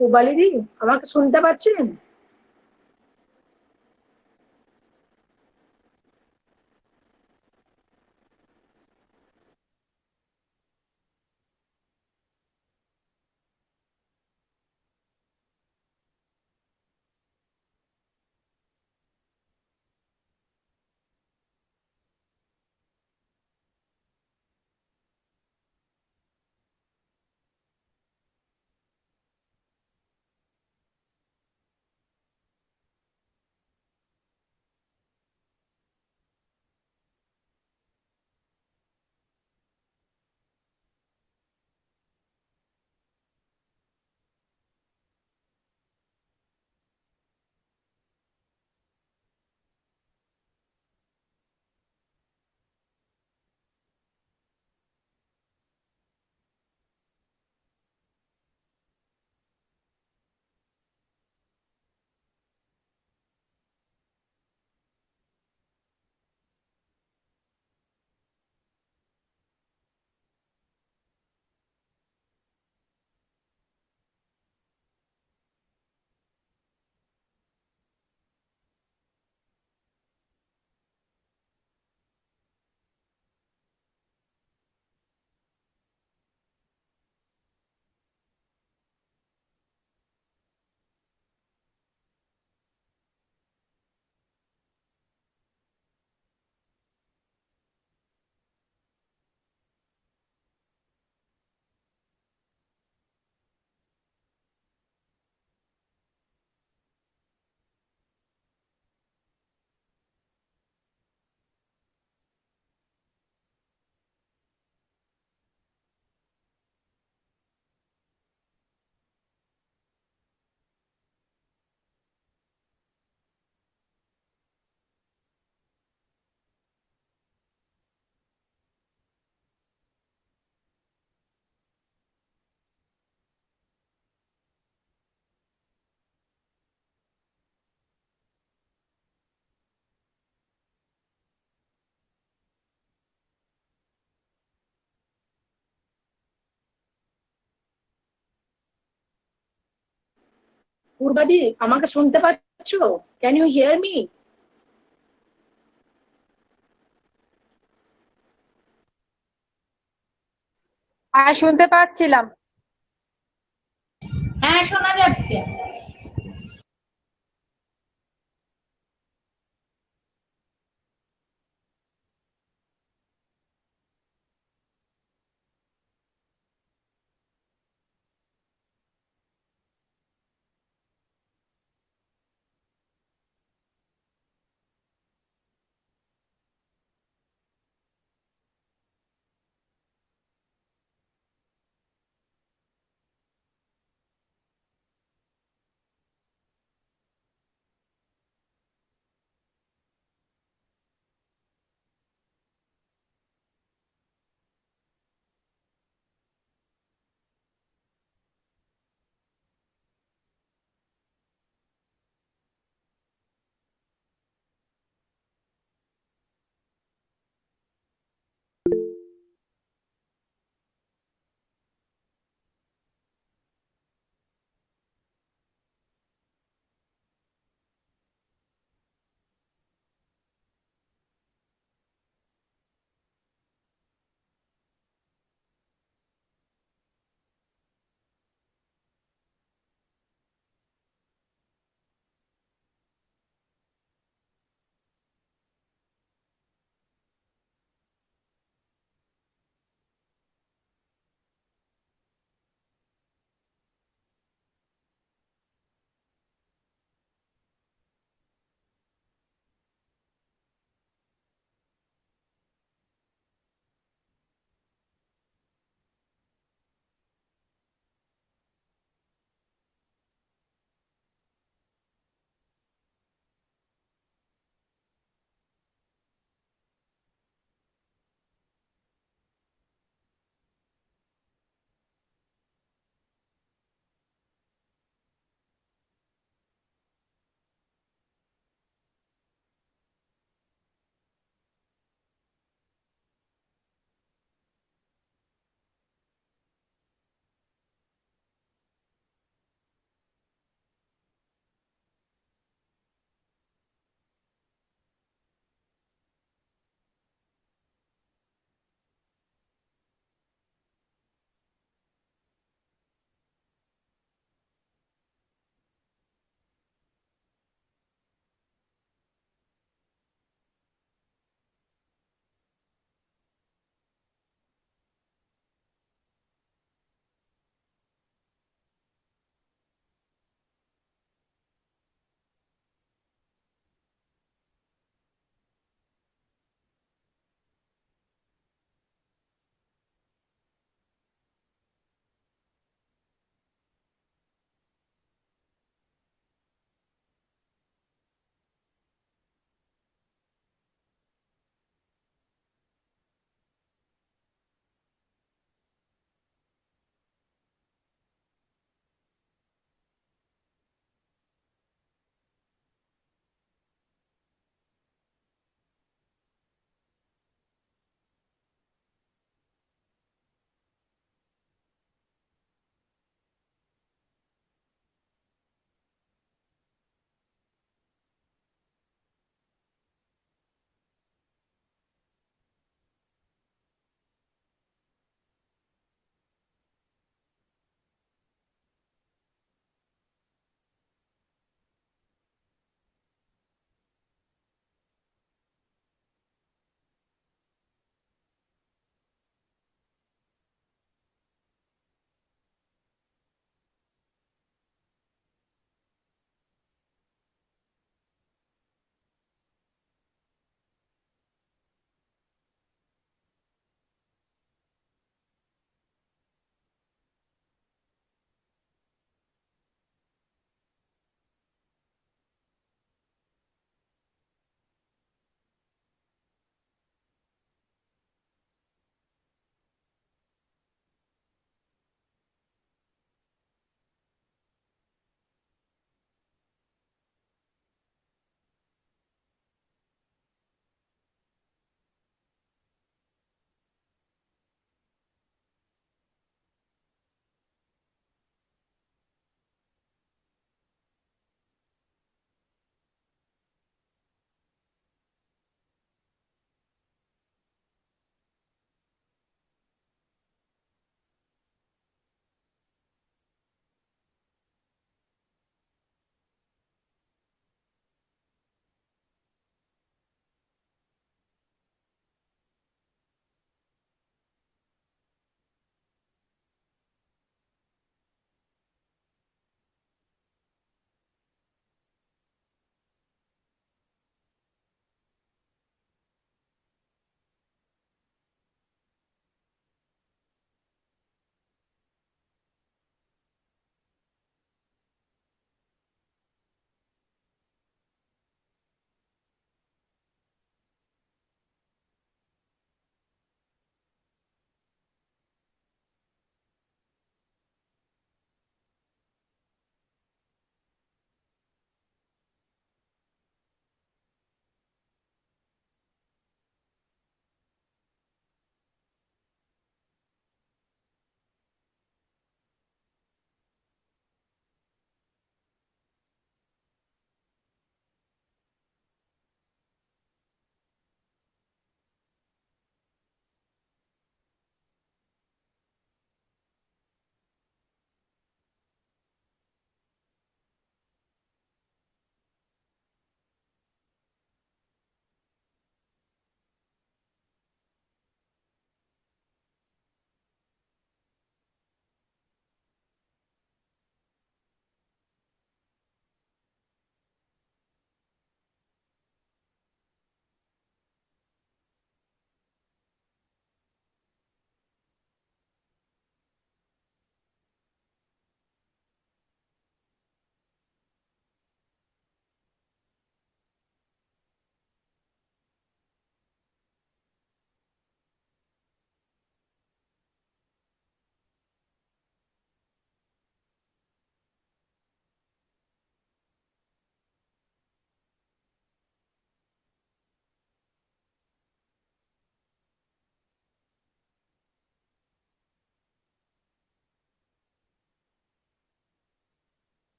পুবালিদি, আমাকে শুনতে পাচ্ছেন? পূর্বাদি, আমাকে শুনতে পাচ্ছো? Can you hear me? হ্যাঁ, শুনতে পাচ্ছিলাম। হ্যাঁ, শোনা যাচ্ছে।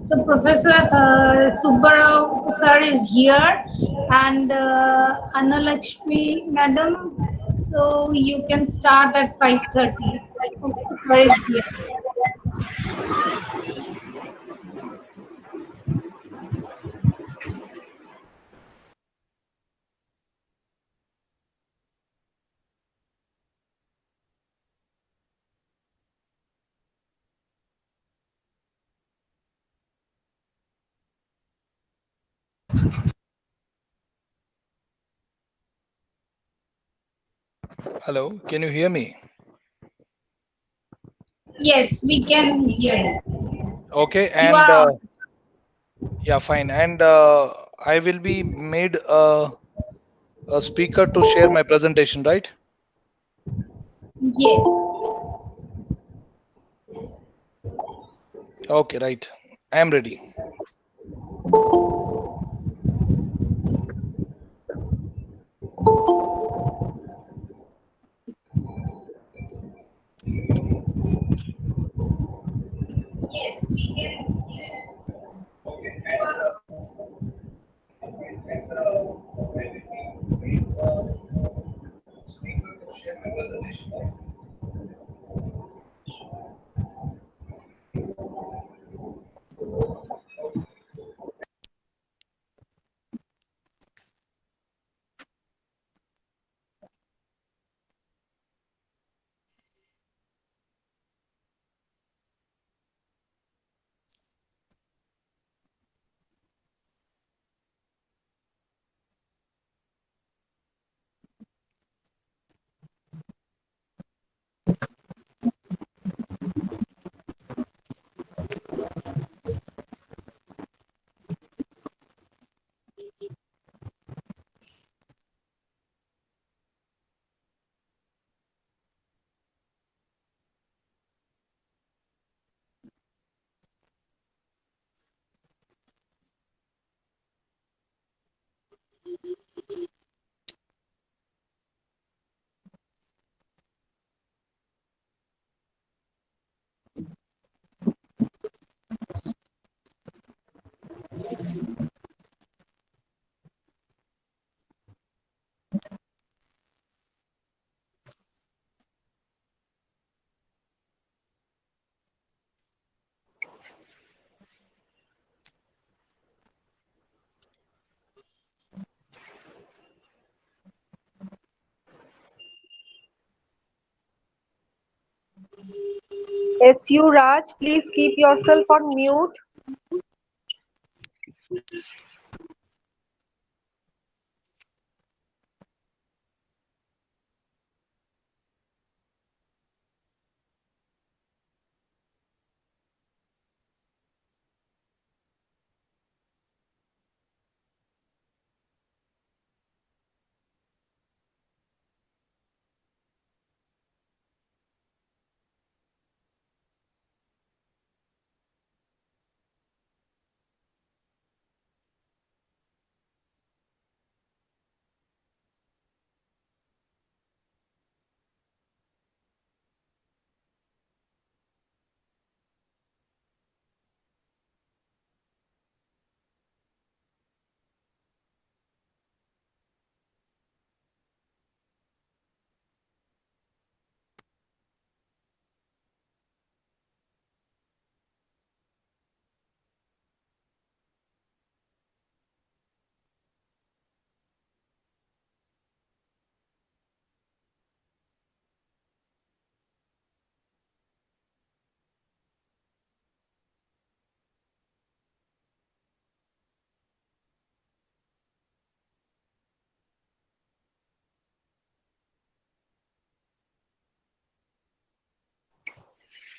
So Professor Supara sir is here, and Annalakshmi madam. So you can start at 5:30. Okay, sir is here. Hello, can you hear me? Yes, we can hear you. Okay, You and are. yeah, fine. And I will be made a speaker to share my presentation, right? Yes. Okay, right. I am ready. Yes, we can. SU Raj, please keep yourself on mute.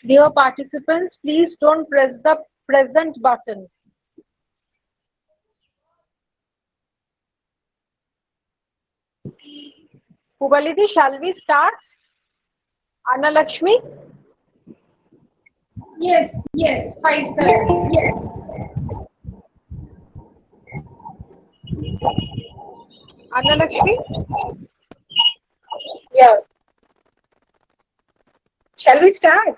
Dear participants, please don't press the present button. Pugalidi, shall we start? Anna Lakshmi? Yes, yes, 5:30. Anna Lakshmi? Yeah. Shall we start?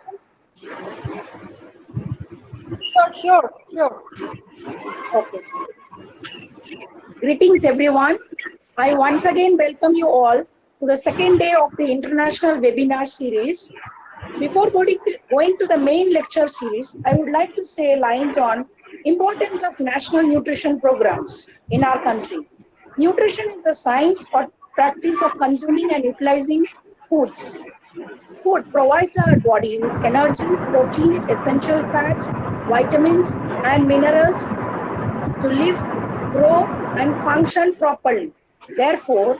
Sure. Sure. Okay. Greetings, everyone. I once again welcome you all to the second day of the International Webinar Series. Before going to the main lecture series, I would like to say lines on importance of national nutrition programs in our country. Nutrition is the science or practice of consuming and utilizing foods. Food provides our body with energy, protein, essential fats, vitamins, and minerals to live, grow, and function properly. Therefore,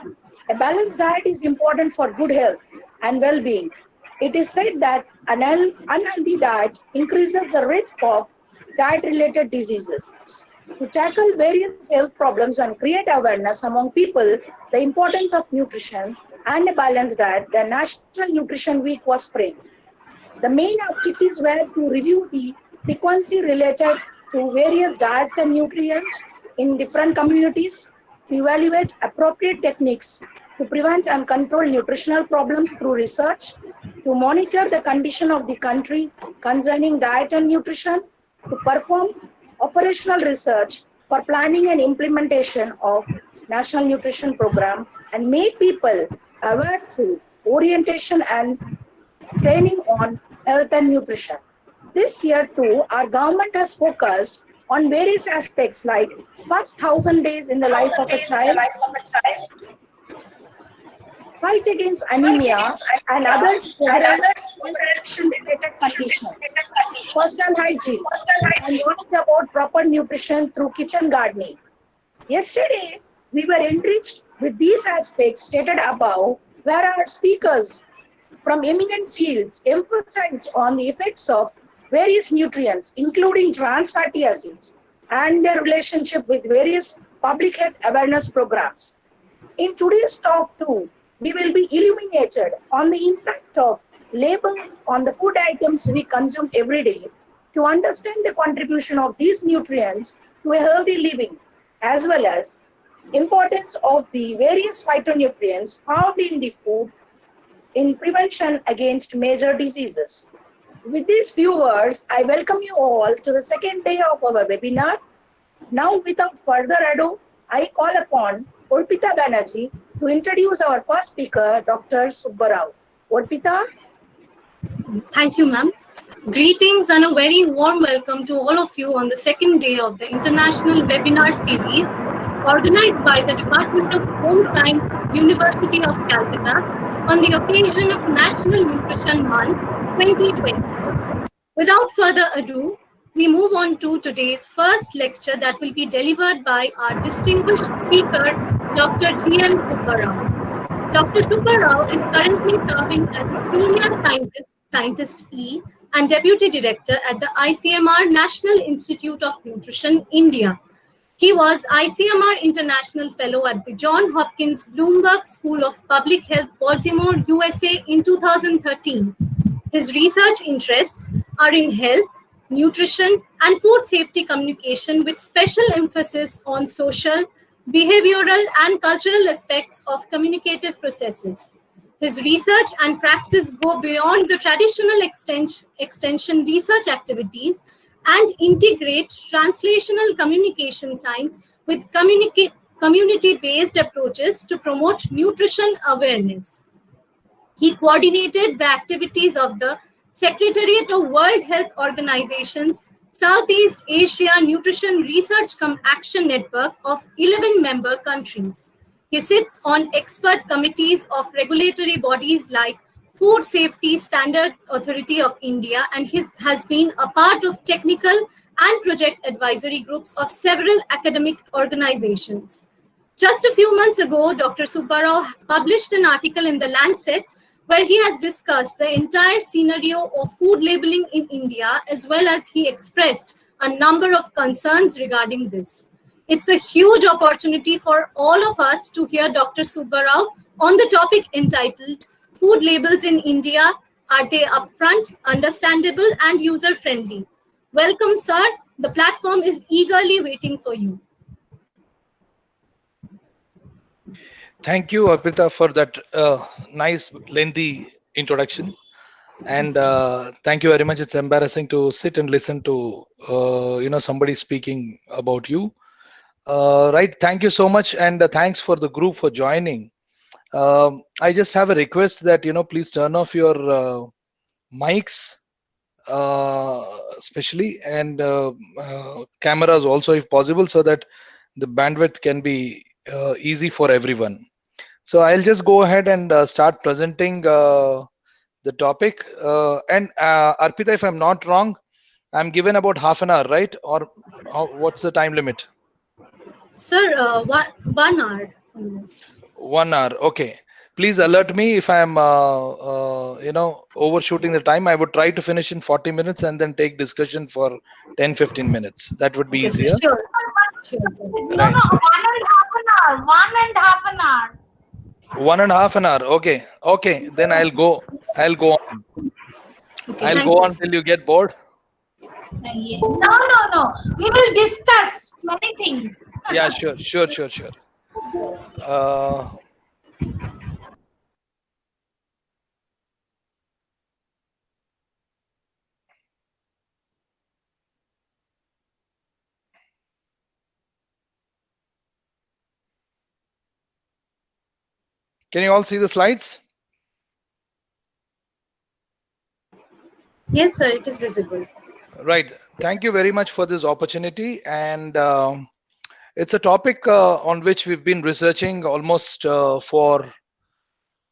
a balanced diet is important for good health and well-being. It is said that an unhealthy diet increases the risk of diet-related diseases. To tackle various health problems and create awareness among people the importance of nutrition and a balanced diet, the National Nutrition Week was framed. The main objectives were to review the frequency related to various diets and nutrients in different communities, to evaluate appropriate techniques to prevent and control nutritional problems through research, to monitor the condition of the country concerning diet and nutrition, to perform operational research for planning and implementation of National Nutrition Program, and make people aware through orientation and training on health and nutrition. This year too, our government has focused on various aspects like first 1,000 days in the life of a child, fight against anemia and other several nutrition-related conditions, personal hygiene, and knowledge about proper nutrition through kitchen gardening. Yesterday, we were enriched with these aspects stated above, where our speakers from eminent fields emphasized on the effects of various nutrients, including trans fatty acids, and their relationship with various public health awareness programs. In today's talk too, we will be illuminated on the impact of labels on the food items we consume every day to understand the contribution of these nutrients to a healthy living, as well as importance of the various phytonutrients found in the food in prevention against major diseases. With these few words, I welcome you all to the second day of our webinar. Now, without further ado, I call upon Urpita Banerjee to introduce our first speaker, Dr. Subbarao. Urpita? Thank you, ma'am. Greetings and a very warm welcome to all of you on the second day of the International Webinar Series organized by the Department of Home Science, University of Calcutta on the occasion of National Nutrition Month 2020. Without further ado, we move on to today's first lecture that will be delivered by our distinguished speaker, Dr. G.M. Supara. Dr. Supara is currently serving as a senior scientist E, and deputy director at the ICMR National Institute of Nutrition, India. He was ICMR International Fellow at the Johns Hopkins Bloomberg School of Public Health, Baltimore, USA in 2013. His research interests are in health, nutrition, and food safety communication with special emphasis on social, behavioral, and cultural aspects of communicative processes. His research and praxis go beyond the traditional extension research activities and integrate translational communication science with community-based approaches to promote nutrition awareness. He coordinated the activities of the Secretariat of World Health Organization's Southeast Asia Nutrition Research Action Network of 11 member countries. He sits on expert committees of regulatory bodies like Food Safety Standards Authority of India, and has been a part of technical and project advisory groups of several academic organizations. Just a few months ago, Dr. Supara published an article in The Lancet where he has discussed the entire scenario of food labeling in India, as well as he expressed a number of concerns regarding this. It's a huge opportunity for all of us to hear Dr. Supara on the topic entitled Food Labels in India, Are They Upfront, Understandable, and User-Friendly? Welcome, sir. The platform is eagerly waiting for you. Thank you, Arpita, for that nice, lengthy introduction. And thank you very much. It's embarrassing to sit and listen to somebody speaking about you. Right. Thank you so much, and thanks for the group for joining. I just have a request that please turn off your mics, especially, and cameras also, if possible, so that the bandwidth can be easy for everyone. So I'll just go ahead and start presenting the topic. And Arpita, if I'm not wrong, I'm given about half an hour, right? Or what's the time limit? Sir, 1 hour almost. 1 hour. Okay. Please alert me if I'm, overshooting the time. I would try to finish in 40 minutes and then take discussion for 10-15 minutes. That would be easier. Sure. Sure, sir. Right. 1.5 hour. 1.5 hour. Okay. Okay. Then I'll go on. Okay, I'll thank go you, on sir. till you get bored. No. We will discuss many things. Yeah, sure. Can you all see the slides? Yes, sir, it is visible. Right. Thank you very much for this opportunity. And it's a topic on which we've been researching almost for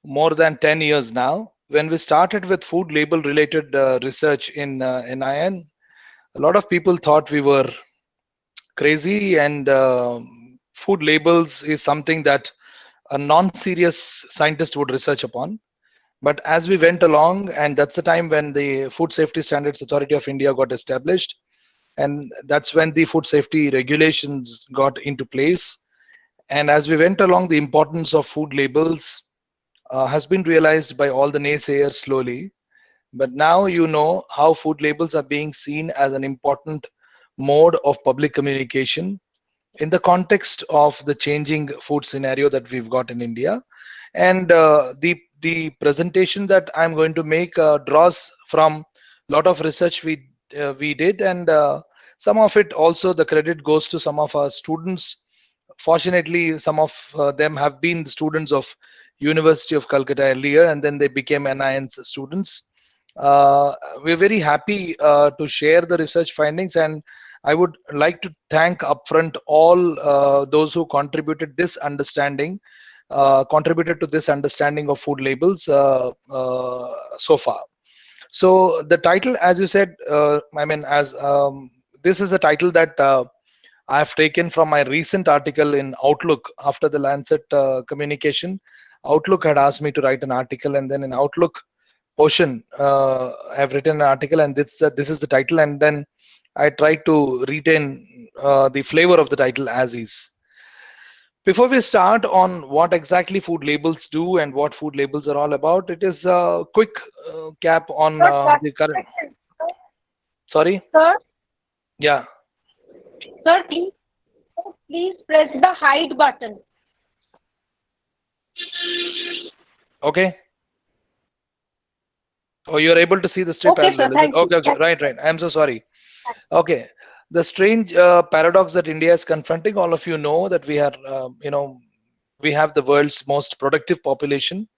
more than 10 years now. When we started with food label related research in NIN, a lot of people thought we were crazy, and food labels is something that a non-serious scientist would research upon. But as we went along, and that's the time when the Food Safety Standards Authority of India got established, and that's when the food safety regulations got into place. And as we went along, the importance of food labels has been realized by all the naysayers slowly. But now you know how food labels are being seen as an important mode of public communication in the context of the changing food scenario that we've got in India. And the presentation that I'm going to make draws from a lot of research we did, and some of it also, the credit goes to some of our students. Fortunately, some of them have been the students of University of Calcutta earlier, and then they became NIN's students. We're very happy to share the research findings, and I would like to thank upfront all those who contributed to this understanding of food labels so far. So the title, as you said, this is a title that I have taken from my recent article in Outlook after the Lancet communication. Outlook had asked me to write an article, and then in Outlook Ocean, I have written an article, and this is the title, and then I tried to retain the flavor of the title as is. Before we start on what exactly food labels do and what food labels are all about, it is a quick cap on the current. Sorry? Sir, Yeah. sir, please press the hide button. Okay. Oh, you're able to see the strip Okay, as well. sir, Is it? thank you. Okay. Right. I'm so sorry. Okay. The strange paradox that India is confronting, all of you know that we are, we have the world's most productive population.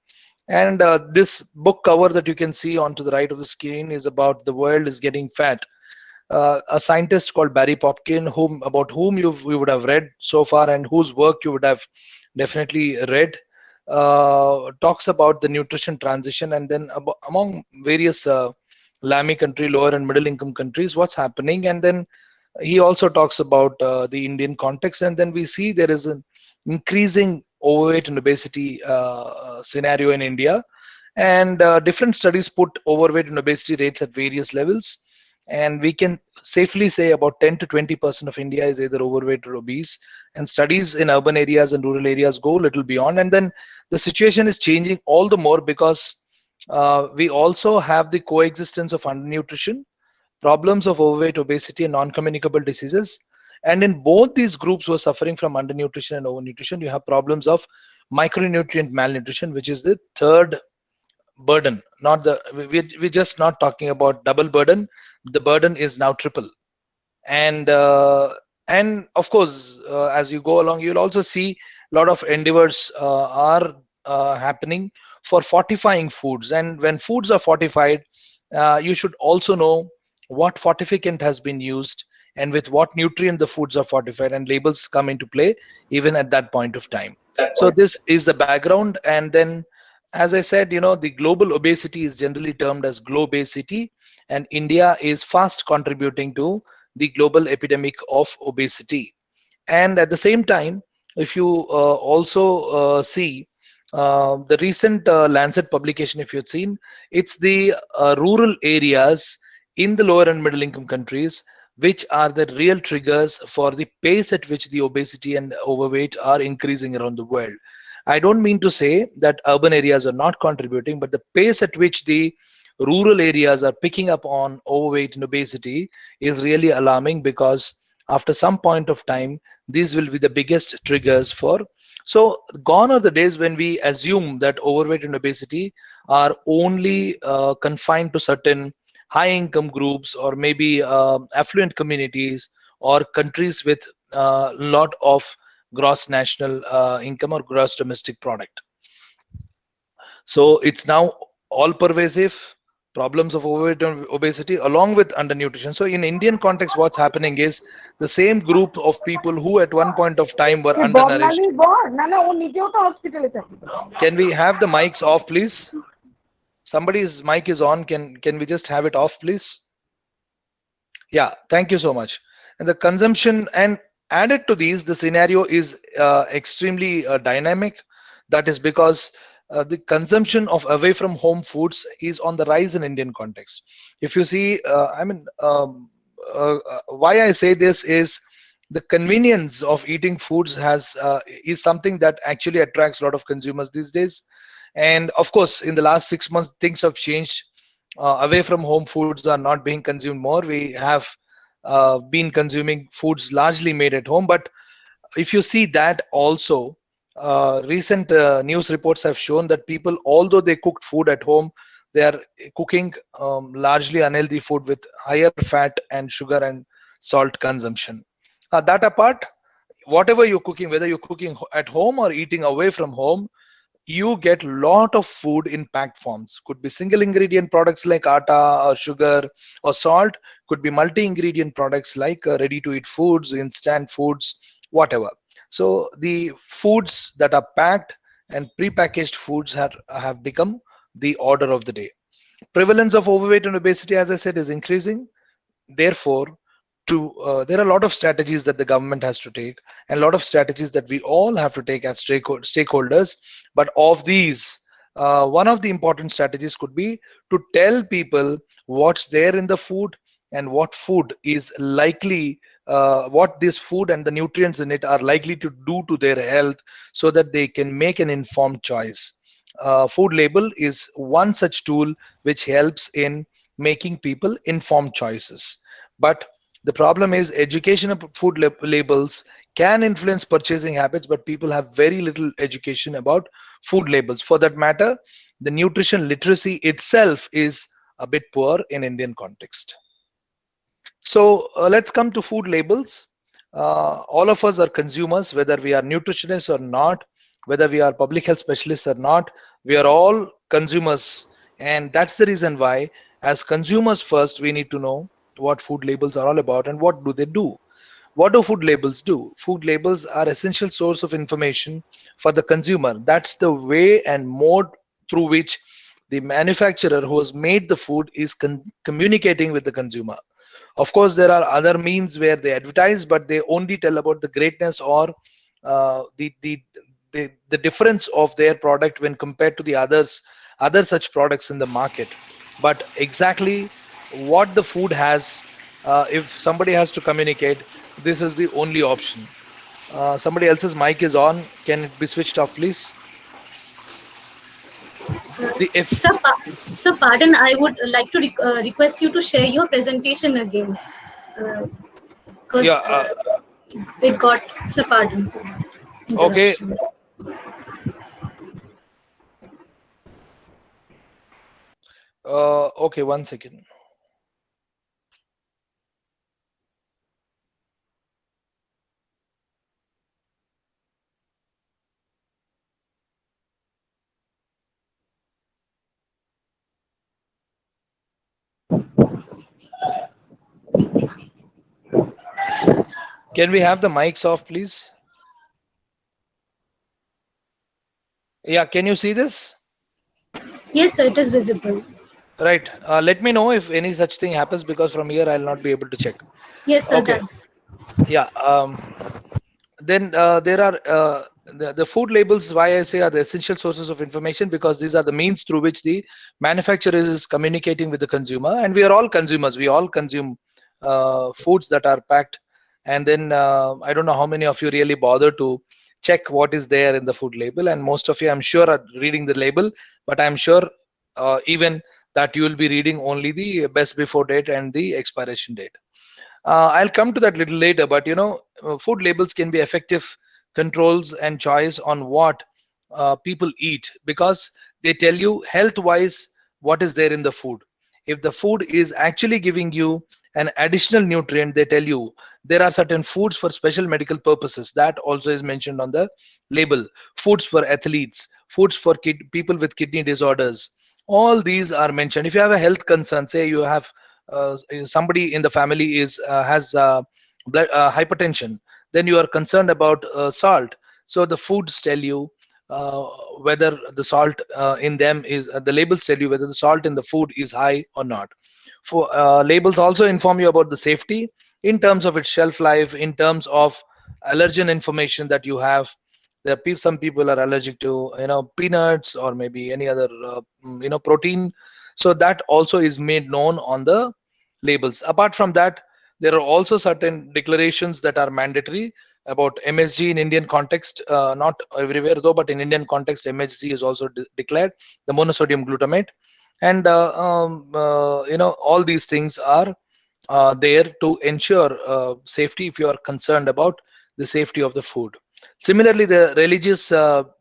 And this book cover that you can see onto the right of the screen is about the world is getting fat. A scientist called Barry Popkin, about whom you would have read so far, and whose work you would have definitely read, talks about the nutrition transition, and then among various LAMI country, lower and middle income countries, what's happening. And then he also talks about the Indian context, and then we see there is an increasing overweight and obesity scenario in India, and different studies put overweight and obesity rates at various levels, and we can safely say about 10 to 20% of India is either overweight or obese, and studies in urban areas and rural areas go a little beyond. And then the situation is changing all the more because we also have the coexistence of undernutrition, problems of overweight, obesity, and non-communicable diseases. And in both these groups who are suffering from undernutrition and overnutrition, you have problems of micronutrient malnutrition, which is the third burden, not the, we're just not talking about double burden. The burden is now triple. And of course, as you go along, you'll also see a lot of endeavors are happening for fortifying foods. And when foods are fortified, you should also know what fortificant has been used and with what nutrient the foods are fortified, and labels come into play even at that point of time. So this is the background. And then, as I said, the global obesity is generally termed as globesity, and India is fast contributing to the global epidemic of obesity. And at the same time, if you also see the recent Lancet publication, if you've seen, it's the rural areas in the lower and middle income countries which are the real triggers for the pace at which the obesity and overweight are increasing around the world. I don't mean to say that urban areas are not contributing, but the pace at which the rural areas are picking up on overweight and obesity is really alarming, because after some point of time, these will be the biggest triggers for. So gone are the days when we assume that overweight and obesity are only confined to certain high income groups, or maybe affluent communities, or countries with a lot of gross national income or gross domestic product. So it's now all pervasive problems of overweight and obesity along with undernutrition. So in Indian context, what's happening is the same group of people who at one point of time were undernourished. Can we have the mics off, please? Somebody's mic is on. Can we just have it off, please? Yeah, thank you so much. And the consumption, and added to these, the scenario is extremely dynamic. That is because the consumption of away from home foods is on the rise in Indian context. If you see, why I say this is the convenience of eating foods is something that actually attracts a lot of consumers these days. And of course, in the last 6 months, things have changed. Away from home foods are not being consumed more. We have been consuming foods largely made at home. But if you see that also, recent news reports have shown that people, although they cooked food at home, they are cooking largely unhealthy food with higher fat and sugar and salt consumption. That apart, whatever you're cooking, whether you're cooking at home or eating away from home, you get lot of food in packed forms. Could be single ingredient products like atta or sugar or salt, could be multi-ingredient products like ready to eat foods, instant foods, whatever. So the foods that are packed and pre-packaged foods have become the order of the day. Prevalence of overweight and obesity, as I said, is increasing. Therefore, there are a lot of strategies that the government has to take, and a lot of strategies that we all have to take as stakeholders. But of these, one of the important strategies could be to tell people what's there in the food and what food is likely, what this food and the nutrients in it are likely to do to their health, so that they can make an informed choice. Food label is one such tool which helps in making people informed choices. But the problem is education of food labels can influence purchasing habits, but people have very little education about food labels. For that matter, the nutrition literacy itself is a bit poor in Indian context. So let's come to food labels. All of us are consumers, whether we are nutritionists or not, whether we are public health specialists or not, we are all consumers. And that's the reason why, as consumers first, we need to know what food labels are all about and what do they do. What do food labels do? Food labels are essential source of information for the consumer. That's the way and mode through which the manufacturer who has made the food is communicating with the consumer. Of course, there are other means where they advertise, but they only tell about the greatness or the difference of their product when compared to the other such products in the market. But exactly what the food has, if somebody has to communicate, this is the only option. Somebody else's mic is on. Can it be switched off, please? Sir, pardon, I would like to request you to share your presentation again. Because it got, sir, pardon for that interruption. Okay. Okay, 1 second. Can we have the mics off, please? Yeah, can you see this? Yes, sir, it is visible. Right. Let me know if any such thing happens, because from here I'll not be able to check. Yes, sir, Okay. done. Yeah. Then there are the food labels, why I say are the essential sources of information, because these are the means through which the manufacturer is communicating with the consumer, and we are all consumers. We all consume foods that are packed, and then I don't know how many of you really bother to check what is there in the food label, and most of you, I'm sure, are reading the label, but I'm sure even that you will be reading only the best before date and the expiration date. I'll come to that little later, but food labels can be effective controls and choice on what people eat, because they tell you health wise what is there in the food. If the food is actually giving you an additional nutrient, they tell you there are certain foods for special medical purposes. That also is mentioned on the label. Foods for athletes, foods for people with kidney disorders, all these are mentioned. If you have a health concern, say you have somebody in the family has hypertension, then you are concerned about salt, so the foods tell you whether the salt in them is the labels tell you whether the salt in the food is high or not. For labels also inform you about the safety in terms of its shelf life, in terms of allergen information that you have. Some people are allergic to peanuts or maybe any other protein, so that also is made known on the labels. Apart from that, there are also certain declarations that are mandatory about MSG in Indian context, not everywhere though, but in Indian context, MSG is also declared, the monosodium glutamate, and all these things are there to ensure safety if you are concerned about the safety of the food. Similarly, the religious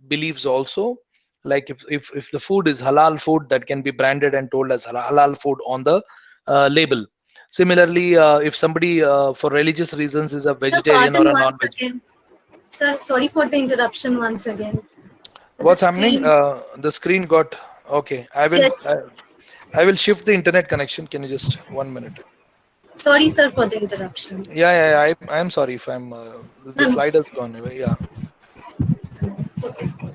beliefs also, like if the food is halal food, that can be branded and told as halal food on the label. Similarly, if somebody for religious reasons is a Sir, vegetarian or pardon a once non-veg. again. Sir, sorry for the interruption once again. The What's happening? screen. The screen got okay. Yes. I will shift the internet connection. Can you just 1 minute? Sorry, sir, for the interruption. Yeah. I'm sorry if I'm No, the no, slide has gone away. Yeah. it's okay. It's okay.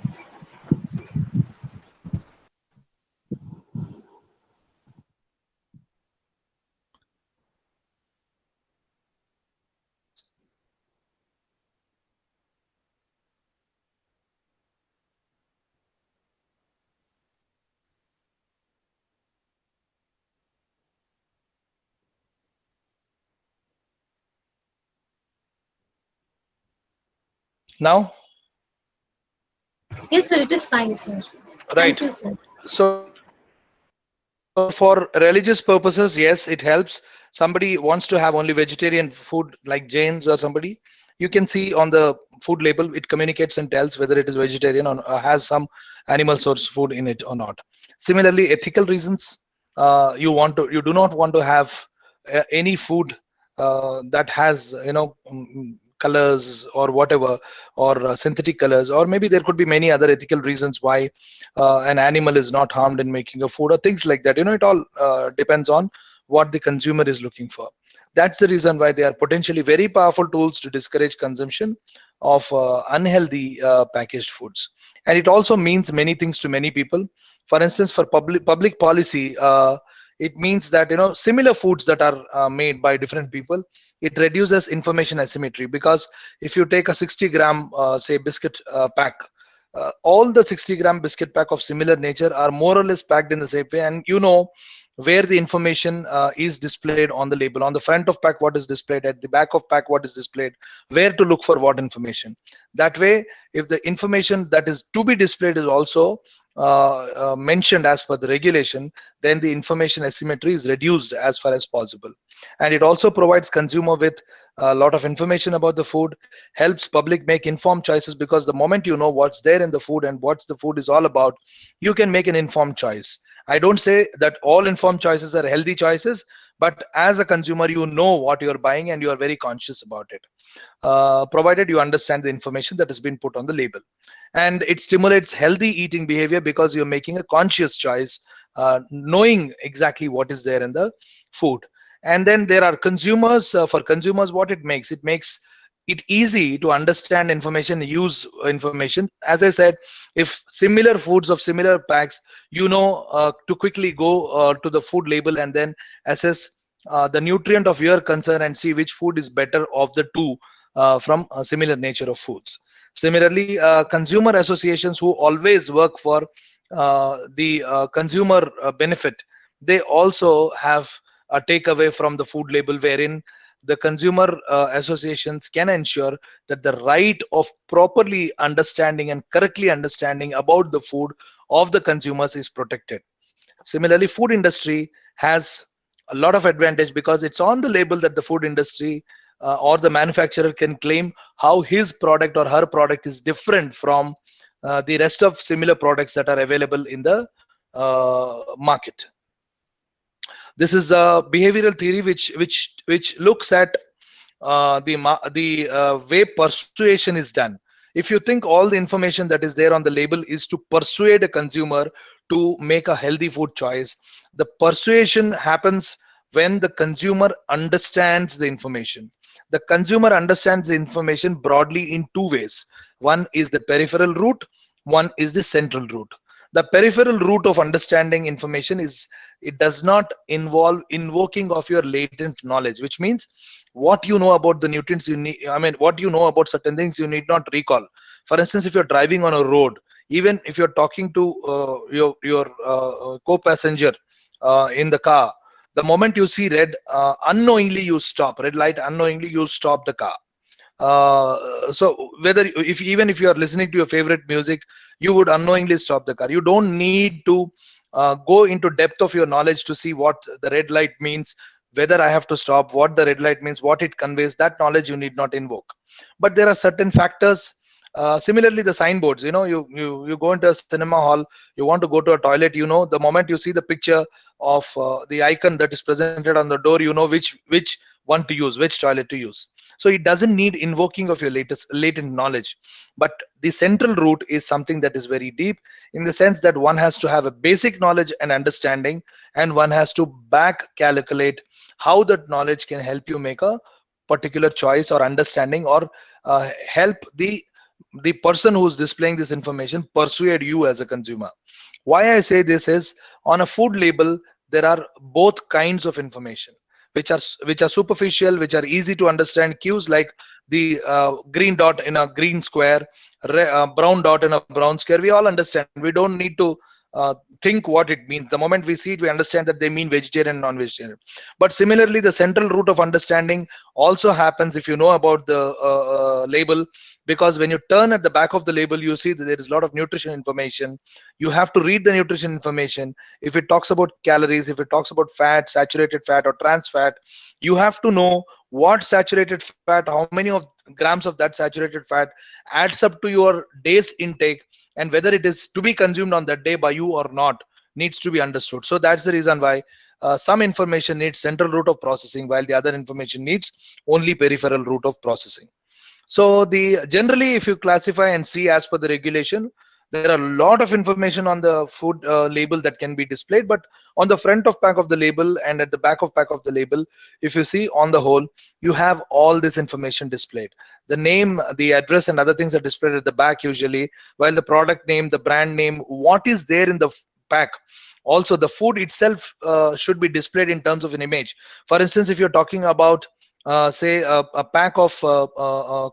Now, Yes, sir, it is fine, sir. right. Thank you, sir. So for religious purposes, yes, it helps. Somebody wants to have only vegetarian food, like Jains or somebody, you can see on the food label, it communicates and tells whether it is vegetarian or has some animal source food in it or not. Similarly, ethical reasons, you do not want to have any food that has colors or whatever, or synthetic colors, or maybe there could be many other ethical reasons why an animal is not harmed in making a food, or things like that. It all depends on what the consumer is looking for. That's the reason why they are potentially very powerful tools to discourage consumption of unhealthy packaged foods. And it also means many things to many people. For instance, for public policy, it means that similar foods that are made by different people, it reduces information asymmetry, because if you take a 60-gram say biscuit pack, all the 60-gram biscuit pack of similar nature are more or less packed in the same way, and where the information is displayed on the label. On the front of pack what is displayed, at the back of pack what is displayed, where to look for what information. That way, if the information that is to be displayed is also mentioned as per the regulation, then the information asymmetry is reduced as far as possible. And it also provides consumer with a lot of information about the food, helps public make informed choices, because the moment you know what's there in the food and what the food is all about, you can make an informed choice. I don't say that all informed choices are healthy choices, but as a consumer, you know what you're buying and you are very conscious about it, provided you understand the information that has been put on the label. And it stimulates healthy eating behavior because you're making a conscious choice, knowing exactly what is there in the food. And then there are consumers. For consumers, what it makes it easy to understand information, use information. As I said, if similar foods of similar packs, you know, to quickly go to the food label and then assess the nutrient of your concern and see which food is better of the two from a similar nature of foods. Similarly, consumer associations who always work for the consumer benefit, they also have a takeaway from the food label, wherein the consumer associations can ensure that the right of properly understanding and correctly understanding about the food of the consumers is protected. Similarly, food industry has a lot of advantage because it's on the label that the food industry or the manufacturer can claim how his product or her product is different from the rest of similar products that are available in the market. This is a behavioral theory which looks at the way persuasion is done. If you think all the information that is there on the label is to persuade a consumer to make a healthy food choice, the persuasion happens when the consumer understands the information. The consumer understands the information broadly in two ways. One is the peripheral route, one is the central route. The peripheral route of understanding information is, it does not involve invoking of your latent knowledge, which means what you know about the nutrients you need, what you know about certain things you need not recall. For instance, if you're driving on a road, even if you're talking to your co-passenger in the car, the moment you see red, unknowingly you stop, red light, unknowingly you stop the car. So whether even if you are listening to your favorite music, you would unknowingly stop the car. You don't need to go into depth of your knowledge to see what the red light means, whether I have to stop, what the red light means, what it conveys. That knowledge you need not invoke. But there are certain factors. Similarly, the signboards, you go into a cinema hall, you want to go to a toilet, the moment you see the picture of the icon that is presented on the door, you know which one to use, which toilet to use. So it doesn't need invoking of your latent knowledge. But the central route is something that is very deep, in the sense that one has to have a basic knowledge and understanding, and one has to back calculate how that knowledge can help you make a particular choice or understanding, or help the person who's displaying this information persuade you as a consumer. Why I say this is, on a food label there are both kinds of information, which are superficial, which are easy to understand cues, like the green dot in a green square, brown dot in a brown square. We all understand. We don't need to think what it means. The moment we see it, we understand that they mean vegetarian and non-vegetarian. But similarly, the central route of understanding also happens if you know about the label, because when you turn at the back of the label, you see that there is a lot of nutrition information. You have to read the nutrition information. If it talks about calories, if it talks about fat, saturated fat or trans fat, you have to know what saturated fat, how many grams of that saturated fat adds up to your day's intake, and whether it is to be consumed on that day by you or not needs to be understood. So that's the reason why some information needs central route of processing, while the other information needs only peripheral route of processing. So generally, if you classify and see as per the regulation, there are a lot of information on the food label that can be displayed, but on the front of pack of the label and at the back of pack of the label, if you see, on the whole, you have all this information displayed. The name, the address and other things are displayed at the back usually, while the product name, the brand name, what is there in the pack. Also, the food itself should be displayed in terms of an image. For instance, if you're talking about say a pack of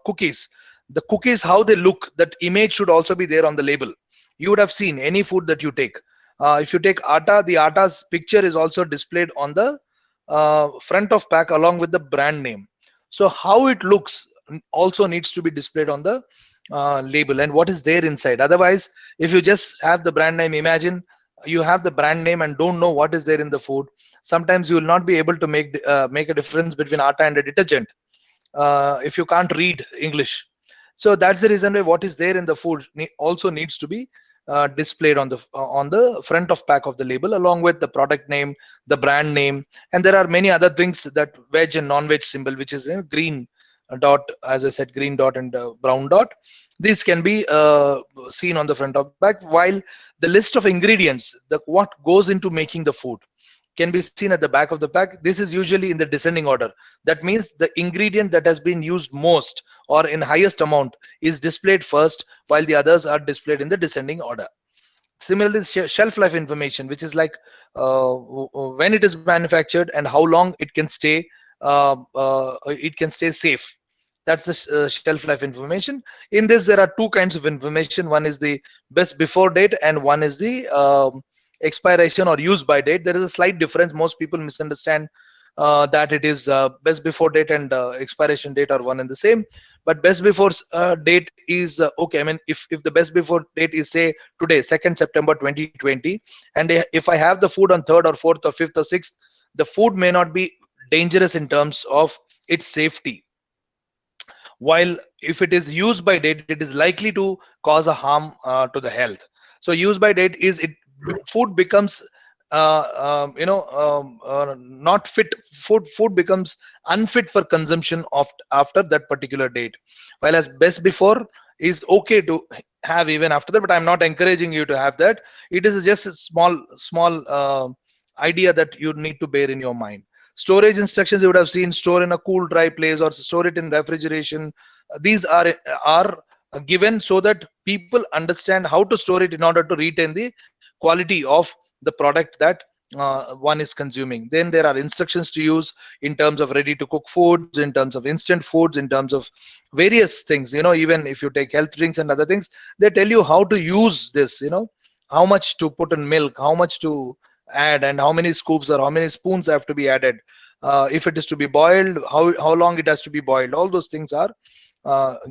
cookies, the cookies, how they look, that image should also be there on the label. You would have seen any food that you take. If you take atta, the atta's picture is also displayed on the front of pack along with the brand name. So how it looks also needs to be displayed on the label, and what is there inside. Otherwise, if you just have the brand name, imagine you have the brand name and don't know what is there in the food. Sometimes you will not be able to make a difference between atta and a detergent if you can't read English. So that's the reason why what is there in the food also needs to be displayed on the front of pack of the label, along with the product name, the brand name, and there are many other things, that veg and non-veg symbol, which is green dot, as I said, green dot and brown dot. These can be seen on the front of pack, while the list of ingredients, what goes into making the food, can be seen at the back of the pack. This is usually in the descending order. That means the ingredient that has been used most or in highest amount is displayed first, while the others are displayed in the descending order. Similarly, shelf life information, which is like when it is manufactured and how long it can stay safe. That's the shelf life information. In this, there are two kinds of information. One is the best before date, and one is the expiration or use by date. There is a slight difference. Most people misunderstand that it is best before date and expiration date are one and the same. But best before date is okay. I mean, if the best before date is, say, today, 2nd September 2020, and if I have the food on 3rd or 4th or 5th or 6th, the food may not be dangerous in terms of its safety. While if it is used by date, it is likely to cause a harm to the health. So use by date is food becomes not fit. Food becomes unfit for consumption after that particular date. While as best before is okay to have even after that, but I'm not encouraging you to have that. It is just a small idea that you need to bear in your mind. Storage instructions, you would have seen: store in a cool, dry place, or store it in refrigeration. These are given so that people understand how to store it in order to retain the quality of the product that one is consuming. Then there are instructions to use in terms of ready to cook foods, in terms of instant foods, in terms of various things. Even if you take health drinks and other things, they tell you how to use this, how much to put in milk, how much to add, and how many scoops or how many spoons have to be added. If it is to be boiled, how long it has to be boiled. All those things are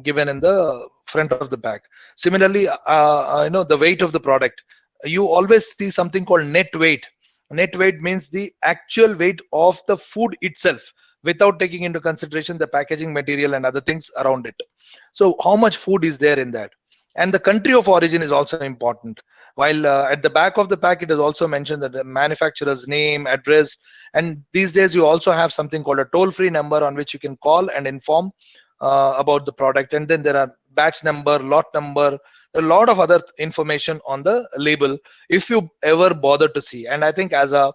given in the front of the bag. Similarly, the weight of the product. You always see something called net weight. Net weight means the actual weight of the food itself, without taking into consideration the packaging material and other things around it. So how much food is there in that? And the country of origin is also important. While at the back of the pack, it is also mentioned that the manufacturer's name, address, and these days you also have something called a toll-free number on which you can call and inform about the product. And then there are batch number, lot number, a lot of other information on the label, if you ever bother to see. And I think as a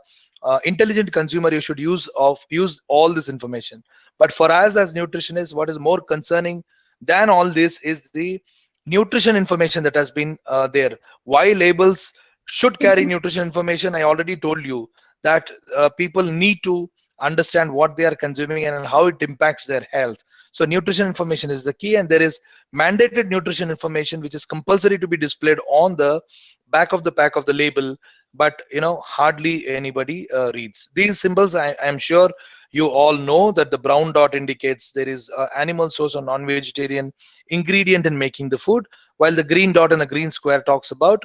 intelligent consumer, you should use all this information. But for us as nutritionists, what is more concerning than all this is the nutrition information that has been there. Why labels should carry nutrition information? I already told you that people need to understand what they are consuming and how it impacts their health. So nutrition information is the key, and there is mandated nutrition information which is compulsory to be displayed on the back of the pack of the label, but hardly anybody reads these symbols. I am sure you all know that the brown dot indicates there is animal source or non-vegetarian ingredient in making the food, while the green dot and the green square talks about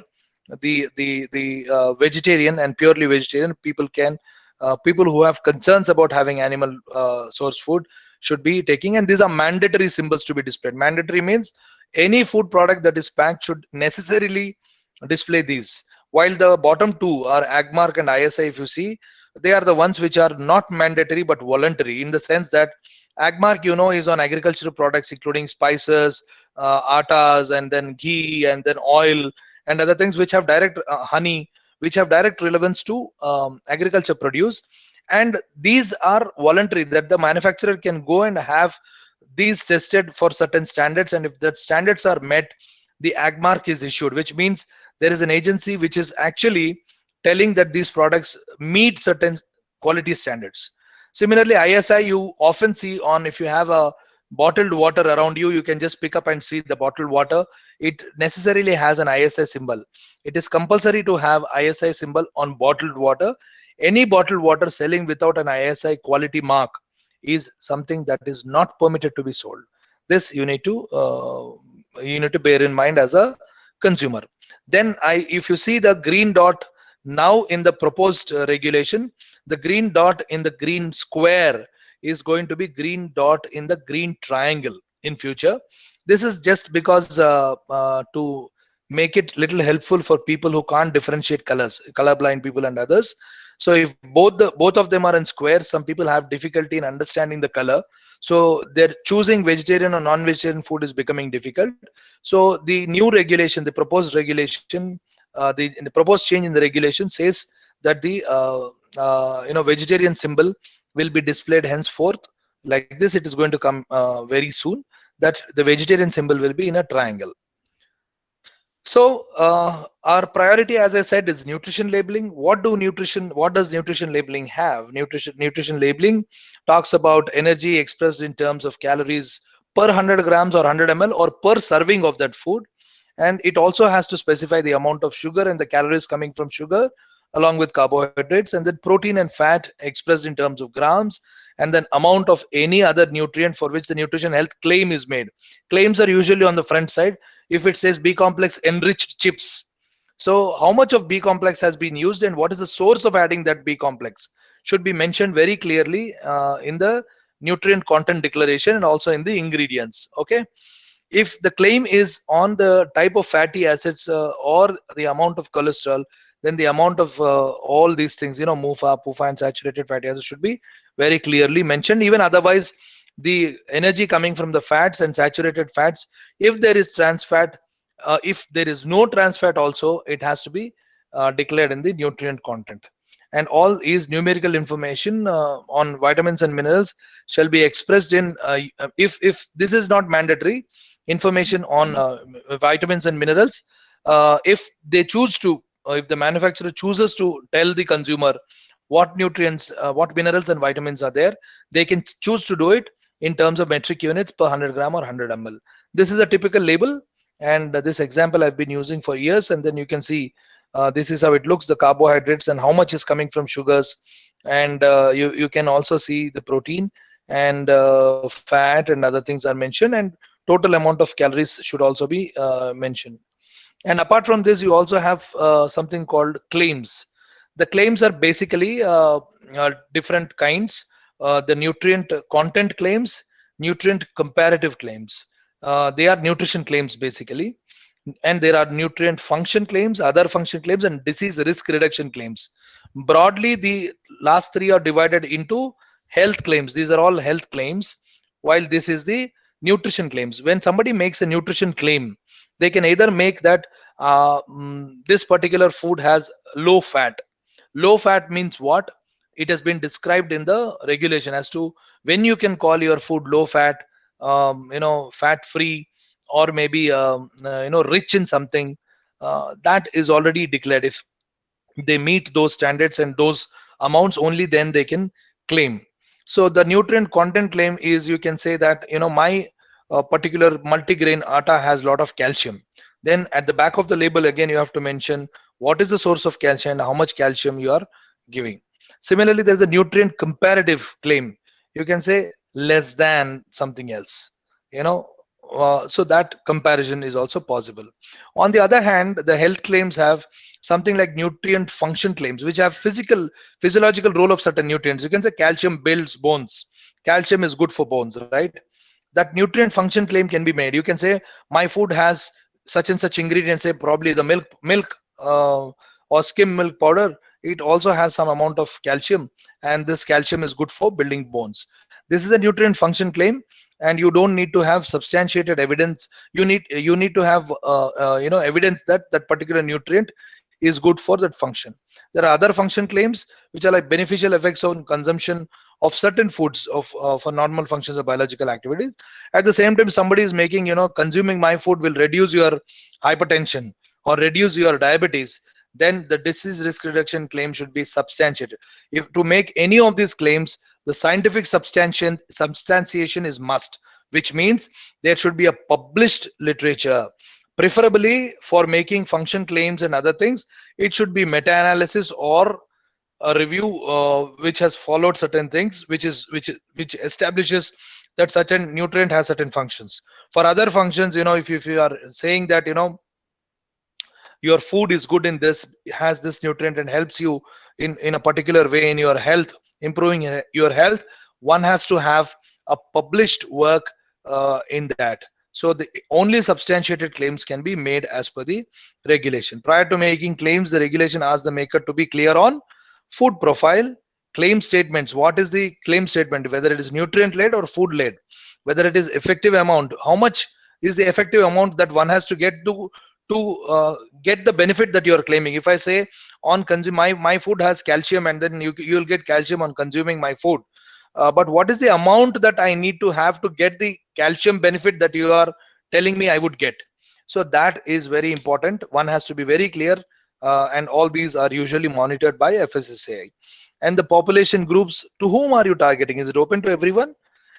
the vegetarian and purely vegetarian. People who have concerns about having animal source food should be taking, and these are mandatory symbols to be displayed. Mandatory means any food product that is packed should necessarily display these, while the bottom two are AgMark and ISI. If you see, they are the ones which are not mandatory but voluntary, in the sense that AgMark is on agricultural products including spices, attas, and then ghee, and then oil and other things which have direct honey, which have direct relevance to agriculture produce. And these are voluntary, that the manufacturer can go and have these tested for certain standards, and if that standards are met, the AgMark is issued, which means there is an agency which is actually telling that these products meet certain quality standards. Similarly, ISI you often see on, if you have a bottled water around you, you can just pick up and see the bottled water. It necessarily has an ISI symbol. It is compulsory to have ISI symbol on bottled water. Any bottled water selling without an ISI quality mark is something that is not permitted to be sold. This you need to bear in mind as a consumer. Then if you see the green dot now in the proposed regulation, the green dot in the green square is going to be green dot in the green triangle in future. This is just because to make it little helpful for people who can't differentiate colors, colorblind people and others. So if both of them are in squares, some people have difficulty in understanding the color. So they're choosing vegetarian or non-vegetarian food is becoming difficult. So the new regulation, the proposed regulation, the proposed change in the regulation says that the vegetarian symbol will be displayed henceforth like this. It is going to come very soon, that the vegetarian symbol will be in a triangle. So our priority, as I said, is nutrition labeling. What does nutrition labeling have? Nutrition labeling talks about energy expressed in terms of calories per 100 grams or 100 ml or per serving of that food. And it also has to specify the amount of sugar and the calories coming from sugar along with carbohydrates, and then protein and fat expressed in terms of grams, and then amount of any other nutrient for which the nutrition health claim is made. Claims are usually on the front side. If it says B complex enriched chips, so how much of B complex has been used and what is the source of adding that B complex should be mentioned very clearly in the nutrient content declaration and also in the ingredients. Okay. If the claim is on the type of fatty acids or the amount of cholesterol, then the amount of all these things, MUFA, PUFA, and saturated fatty acids should be very clearly mentioned. Even otherwise, the energy coming from the fats and saturated fats, if there is trans fat, if there is no trans fat also, it has to be declared in the nutrient content. And all is numerical information on vitamins and minerals shall be expressed in, if this is not mandatory, information on vitamins and minerals, if they choose to, if the manufacturer chooses to tell the consumer what nutrients, what minerals and vitamins are there, they can choose to do it in terms of metric units per 100 gram or 100 ml. This is a typical label, and this example I've been using for years. And then you can see this is how it looks, the carbohydrates and how much is coming from sugars. And you can also see the protein and fat and other things are mentioned, and total amount of calories should also be mentioned. And apart from this, you also have something called claims. The claims are basically different kinds. The nutrient content claims, nutrient comparative claims. They are nutrition claims basically. And there are nutrient function claims, other function claims, and disease risk reduction claims. Broadly, the last three are divided into health claims. These are all health claims, while this is the nutrition claims. When somebody makes a nutrition claim, they can either make that this particular food has low fat. Low fat means what? It has been described in the regulation as to when you can call your food low fat, fat free, or maybe rich in something. That is already declared. If they meet those standards and those amounts, only then they can claim. So the nutrient content claim is, you can say that my particular multigrain atta has a lot of calcium. Then at the back of the label, again, you have to mention what is the source of calcium and how much calcium you are giving. Similarly, there's a nutrient comparative claim. You can say less than something else, so that comparison is also possible. On the other hand, the health claims have something like nutrient function claims, which have physiological role of certain nutrients. You can say calcium builds bones. Calcium is good for bones, right? That nutrient function claim can be made. You can say my food has such and such ingredients, say probably the milk or skim milk powder. It also has some amount of calcium, and this calcium is good for building bones. This is a nutrient function claim, and you don't need to have substantiated evidence. You need to have evidence that that particular nutrient is good for that function. There are other function claims which are like beneficial effects on consumption of certain foods for normal functions of biological activities. At the same time, somebody is making, consuming my food will reduce your hypertension or reduce your diabetes. Then the disease risk reduction claim should be substantiated. If to make any of these claims, the scientific substantiation is must, which means there should be a published literature. Preferably for making function claims and other things, it should be meta-analysis or a review which has followed certain things, which establishes that certain nutrient has certain functions. For other functions, if you are saying that your food is good in this, has this nutrient and helps you in a particular way in your health, improving your health, one has to have a published work in that. So the only substantiated claims can be made as per the regulation. Prior to making claims, the regulation asks the maker to be clear on food profile, claim statements. What is the claim statement? Whether it is nutrient led or food led, whether it is effective amount, how much is the effective amount that one has to get to get the benefit that you are claiming. If I say on consume my food has calcium, and then you'll get calcium on consuming my food, but what is the amount that I need to have to get the calcium benefit that you are telling me I would get? So that is very important. One has to be very clear, and all these are usually monitored by FSSAI. And the population groups, to whom are you targeting? Is it open to everyone?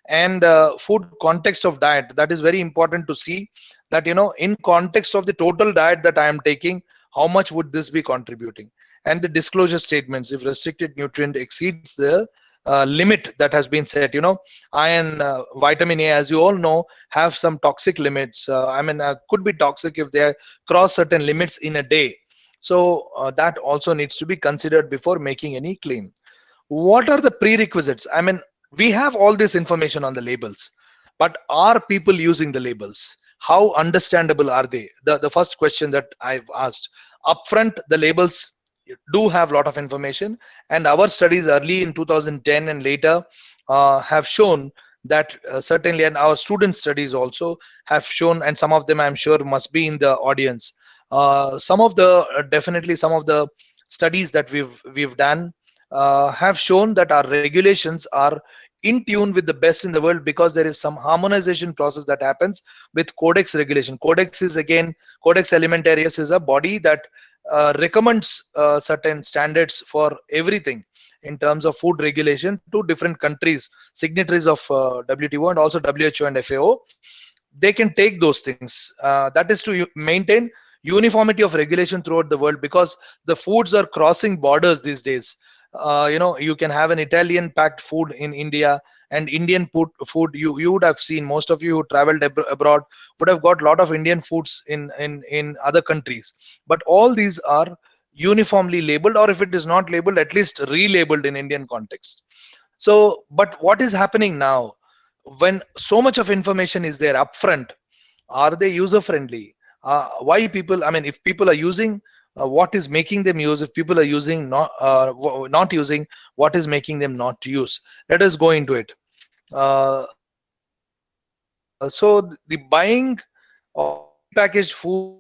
And food context of diet, that is very important to see that, you know, in context of the total diet that I am taking, how much would this be contributing? And the disclosure statements, if restricted nutrient exceeds the limit that has been set, you know, iron, vitamin A, as you all know, have some toxic limits. Could be toxic if they cross certain limits in a day. So that also needs to be considered before making any claim. What are the prerequisites? I mean, we have all this information on the labels, but are people using the labels? How understandable are they? The first question that I've asked. Upfront, the labels do have a lot of information, and our studies early in 2010 and later have shown that certainly, and our student studies also have shown, and some of them I'm sure must be in the audience. Some of the studies that we've done have shown that our regulations are in tune with the best in the world, because there is some harmonization process that happens with codex regulation. Codex is, again, Codex Alimentarius is a body that recommends certain standards for everything in terms of food regulation to different countries, signatories of WTO and also WHO and FAO. They can take those things. That is to maintain uniformity of regulation throughout the world, because the foods are crossing borders these days. You know, you can have an Italian packed food in India, and Indian food you would have seen, most of you who traveled abroad would have got a lot of Indian foods in other countries. But all these are uniformly labeled, or if it is not labeled, at least relabeled in Indian context. So, but what is happening now, when so much of information is there upfront, are they user friendly? Why people, I mean, if people are using, what is making them use? If people are using not using, what is making them not to use? Let us go into it. So the buying of packaged food,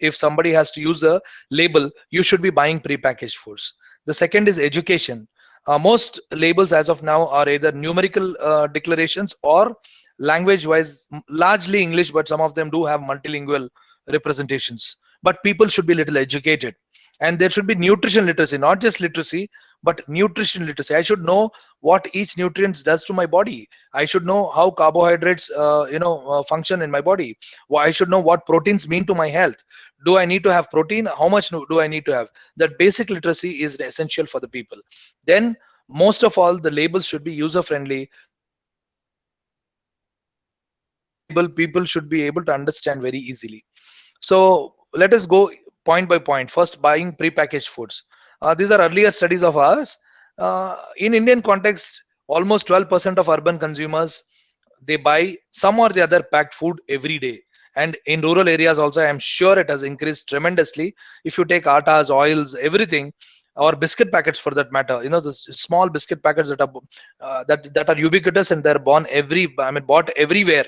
if somebody has to use a label, you should be buying prepackaged foods. The second is education. Most labels as of now are either numerical declarations or language wise, largely English, but some of them do have multilingual representations. But people should be little educated, and there should be nutrition literacy, not just literacy, but nutrition literacy. I should know what each nutrient does to my body. I should know how carbohydrates function in my body. I should know what proteins mean to my health. Do I need to have protein? How much do I need to have? That basic literacy is essential for the people. Then most of all, the labels should be user friendly. People should be able to understand very easily. So let us go point by point. First, buying prepackaged foods. These are earlier studies of ours. In Indian context, almost 12% of urban consumers, they buy some or the other packed food every day. And in rural areas also, I am sure it has increased tremendously. If you take attas, oils, everything, or biscuit packets for that matter, you know, the small biscuit packets that are that are ubiquitous, and they're bought everywhere,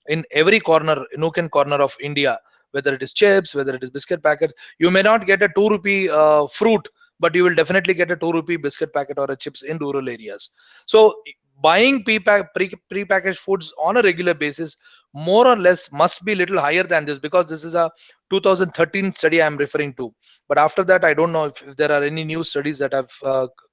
in every corner, nook and corner of India. Whether it is chips, whether it is biscuit packets, you may not get a 2 rupee fruit, but you will definitely get a 2 rupee biscuit packet or a chips in rural areas. So buying prepackaged foods on a regular basis, more or less, must be little higher than this, because this is a 2013 study I am referring to. But after that, I don't know if there are any new studies that have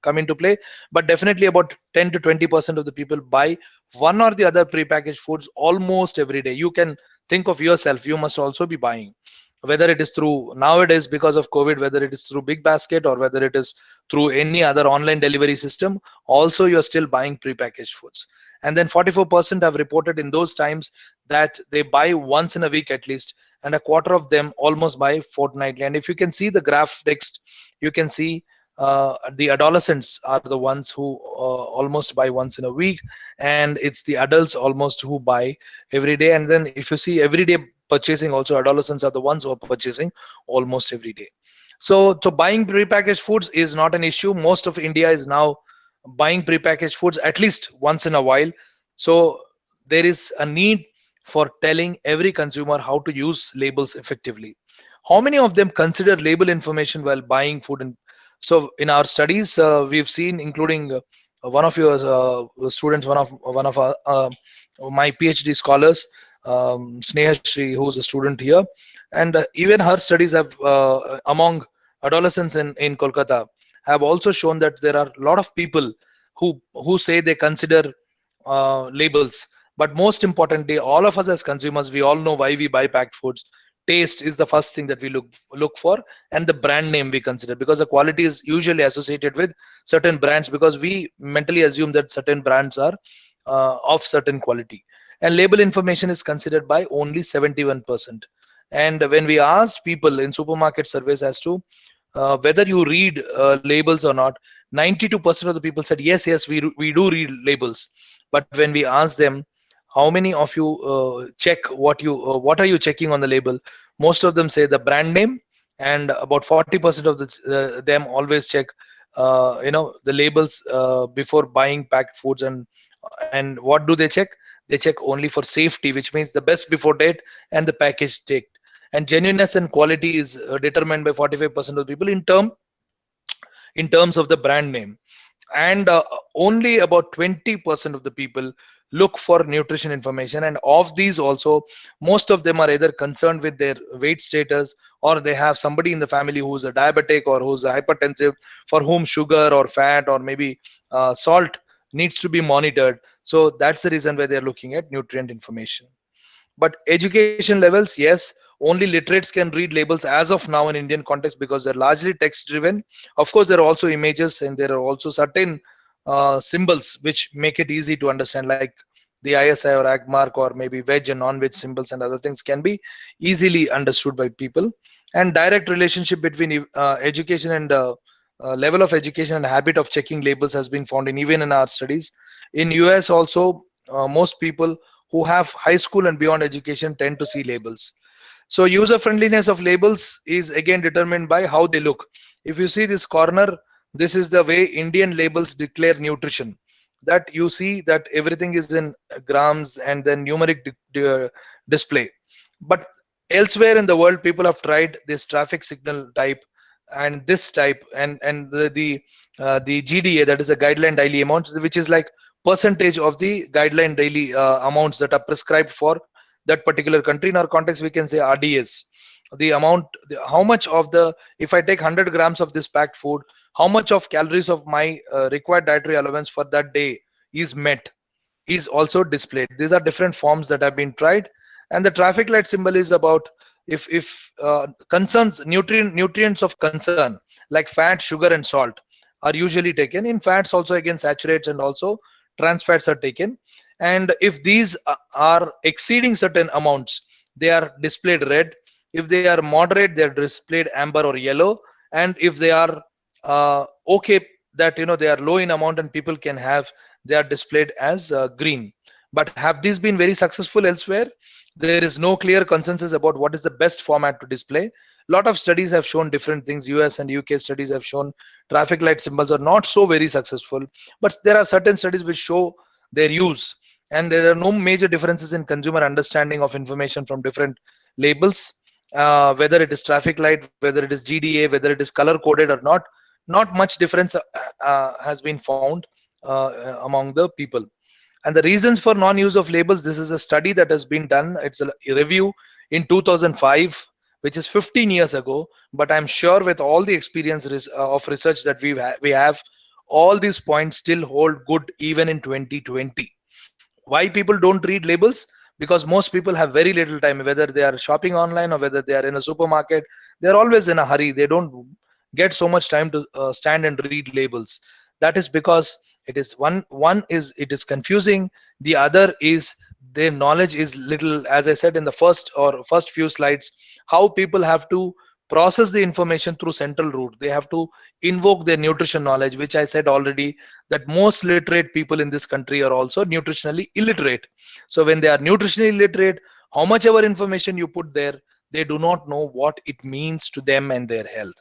come into play, but definitely about 10 to 20% of the people buy one or the other prepackaged foods almost every day. You can think of yourself, you must also be buying, whether it is through, nowadays because of COVID, whether it is through Big Basket or whether it is through any other online delivery system, also you're still buying prepackaged foods. And then 44% have reported in those times that they buy once in a week at least, and a quarter of them almost buy fortnightly. And if you can see the graph text, you can see the adolescents are the ones who almost buy once in a week, and it's the adults almost who buy every day. And then if you see everyday purchasing, also adolescents are the ones who are purchasing almost every day. So buying prepackaged foods is not an issue. Most of India is now buying prepackaged foods at least once in a while. So there is a need for telling every consumer how to use labels effectively. How many of them consider label information while buying food? And so in our studies, we've seen, including one of your students, one of my PhD scholars, Sneha Shri, who's a student here, and even her studies have among adolescents in Kolkata have also shown that there are a lot of people who say they consider labels. But most importantly, all of us as consumers, we all know why we buy packed foods. Taste is the first thing that we look for, and the brand name we consider, because the quality is usually associated with certain brands, because we mentally assume that certain brands are of certain quality. And label information is considered by only 71%. And when we asked people in supermarket surveys as to whether you read labels or not, 92% of the people said yes, we do read labels. But when we asked them, how many of you check what are you checking on the label, most of them say the brand name, and about 40% of them always check the labels before buying packed foods. And what do they check? They check only for safety, which means the best before date and the package date. And genuineness and quality is determined by 45% of the people in terms of the brand name. And only about 20% of the people look for nutrition information. And of these also, most of them are either concerned with their weight status, or they have somebody in the family who's a diabetic or who's a hypertensive, for whom sugar or fat or maybe salt needs to be monitored. So that's the reason why they're looking at nutrient information. But education levels, yes, only literates can read labels as of now in Indian context, because they're largely text driven. Of course, there are also images, and there are also certain symbols which make it easy to understand, like the ISI or AG mark, or maybe veg and non-veg symbols and other things can be easily understood by people. And direct relationship between education and level of education and habit of checking labels has been found even in our studies. In US also, most people who have high school and beyond education tend to see labels. So user friendliness of labels is again determined by how they look. If you see this corner, this is the way Indian labels declare nutrition. That you see that everything is in grams and then numeric display. But elsewhere in the world, people have tried this traffic signal type and this type, and the GDA, that is a guideline daily amount, which is like percentage of the guideline daily amounts that are prescribed for that particular country. In our context, we can say RDS, the amount, how much of the, if I take 100 grams of this packed food, how much of calories of my required dietary allowance for that day is met, is also displayed. These are different forms that have been tried. And the traffic light symbol is about if concerns, nutrients of concern like fat, sugar and salt are usually taken. In fats also, again, saturates and also trans fats are taken. And if these are exceeding certain amounts, they are displayed red. If they are moderate, they are displayed amber or yellow. And if they are okay, that they are low in amount and people can have, they are displayed as green. But have these been very successful elsewhere? There is no clear consensus about what is the best format to display. A lot of studies have shown different things. US and UK studies have shown traffic light symbols are not so very successful, but there are certain studies which show their use. And there are no major differences in consumer understanding of information from different labels, whether it is traffic light, whether it is GDA, whether it is color coded or not. Not much difference has been found among the people. And the reasons for non-use of labels, this is a study that has been done. It's a review in 2005, which is 15 years ago. But I'm sure with all the experience of research that we have, all these points still hold good even in 2020. Why people don't read labels? Because most people have very little time, whether they are shopping online or whether they are in a supermarket. They're always in a hurry. They don't get so much time to stand and read labels. That is because it is one is it is confusing. The other is their knowledge is little. As I said in the first few slides, how people have to process the information through central route. They have to invoke their nutrition knowledge, which I said already that most literate people in this country are also nutritionally illiterate. So when they are nutritionally illiterate, how much ever information you put there, they do not know what it means to them and their health.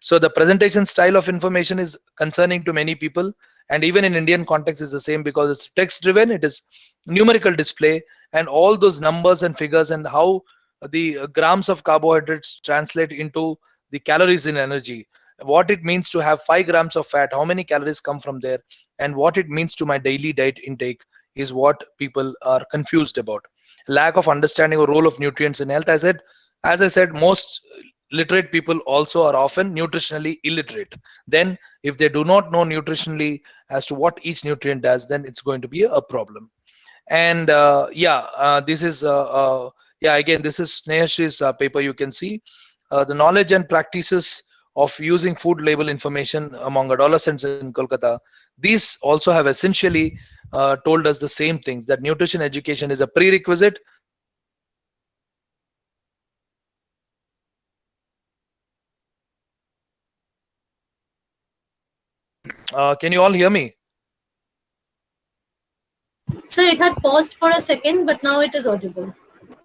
So the presentation style of information is concerning to many people, and even in Indian context is the same, because it's text driven, it is numerical display, and all those numbers and figures and how the grams of carbohydrates translate into the calories in energy, what it means to have 5 grams of fat, how many calories come from there, and what it means to my daily diet intake is what people are confused about. Lack of understanding of role of nutrients in health. As I said, most literate people also are often nutritionally illiterate. Then if they do not know nutritionally as to what each nutrient does, then it's going to be a problem. And this is again, this is Snehashri's paper. You can see the knowledge and practices of using food label information among adolescents in Kolkata. These also have essentially told us the same things, that nutrition education is a prerequisite. Can you all hear me? Sir, it had paused for a second, but now it is audible.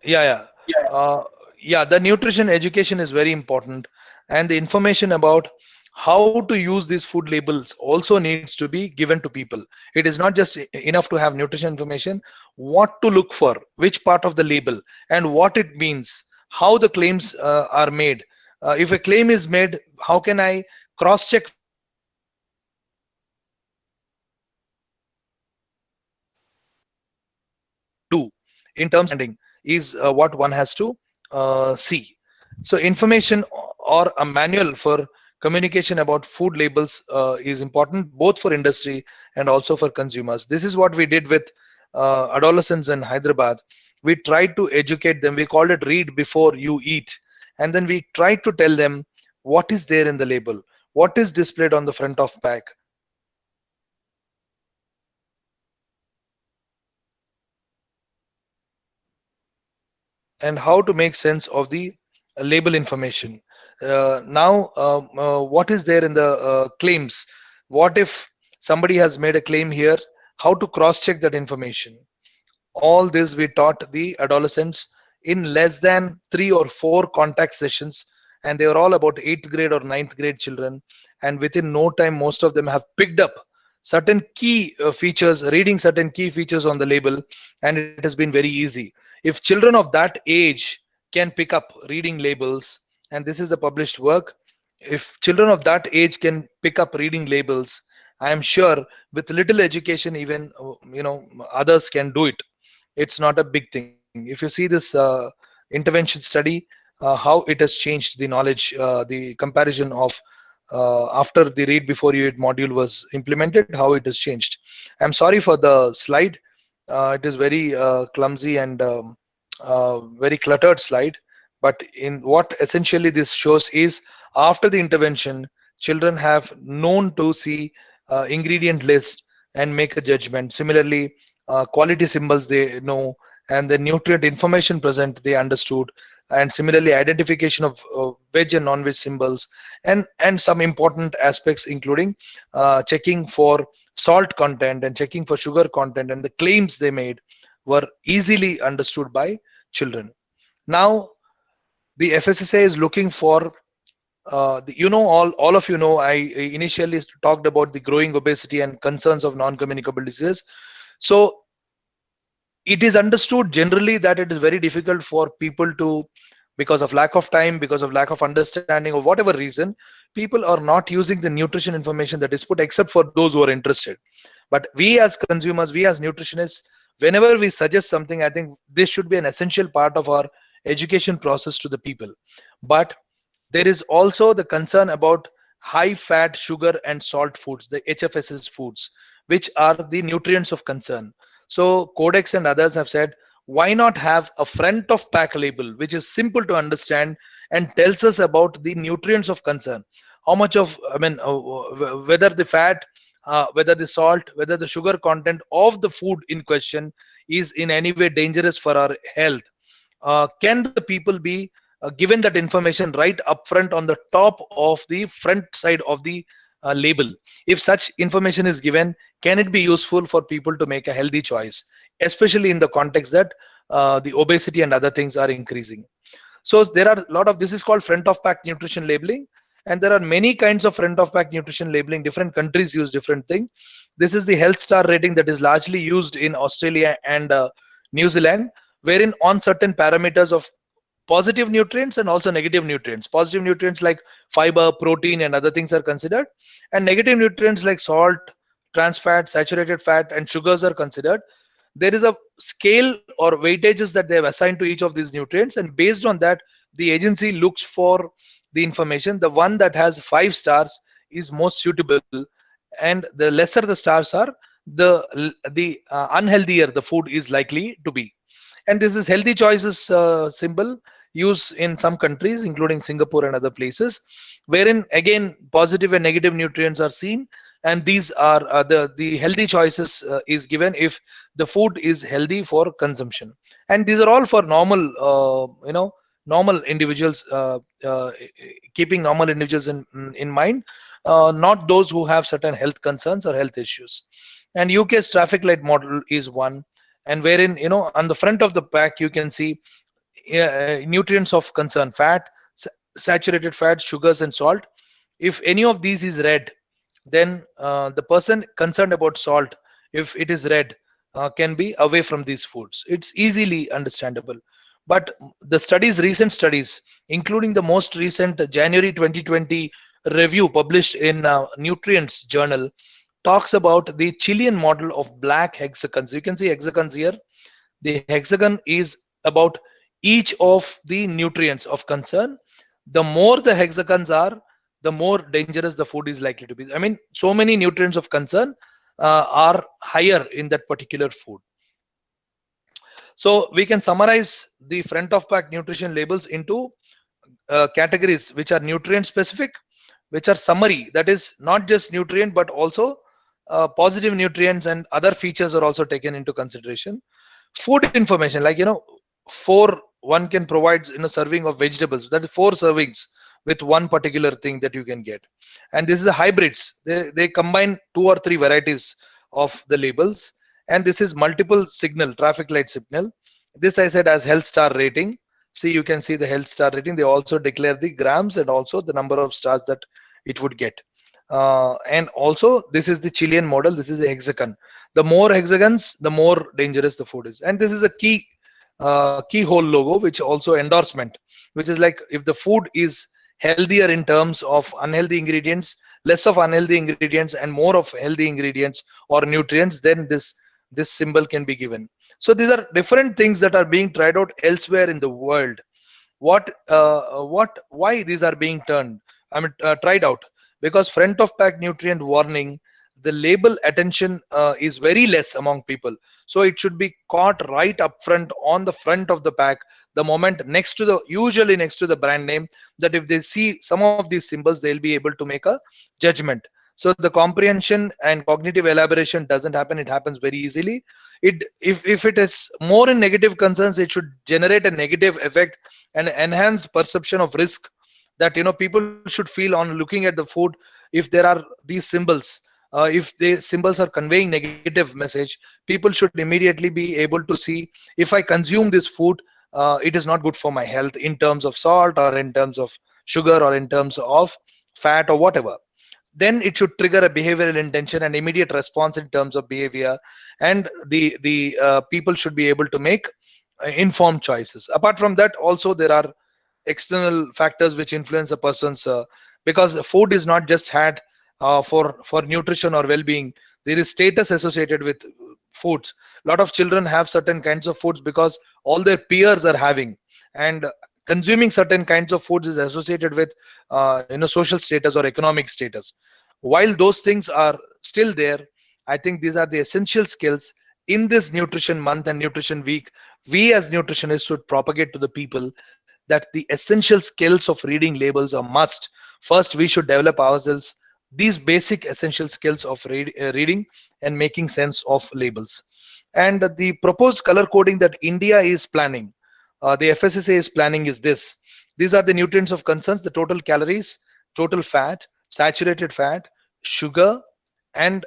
Yeah. The nutrition education is very important, and the information about how to use these food labels also needs to be given to people. It is not just enough to have nutrition information. What to look for, which part of the label, and what it means, how the claims are made. If a claim is made, how can I cross-check in terms of understanding is what one has to see. So information or a manual for communication about food labels is important, both for industry and also for consumers. This is what we did with adolescents in Hyderabad. We tried to educate them. We called it read before you eat. And then we tried to tell them what is there in the label, what is displayed on the front of pack, and how to make sense of the label information. What is there in the claims? What if somebody has made a claim here? How to cross-check that information? All this we taught the adolescents in less than 3 or 4 contact sessions, and they were all about 8th grade or 9th grade children. And within no time, most of them have picked up certain key features, reading certain key features on the label, and it has been very easy. If children of that age can pick up reading labels, and this is a published work, if children of that age can pick up reading labels, I am sure with little education, even others can do it. It's not a big thing. If you see this intervention study, how it has changed the knowledge, the comparison of after the read before you eat module was implemented, how it has changed. I'm sorry for the slide. It is very clumsy and very cluttered slide. But in what essentially this shows is, after the intervention, children have known to see ingredient list and make a judgment. Similarly, quality symbols they know, and the nutrient information present they understood, and similarly identification of veg and non-veg symbols, and some important aspects including checking for salt content and checking for sugar content, and the claims they made were easily understood by children. Now the FSSAI is looking for all of you know, I initially talked about the growing obesity and concerns of non-communicable disease. So it is understood generally that it is very difficult for people to, because of lack of time, because of lack of understanding, or whatever reason, people are not using the nutrition information that is put, except for those who are interested. But we as consumers, we as nutritionists, whenever we suggest something, I think this should be an essential part of our education process to the people. But there is also the concern about high fat, sugar and salt foods, the HFSS foods, which are the nutrients of concern. So Codex and others have said, why not have a front of pack label which is simple to understand and tells us about the nutrients of concern? How much of, whether the fat, whether the salt, whether the sugar content of the food in question is in any way dangerous for our health. Can the people be given that information right up front on the top of the front side of the label. If such information is given, can it be useful for people to make a healthy choice, especially in the context that the obesity and other things are increasing? So there are a lot of, this is called front of pack nutrition labeling, and there are many kinds of front of pack nutrition labeling. Different countries use different thing. This is the health star rating that is largely used in Australia and New Zealand, wherein on certain parameters of positive nutrients and also negative nutrients. Positive nutrients like fiber, protein, and other things are considered, and negative nutrients like salt, trans fat, saturated fat, and sugars are considered. There is a scale or weightages that they have assigned to each of these nutrients, and based on that, the agency looks for the information. The one that has 5 stars is most suitable, and the lesser the stars are, the unhealthier the food is likely to be. And this is healthy choices symbol used in some countries, including Singapore and other places, wherein again positive and negative nutrients are seen, and these are the healthy choices is given if the food is healthy for consumption. And these are all for normal normal individuals, keeping normal individuals in mind, not those who have certain health concerns or health issues. And UK's traffic light model is one, and wherein on the front of the pack you can see nutrients of concern: fat, saturated fat, sugars, and salt. If any of these is red, then the person concerned about salt, if it is red, can be away from these foods. It's easily understandable. But the studies, recent studies, including the most recent January 2020 review published in Nutrients Journal, talks about the Chilean model of black hexagons. You can see hexagons here. The hexagon is about each of the nutrients of concern. The more the hexagons are, the more dangerous the food is likely to be. I mean, so many nutrients of concern are higher in that particular food. So we can summarize the front of pack nutrition labels into categories which are nutrient specific, which are summary, that is not just nutrient but also positive nutrients and other features are also taken into consideration. Food information, like one can provide in a serving of vegetables, that is 4 servings with one particular thing that you can get. And this is a hybrids, they combine 2 or 3 varieties of the labels. And this is multiple signal, traffic light signal. This I said as health star rating. See, you can see the health star rating. They also declare the grams and also the number of stars that it would get. And also this is the Chilean model. This is the hexagon. The more hexagons, the more dangerous the food is. And this is a keyhole logo, which also endorsement, which is like if the food is healthier in terms of unhealthy ingredients, less of unhealthy ingredients and more of healthy ingredients or nutrients, then this symbol can be given. So these are different things that are being tried out elsewhere in the world. Why these are being tried out? Because front of pack nutrient warning, the label attention is very less among people. So it should be caught right up front on the front of the pack, the moment usually next to the brand name, that if they see some of these symbols, they'll be able to make a judgment. So the comprehension and cognitive elaboration doesn't happen. It happens very easily. If it is more in negative concerns, it should generate a negative effect and enhanced perception of risk that people should feel on looking at the food. If there are these symbols, if the symbols are conveying negative message, people should immediately be able to see, if I consume this food, it is not good for my health in terms of salt or in terms of sugar or in terms of fat or whatever. Then it should trigger a behavioral intention and immediate response in terms of behavior, and the people should be able to make informed choices. Apart from that, also there are external factors which influence a person's because food is not just had for nutrition or well-being. There is status associated with foods. A lot of children have certain kinds of foods because all their peers are having, and consuming certain kinds of foods is associated with social status or economic status. While those things are still there, I think these are the essential skills in this nutrition month and nutrition week. We as nutritionists should propagate to the people that the essential skills of reading labels are must. First, we should develop ourselves these basic essential skills of reading and making sense of labels. And the proposed color coding that India is planning, the FSSA is planning, is this. These are the nutrients of concerns: the total calories, total fat, saturated fat, sugar, and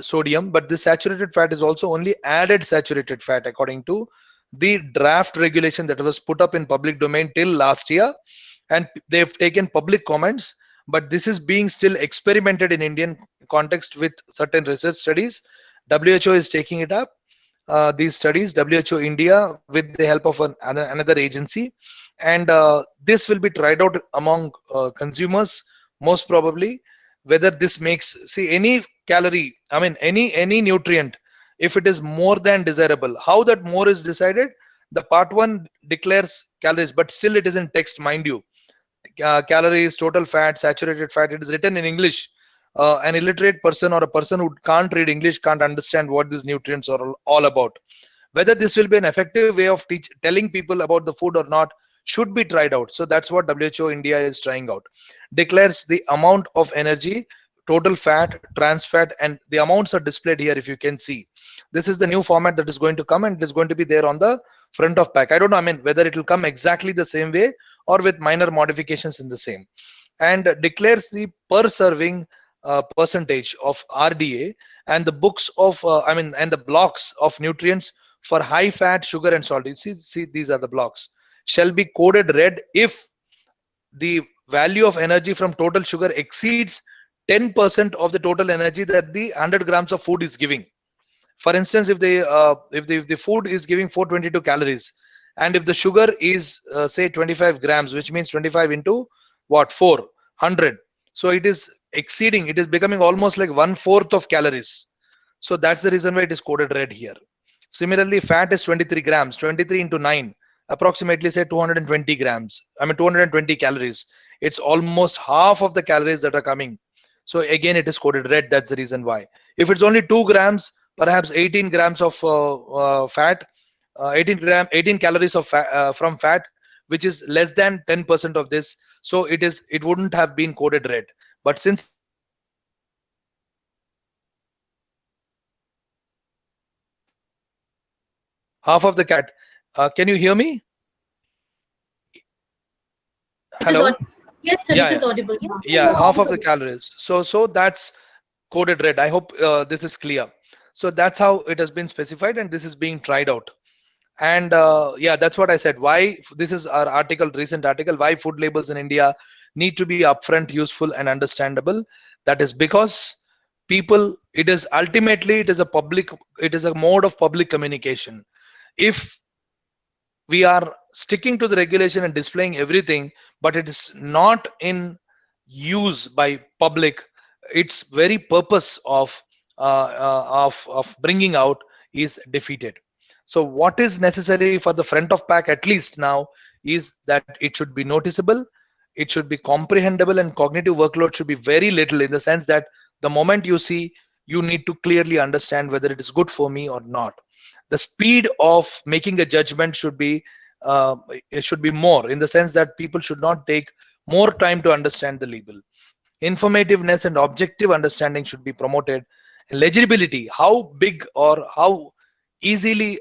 sodium. But this saturated fat is also only added saturated fat according to the draft regulation that was put up in public domain till last year, and they've taken public comments. But this is being still experimented in Indian context with certain research studies. WHO is taking it up, these studies, WHO India, with the help of another agency, and this will be tried out among consumers most probably, whether this makes, see, any calorie, I mean any nutrient, if it is more than desirable, how that more is decided? The part 1 declares calories, but still it is in text, mind you. Calories, total fat, saturated fat, it is written in English. An illiterate person or a person who can't read English can't understand what these nutrients are all about. Whether this will be an effective way of telling people about the food or not should be tried out. So that's what WHO India is trying out. Declares the amount of energy, total fat, trans fat, and the amounts are displayed here. If you can see, this is the new format that is going to come, and it is going to be there on the front of pack. I don't know, I mean, whether it will come exactly the same way or with minor modifications in the same. And declares the per serving percentage of RDA, and the books of and the blocks of nutrients for high fat, sugar, and salt. You see these are the blocks, shall be coded red if the value of energy from total sugar exceeds 10% of the total energy that the 100 grams of food is giving. For instance, if the food is giving 422 calories, and if the sugar is say 25 grams, which means 25 into what, 400, so it is exceeding, it is becoming almost like 1/4 of calories. So that's the reason why it is coded red here. Similarly, fat is 23 grams, 23 into 9, approximately say 220 grams, 220 calories. It's almost half of the calories that are coming. So again, it is coded red. That's the reason why. If it's only 2 grams, perhaps 18 grams of fat, 18 calories of fat, from fat, which is less than 10% of this. So it wouldn't have been coded red. But since half of the cat, can you hear me? Hello? Yes, sir, it is audible. Yeah, half of the calories. So that's coded red. I hope this is clear. So that's how it has been specified, and this is being tried out. And yeah, that's what I said. Why this is our article, recent article, why food labels in India need to be upfront, useful, and understandable. That is because people, it is ultimately, it is a mode of public communication. If we are sticking to the regulation and displaying everything, but it is not in use by public, its very purpose of bringing out is defeated. So what is necessary for the front of pack, at least now, is that it should be noticeable, it should be comprehensible, and cognitive workload should be very little, in the sense that the moment you see, you need to clearly understand whether it is good for me or not. The speed of making a judgment should be more, in the sense that people should not take more time to understand the label. Informativeness and objective understanding should be promoted. Legibility, how big or how easily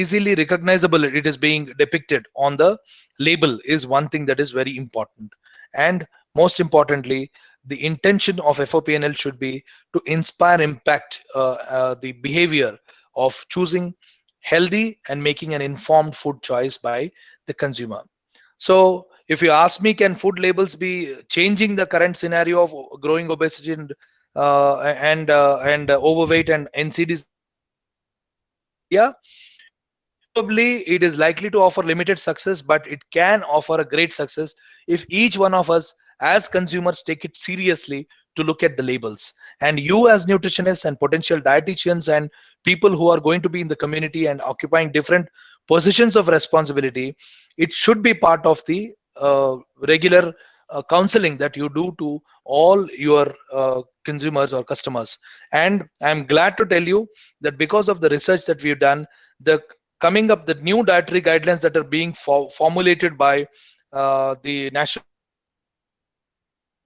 easily recognizable it is being depicted on the label, is one thing that is very important. And most importantly, the intention of FOPNL should be to inspire impact the behavior of choosing healthy and making an informed food choice by the consumer. So if you ask me, can food labels be changing the current scenario of growing obesity and overweight and NCDs in India? Probably it is likely to offer limited success, but it can offer a great success if each one of us as consumers take it seriously to look at the labels. And you as nutritionists and potential dietitians and people who are going to be in the community and occupying different positions of responsibility, it should be part of the regular counseling that you do to all your consumers or customers. And I'm glad to tell you that because of the research that we've done, the new dietary guidelines that are being formulated by the National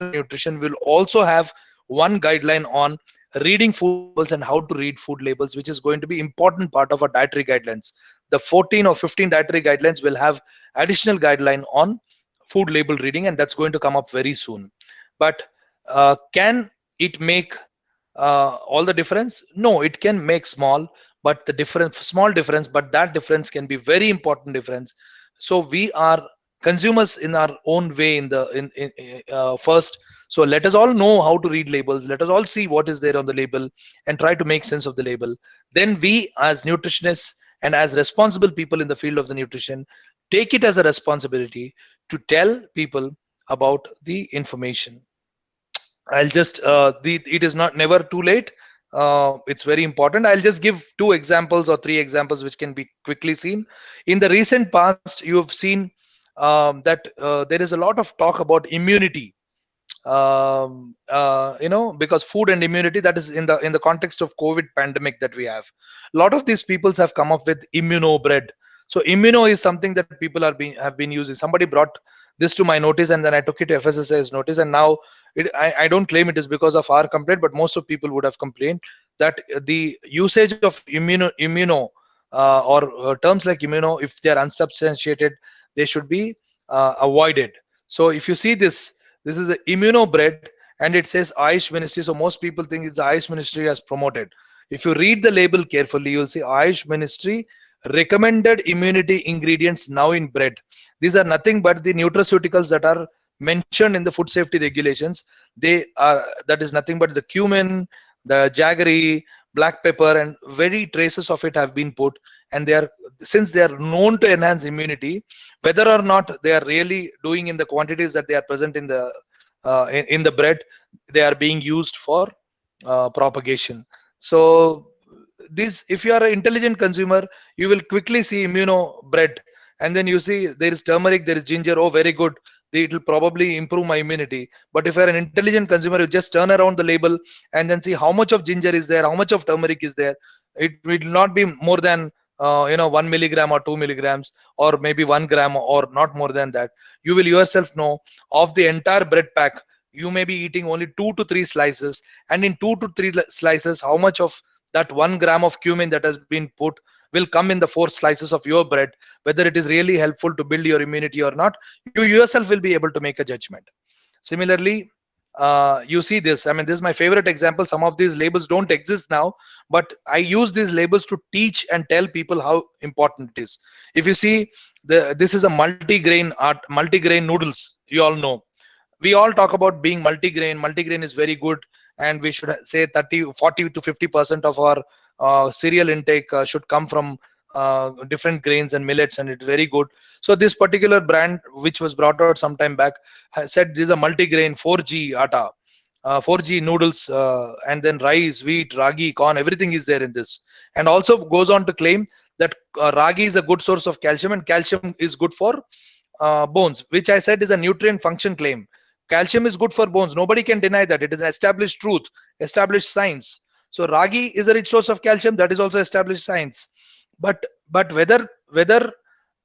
Nutrition will also have one guideline on reading food labels and how to read food labels, which is going to be important part of our dietary guidelines. the 14 or 15 dietary guidelines will have additional guideline on food label reading, and that's going to come up very soon. But can it make all the difference? No, it can make small difference, but that difference can be very important difference. So we are consumers in our own way first. So let us all know how to read labels. Let us all see what is there on the label and try to make sense of the label. Then we, as nutritionists and as responsible people in the field of the nutrition, take it as a responsibility to tell people about the information. I'll just it is never too late. It's very important. I'll just give 2 examples or 3 examples which can be quickly seen. In the recent past, you have seen that there is a lot of talk about immunity. Because food and immunity, that is in the context of COVID pandemic that we have. A lot of these peoples have come up with immuno bread. So immuno is something that people have been using. Somebody brought this to my notice, and then I took it to FSSAI's notice, and now I don't claim it is because of our complaint, but most of people would have complained that the usage of immuno or terms like immuno, if they are unsubstantiated, they should be avoided. So if you see this is the immuno bread, and it says Ayush Ministry. So most people think it's the Ayush Ministry has promoted. If you read the label carefully, you'll see Ayush Ministry recommended immunity ingredients now in bread. These are nothing but the nutraceuticals that are mentioned in the food safety regulations. That is nothing but the cumin, the jaggery, black pepper, and very traces of it have been put. And since they are known to enhance immunity, whether or not they are really doing in the quantities that they are present in the bread, they are being used for propagation. So if you are an intelligent consumer, you will quickly see immuno bread, and then you see there is turmeric, there is ginger. Oh, very good. It will probably improve my immunity. But if you're an intelligent consumer, you just turn around the label and then see how much of ginger is there, how much of turmeric is there. It will not be more than 1 milligram or 2 milligrams, or maybe 1 gram, or not more than that. You will yourself know of the entire bread pack, you may be eating only 2 to 3 slices, and in 2 to 3 slices, how much of that 1 gram of cumin that has been put will come in the 4 slices of your bread. Whether it is really helpful to build your immunity or not, you yourself will be able to make a judgment. Similarly, you see this. I mean, this is my favorite example. Some of these labels don't exist now, but I use these labels to teach and tell people how important it is. If you see, this is a multigrain noodles. You all know. We all talk about being multigrain. Multigrain is very good, and we should say 40 to 50% of our cereal intake should come from different grains and millets, and it's very good. So this particular brand, which was brought out some time back, said this is a multigrain 4G atta, 4G noodles, and then rice, wheat, ragi, corn, everything is there in this. And also goes on to claim that ragi is a good source of calcium, and calcium is good for bones, which I said is a nutrient function claim. Calcium is good for bones. Nobody can deny that. It is an established truth, established science. So ragi is a rich source of calcium. That is also established science. But whether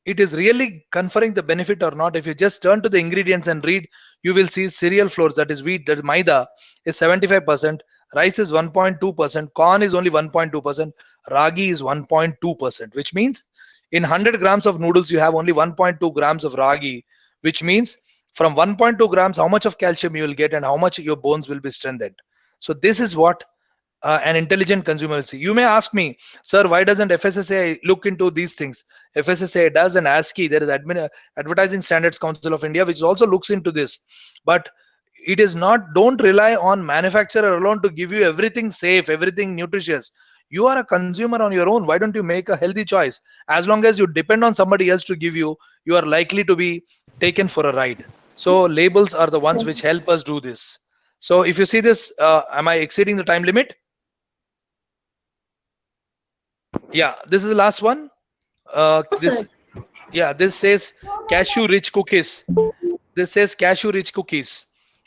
it is really conferring the benefit or not, if you just turn to the ingredients and read, you will see cereal flours, that is wheat, that is maida, is 75%, rice is 1.2%, corn is only 1.2%, ragi is 1.2%, which means in 100 grams of noodles, you have only 1.2 grams of ragi, which means from 1.2 grams, how much of calcium you will get and how much your bones will be strengthened. So this is what an intelligent consumer will see. You may ask me, sir, why doesn't FSSAI look into these things? FSSAI does, and ASCI, there is Advertising Standards Council of India, which also looks into this. But it is not, don't rely on manufacturer alone to give you everything safe, everything nutritious. You are a consumer on your own. Why don't you make a healthy choice? As long as you depend on somebody else to give you, you are likely to be taken for a ride. So labels are the ones which help us do this. So if you see this, am I exceeding the time limit? Yeah, this is the last one. This says cashew rich cookies. This says cashew rich cookies.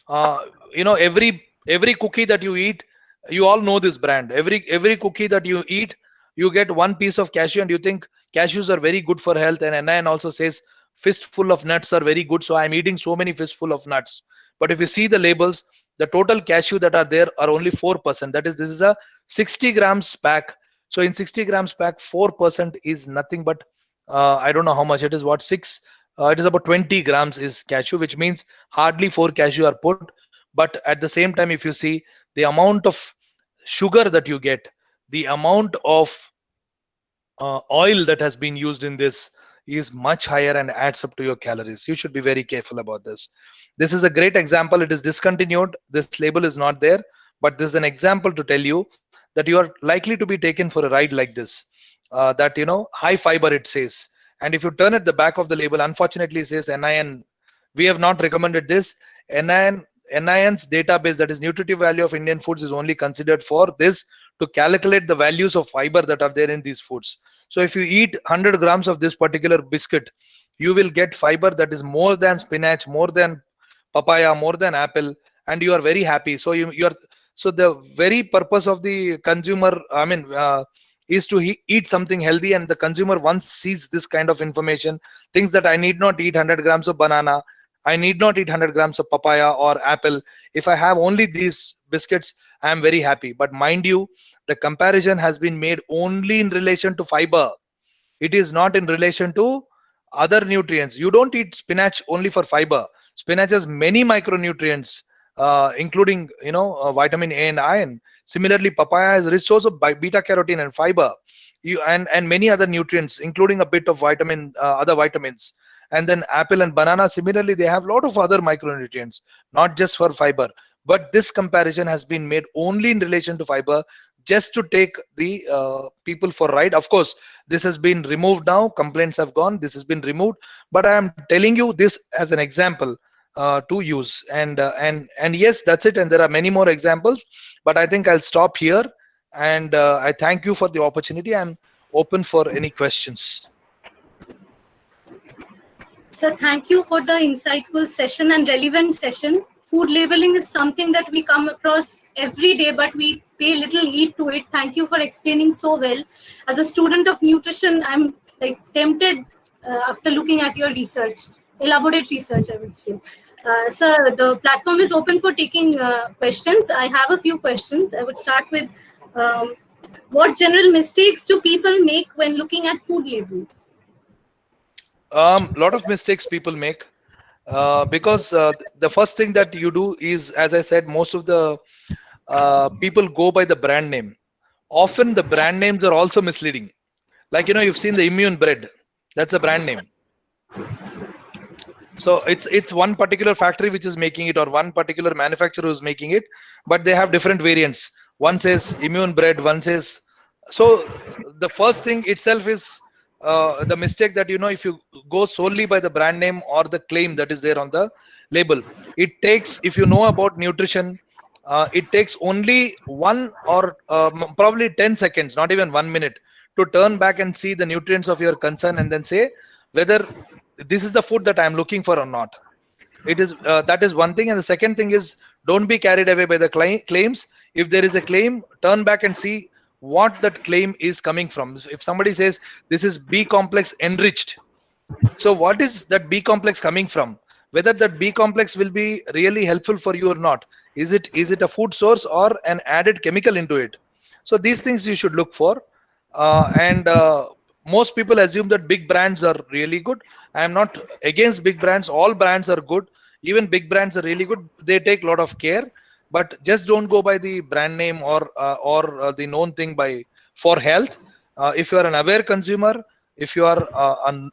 Every cookie that you eat, you all know this brand. Every cookie that you eat, you get 1 piece of cashew, and you think cashews are very good for health. And NIN also says fistful of nuts are very good, so I'm eating so many fistful of nuts. But if you see the labels, the total cashew that are there are only 4%. That is, this is a 60 grams pack. So in 60 grams pack, 4% is nothing but I don't know how much it is. What it is about 20 grams is cashew, which means hardly 4 cashew are put. But at the same time, if you see the amount of sugar that you get, the amount of oil that has been used in this is much higher and adds up to your calories. You should be very careful about this. This is a great example. It is discontinued. This label is not there, but this is an example to tell you that you are likely to be taken for a ride like this. That, you know, high fiber it says. And if you turn at the back of the label, unfortunately it says NIN. We have not recommended this. NIN's database, that is nutritive value of Indian foods, is only considered for this to calculate the values of fiber that are there in these foods. So if you eat 100 grams of this particular biscuit, you will get fiber that is more than spinach, more than papaya, more than apple, and you are very happy. So so the very purpose of the consumer, is to eat something healthy, and the consumer once sees this kind of information, thinks that I need not eat 100 grams of banana, I need not eat 100 grams of papaya or apple. If I have only these biscuits, I am very happy. But mind you, the comparison has been made only in relation to fiber. It is not in relation to other nutrients. You don't eat spinach only for fiber. Spinach has many micronutrients, including, vitamin A and iron. Similarly, papaya is rich source of beta carotene and fiber, and many other nutrients, including a bit of other vitamins. And then apple and banana, similarly, they have a lot of other micronutrients, not just for fiber. But this comparison has been made only in relation to fiber, just to take the people for ride. Of course, this has been removed now. Complaints have gone. This has been removed. But I am telling you this as an example to use. And yes, that's it. And there are many more examples. But I think I'll stop here. And I thank you for the opportunity. I'm open for any questions. Sir, thank you for the insightful session and relevant session. Food labeling is something that we come across every day, but we pay little heed to it. Thank you for explaining so well. As a student of nutrition, I'm tempted after looking at your research, elaborate research, I would say. Sir, the platform is open for taking questions. I have a few questions. I would start with what general mistakes do people make when looking at food labels? Lot of mistakes people make because the first thing that you do is, as I said, most of the people go by the brand name. Often the brand names are also misleading. Like, you've seen the immune bread. That's a brand name. So it's one particular factory which is making it, or one particular manufacturer who's making it, but they have different variants. One says immune bread, one says. So the first thing itself is the mistake that, if you go solely by the brand name or the claim that is there on the label, it takes, if you know about nutrition, it takes only 1 or probably 10 seconds, not even 1 minute, to turn back and see the nutrients of your concern and then say whether this is the food that I'm looking for or not. It is that is one thing. And the second thing is, don't be carried away by the claims. If there is a claim, turn back and see what that claim is coming from. If somebody says this is B complex enriched, so what is that B complex coming from? Whether that B complex will be really helpful for you or not. Is it a food source or an added chemical into it? So these things you should look for. Most people assume that big brands are really good. I am not against big brands. All brands are good. Even big brands are really good. They take a lot of care. But just don't go by the brand name or the known thing for health. If you are an aware consumer, if you are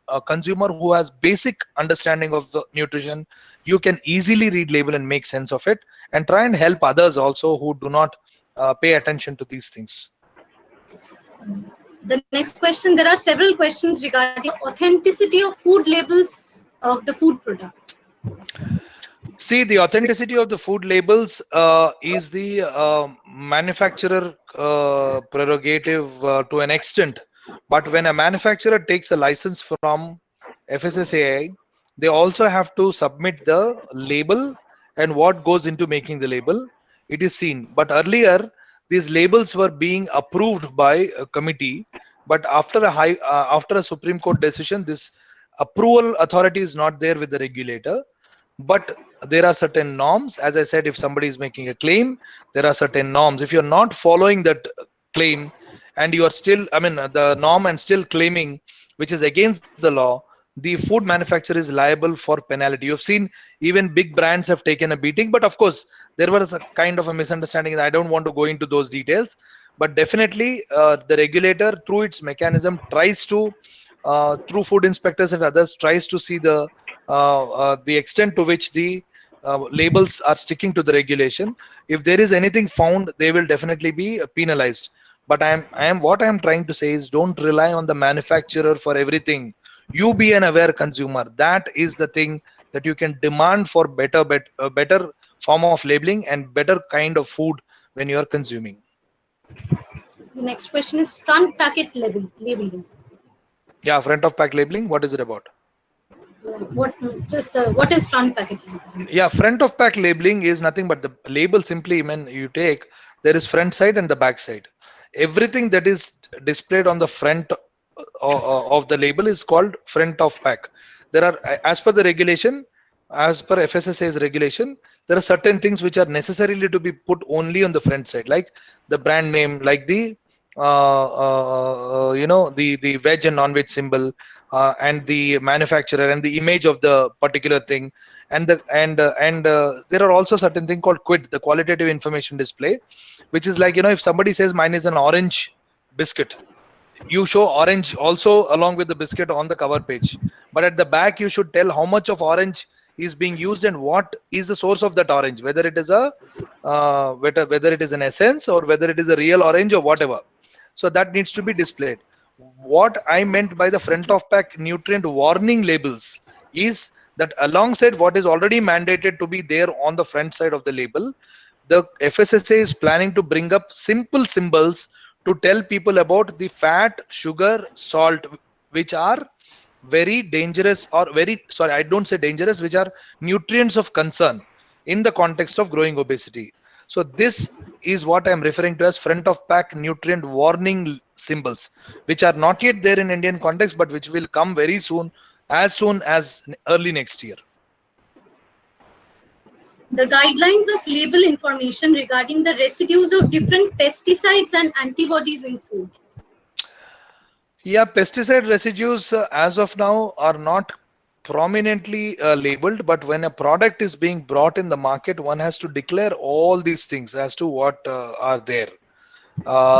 a consumer who has basic understanding of the nutrition, you can easily read label and make sense of it, and try and help others also who do not pay attention to these things. The next question, there are several questions regarding authenticity of food labels of the food product. See, the authenticity of the food labels is the manufacturer prerogative to an extent. But when a manufacturer takes a license from FSSAI, they also have to submit the label and what goes into making the label. It is seen. But earlier, these labels were being approved by a committee. But after a Supreme Court decision, this approval authority is not there with the regulator. But there are certain norms. As I said, if somebody is making a claim, there are certain norms. If you're not following that claim and you are still, I mean, the norm and still claiming, which is against the law, the food manufacturer is liable for penalty. You've seen even big brands have taken a beating, but of course there was a kind of a misunderstanding. I don't want to go into those details, but definitely the regulator through its mechanism tries to, through food inspectors and others, tries to see the extent to which the labels are sticking to the regulation. If there is anything found, they will definitely be penalized. But what I am trying to say is, don't rely on the manufacturer for everything. You be an aware consumer. That is the thing that you can demand for better form of labeling and better kind of food when you are consuming. The next question is front packet labeling. Yeah, front of pack labeling. What is it about? What is front packet labeling? Yeah, front of pack labeling is nothing but the label. Simply, when you take, there is front side and the back side. Everything that is displayed on the front of the label is called front of pack. There are, as per the regulation, as per FSSAI's regulation, there are certain things which are necessarily to be put only on the front side, like the brand name, like the the veg and non-veg symbol, and the manufacturer and the image of the particular thing, and there are also certain thing called QID, the qualitative information display, which is like, if somebody says mine is an orange biscuit, you show orange also along with the biscuit on the cover page, but at the back you should tell how much of orange is being used and what is the source of that orange, whether it is a whether it is an essence or whether it is a real orange or whatever. So that needs to be displayed. What I meant by the front of pack nutrient warning labels is that alongside what is already mandated to be there on the front side of the label, the FSSA is planning to bring up simple symbols to tell people about the fat, sugar, salt, which are very dangerous, or I don't say dangerous, which are nutrients of concern in the context of growing obesity. So this is what I'm referring to as front of pack nutrient warning symbols, which are not yet there in Indian context, but which will come very soon as early next year. The guidelines of label information regarding the residues of different pesticides and antibodies in food. Yeah, pesticide residues as of now are not prominently labeled, but when a product is being brought in the market, one has to declare all these things as to what are there.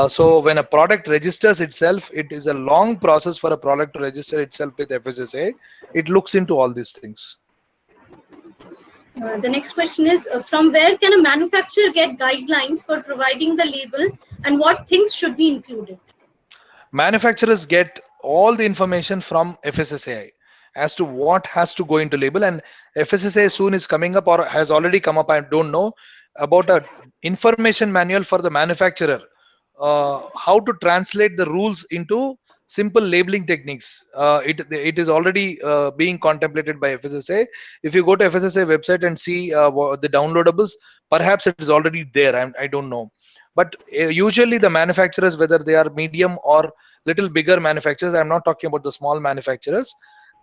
So when a product registers itself, it is a long process for a product to register itself with FSSAI. It looks into all these things. The next question is, from where can a manufacturer get guidelines for providing the label, and what things should be included? Manufacturers get all the information from FSSAI as to what has to go into label, and FSSAI soon is coming up or has already come up, I don't know, about a information manual for the manufacturer, how to translate the rules into simple labeling techniques. It is already being contemplated by FSSAI. If you go to FSSAI website and see the downloadables, perhaps it is already there. I don't know. But usually the manufacturers, whether they are medium or little bigger manufacturers, I'm not talking about the small manufacturers,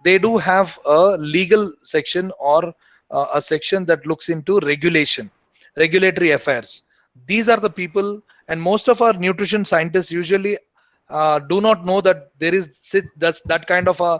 they do have a legal section or a section that looks into regulatory affairs. These are the people, and most of our nutrition scientists usually do not know that there is that kind of a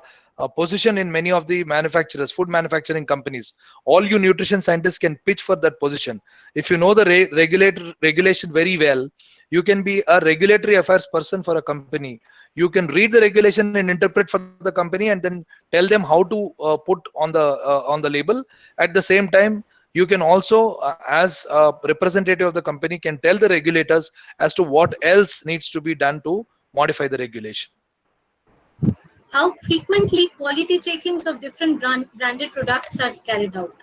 position in many of the manufacturers, food manufacturing companies. All you nutrition scientists can pitch for that position. If you know the regulation very well, you can be a regulatory affairs person for a company. You can read the regulation and interpret for the company, and then tell them how to put on the label. At the same time, you can also, as a representative of the company, can tell the regulators as to what else needs to be done to modify the regulation. How frequently quality checkings of different branded products are carried out?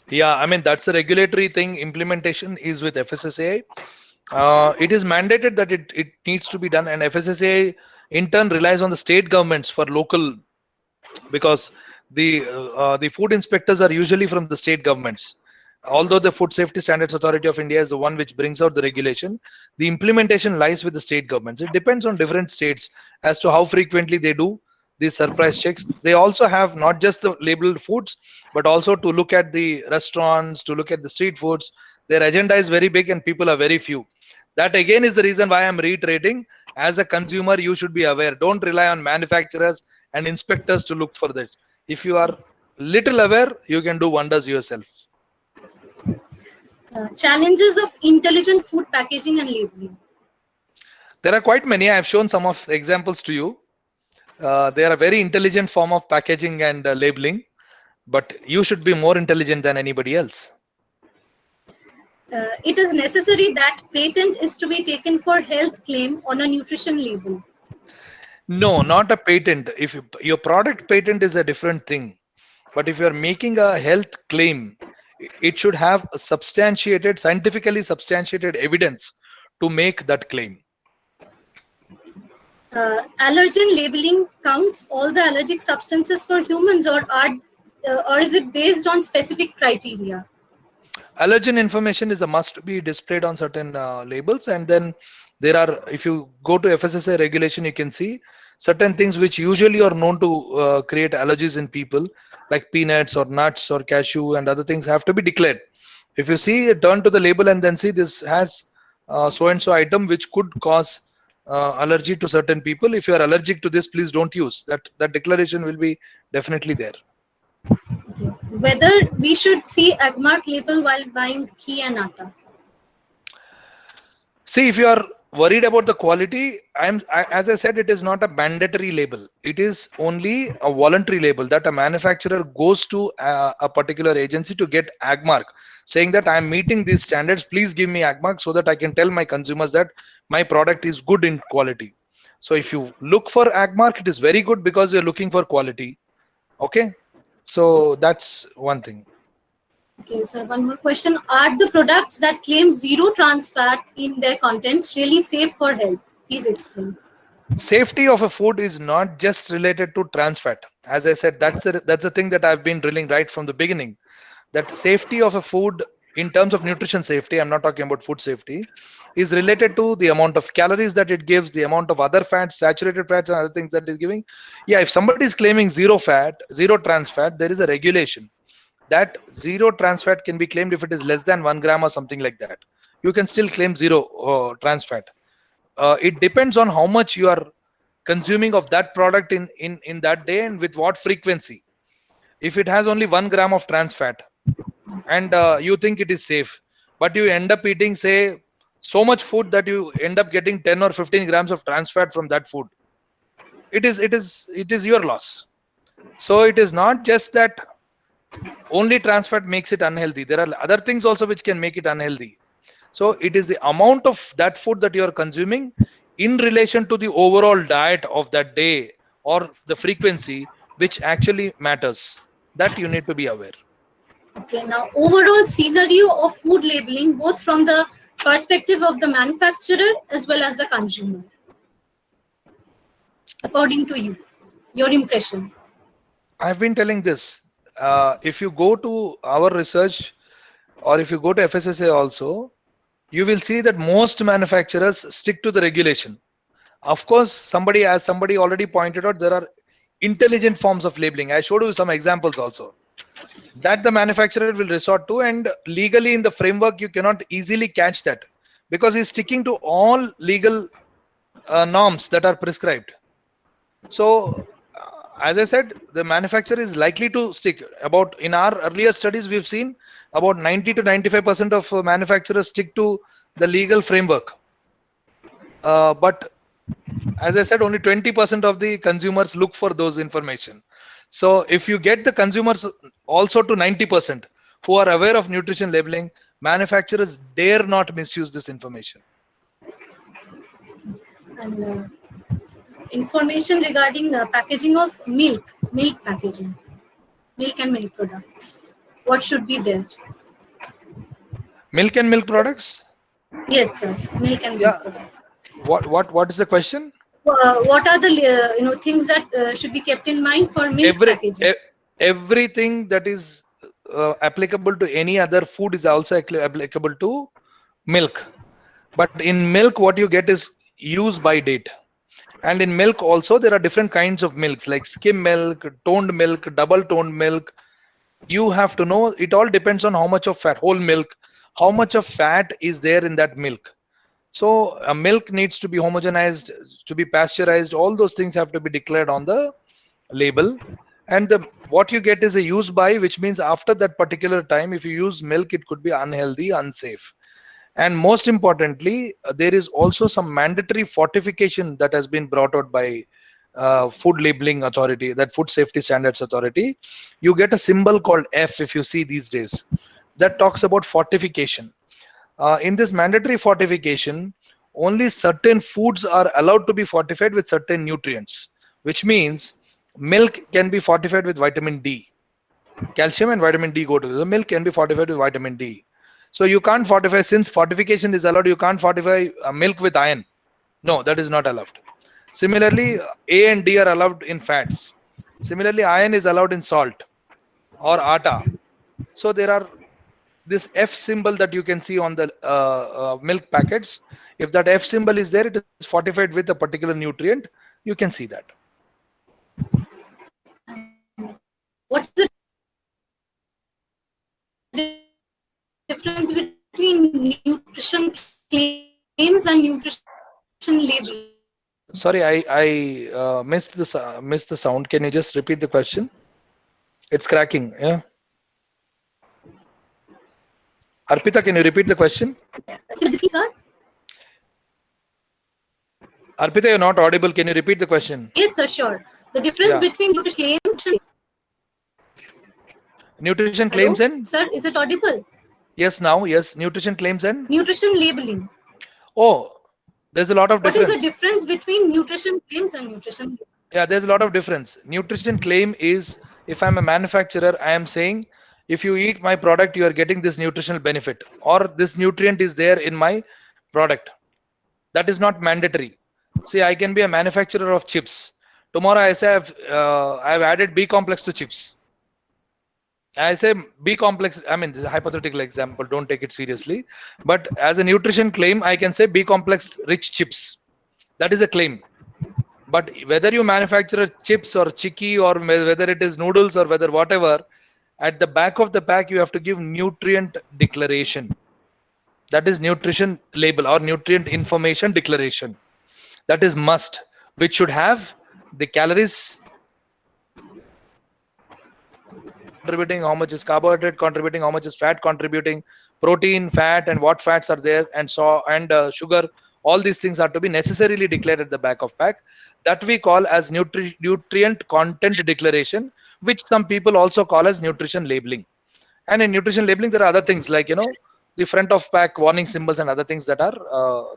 Yeah, I mean, that's a regulatory thing. Implementation is with FSSAI. It is mandated that it needs to be done, and FSSAI in turn relies on the state governments for local, because the food inspectors are usually from the state governments. Although the Food Safety Standards Authority of India is the one which brings out the regulation, the implementation lies with the state governments. It depends on different states as to how frequently they do these surprise checks. They also have not just the labeled foods, but also to look at the restaurants, to look at the street foods. Their agenda is very big and people are very few. That again is the reason why I'm reiterating. As a consumer, you should be aware. Don't rely on manufacturers and inspectors to look for that. If you are little aware, you can do wonders yourself. Challenges of intelligent food packaging and labeling. There are quite many. I have shown some of the examples to you. They are a very intelligent form of packaging and labeling, but you should be more intelligent than anybody else. It is necessary that patent is to be taken for health claim on a nutrition label. No, not a patent. If your product patent is a different thing, but if you are making a health claim, it should have a substantiated, scientifically substantiated evidence to make that claim. Allergen labeling counts all the allergic substances for humans, or is it based on specific criteria? Allergen information is a must be displayed on certain labels, and then there are, if you go to FSSAI regulation, you can see certain things which usually are known to create allergies in people, like peanuts or nuts or cashew and other things have to be declared. If you see, turn to the label and then see this has so and so item which could cause allergy to certain people. If you are allergic to this, please don't use that. That declaration will be definitely there. Okay. Whether we should see AgMark label while buying ghee and atta. See, if you are worried about the quality, as I said, it is not a mandatory label. It is only a voluntary label that a manufacturer goes to a particular agency to get AgMark, saying that I am meeting these standards. Please give me AgMark so that I can tell my consumers that my product is good in quality. So if you look for AgMark, it is very good because you're looking for quality. Okay, so that's one thing. Okay, sir, one more question. Are the products that claim zero trans fat in their contents really safe for health? Please explain. Safety of a food is not just related to trans fat. As I said, that's the thing that I've been drilling right from the beginning. That safety of a food in terms of nutrition safety, I'm not talking about food safety, is related to the amount of calories that it gives, the amount of other fats, saturated fats and other things that it is giving. Yeah, if somebody is claiming zero fat, zero trans fat, there is a regulation that zero trans fat can be claimed if it is less than 1 gram or something like that. You can still claim zero trans fat. It depends on how much you are consuming of that product in that day and with what frequency. If it has only 1 gram of trans fat and you think it is safe, but you end up eating, say, so much food that you end up getting 10 or 15 grams of trans fat from that food, it is your loss. So it is not just that only trans fat makes it unhealthy. There are other things also which can make it unhealthy. So it is the amount of that food that you are consuming in relation to the overall diet of that day or the frequency which actually matters. That you need to be aware. Okay, now overall scenario of food labeling, both from the perspective of the manufacturer as well as the consumer. According to you, your impression. I've been telling this. If you go to our research or if you go to FSSAI also, you will see that most manufacturers stick to the regulation. Of course, somebody already pointed out, there are intelligent forms of labeling. I showed you some examples also that the manufacturer will resort to, and legally in the framework you cannot easily catch that because he's sticking to all legal norms that are prescribed. So as I said, the manufacturer is likely to stick. About in our earlier studies, we've seen about 90 to 95% of manufacturers stick to the legal framework. But as I said, only 20% of the consumers look for those information. So if you get the consumers also to 90% who are aware of nutrition labeling, manufacturers dare not misuse this information. And information regarding packaging of milk packaging, milk and milk products. What should be there? Milk and milk products? Yes, sir. Milk and milk products. What is the question? What are the things that should be kept in mind for milk packaging? Everything that is applicable to any other food is also applicable to milk. But in milk, what you get is use by date. And in milk also, there are different kinds of milks like skim milk, toned milk, double toned milk. You have to know, it all depends on how much of fat, whole milk, how much of fat is there in that milk. So milk needs to be homogenized, to be pasteurized. All those things have to be declared on the label. And what you get is a use by, which means after that particular time, if you use milk, it could be unhealthy, unsafe. And most importantly, there is also some mandatory fortification that has been brought out by Food Labeling Authority, that Food Safety Standards Authority. You get a symbol called F if you see these days. That talks about fortification. In this mandatory fortification, only certain foods are allowed to be fortified with certain nutrients, which means milk can be fortified with vitamin D. Calcium and vitamin D go together. The milk can be fortified with vitamin D. So you can't fortify, since fortification is allowed, you can't fortify milk with iron. No, that is not allowed. Similarly, A and D are allowed in fats. Similarly, iron is allowed in salt or atta. So there are this F symbol that you can see on the milk packets. If that F symbol is there, it is fortified with a particular nutrient. You can see that. What is the difference between nutrition claims and nutrition labeling? Sorry, I missed the sound. Can you just repeat the question? It's cracking. Yeah. Arpita, can you repeat the question? Sir? Arpita, you're not audible. Can you repeat the question? Yes, sir, sure. The difference between nutrition claims. Nutrition claims and? Sir, is it audible? Yes, now. Yes, nutrition claims and? Nutrition labeling. Oh, there's a lot of difference. What is the difference between nutrition claims and nutrition labeling? Yeah, there's a lot of difference. Nutrition claim is, if I'm a manufacturer, I am saying, if you eat my product, you are getting this nutritional benefit, or this nutrient is there in my product. That is not mandatory. See, I can be a manufacturer of chips. Tomorrow I say I've added B complex to chips. I say B complex, I mean, this is a hypothetical example, don't take it seriously. But as a nutrition claim, I can say B complex rich chips. That is a claim. But whether you manufacture chips or chicky, or whether it is noodles or whether whatever, at the back of the pack, you have to give nutrient declaration. That is nutrition label or nutrient information declaration. That is must, which should have the calories contributing, how much is carbohydrate contributing, how much is fat contributing, protein, fat, and what fats are there, and sugar. All these things are to be necessarily declared at the back of pack. That we call as nutrient content declaration, which some people also call as nutrition labeling. And in nutrition labeling, there are other things like, the front of pack warning symbols and other things that are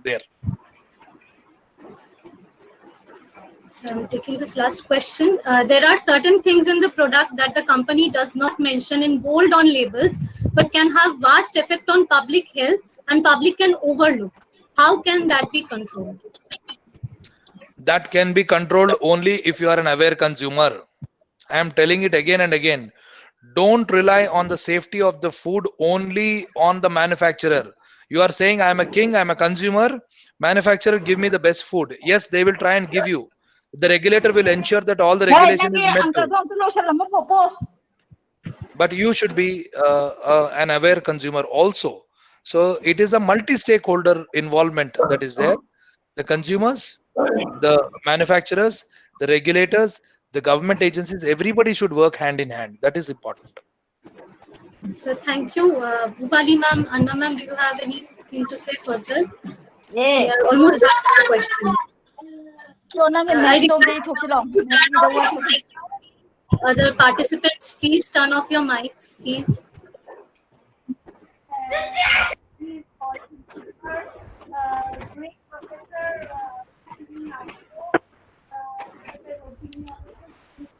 there. So I'm taking this last question. There are certain things in the product that the company does not mention in bold on labels, but can have vast effect on public health and public can overlook. How can that be controlled? That can be controlled only if you are an aware consumer. I am telling it again and again. Don't rely on the safety of the food only on the manufacturer. You are saying, I am a king, I am a consumer. Manufacturer, give me the best food. Yes, they will try and give you. The regulator will ensure that all the regulation is met. But you should be an aware consumer also. So it is a multi-stakeholder involvement that is there. The consumers, the manufacturers, the regulators, the government agencies, everybody should work hand in hand. That is important. So thank you. Bhupali ma'am, Anna ma'am, do you have anything to say further? Yeah. We are almost done with the questions. Other participants, please turn off your mics, please.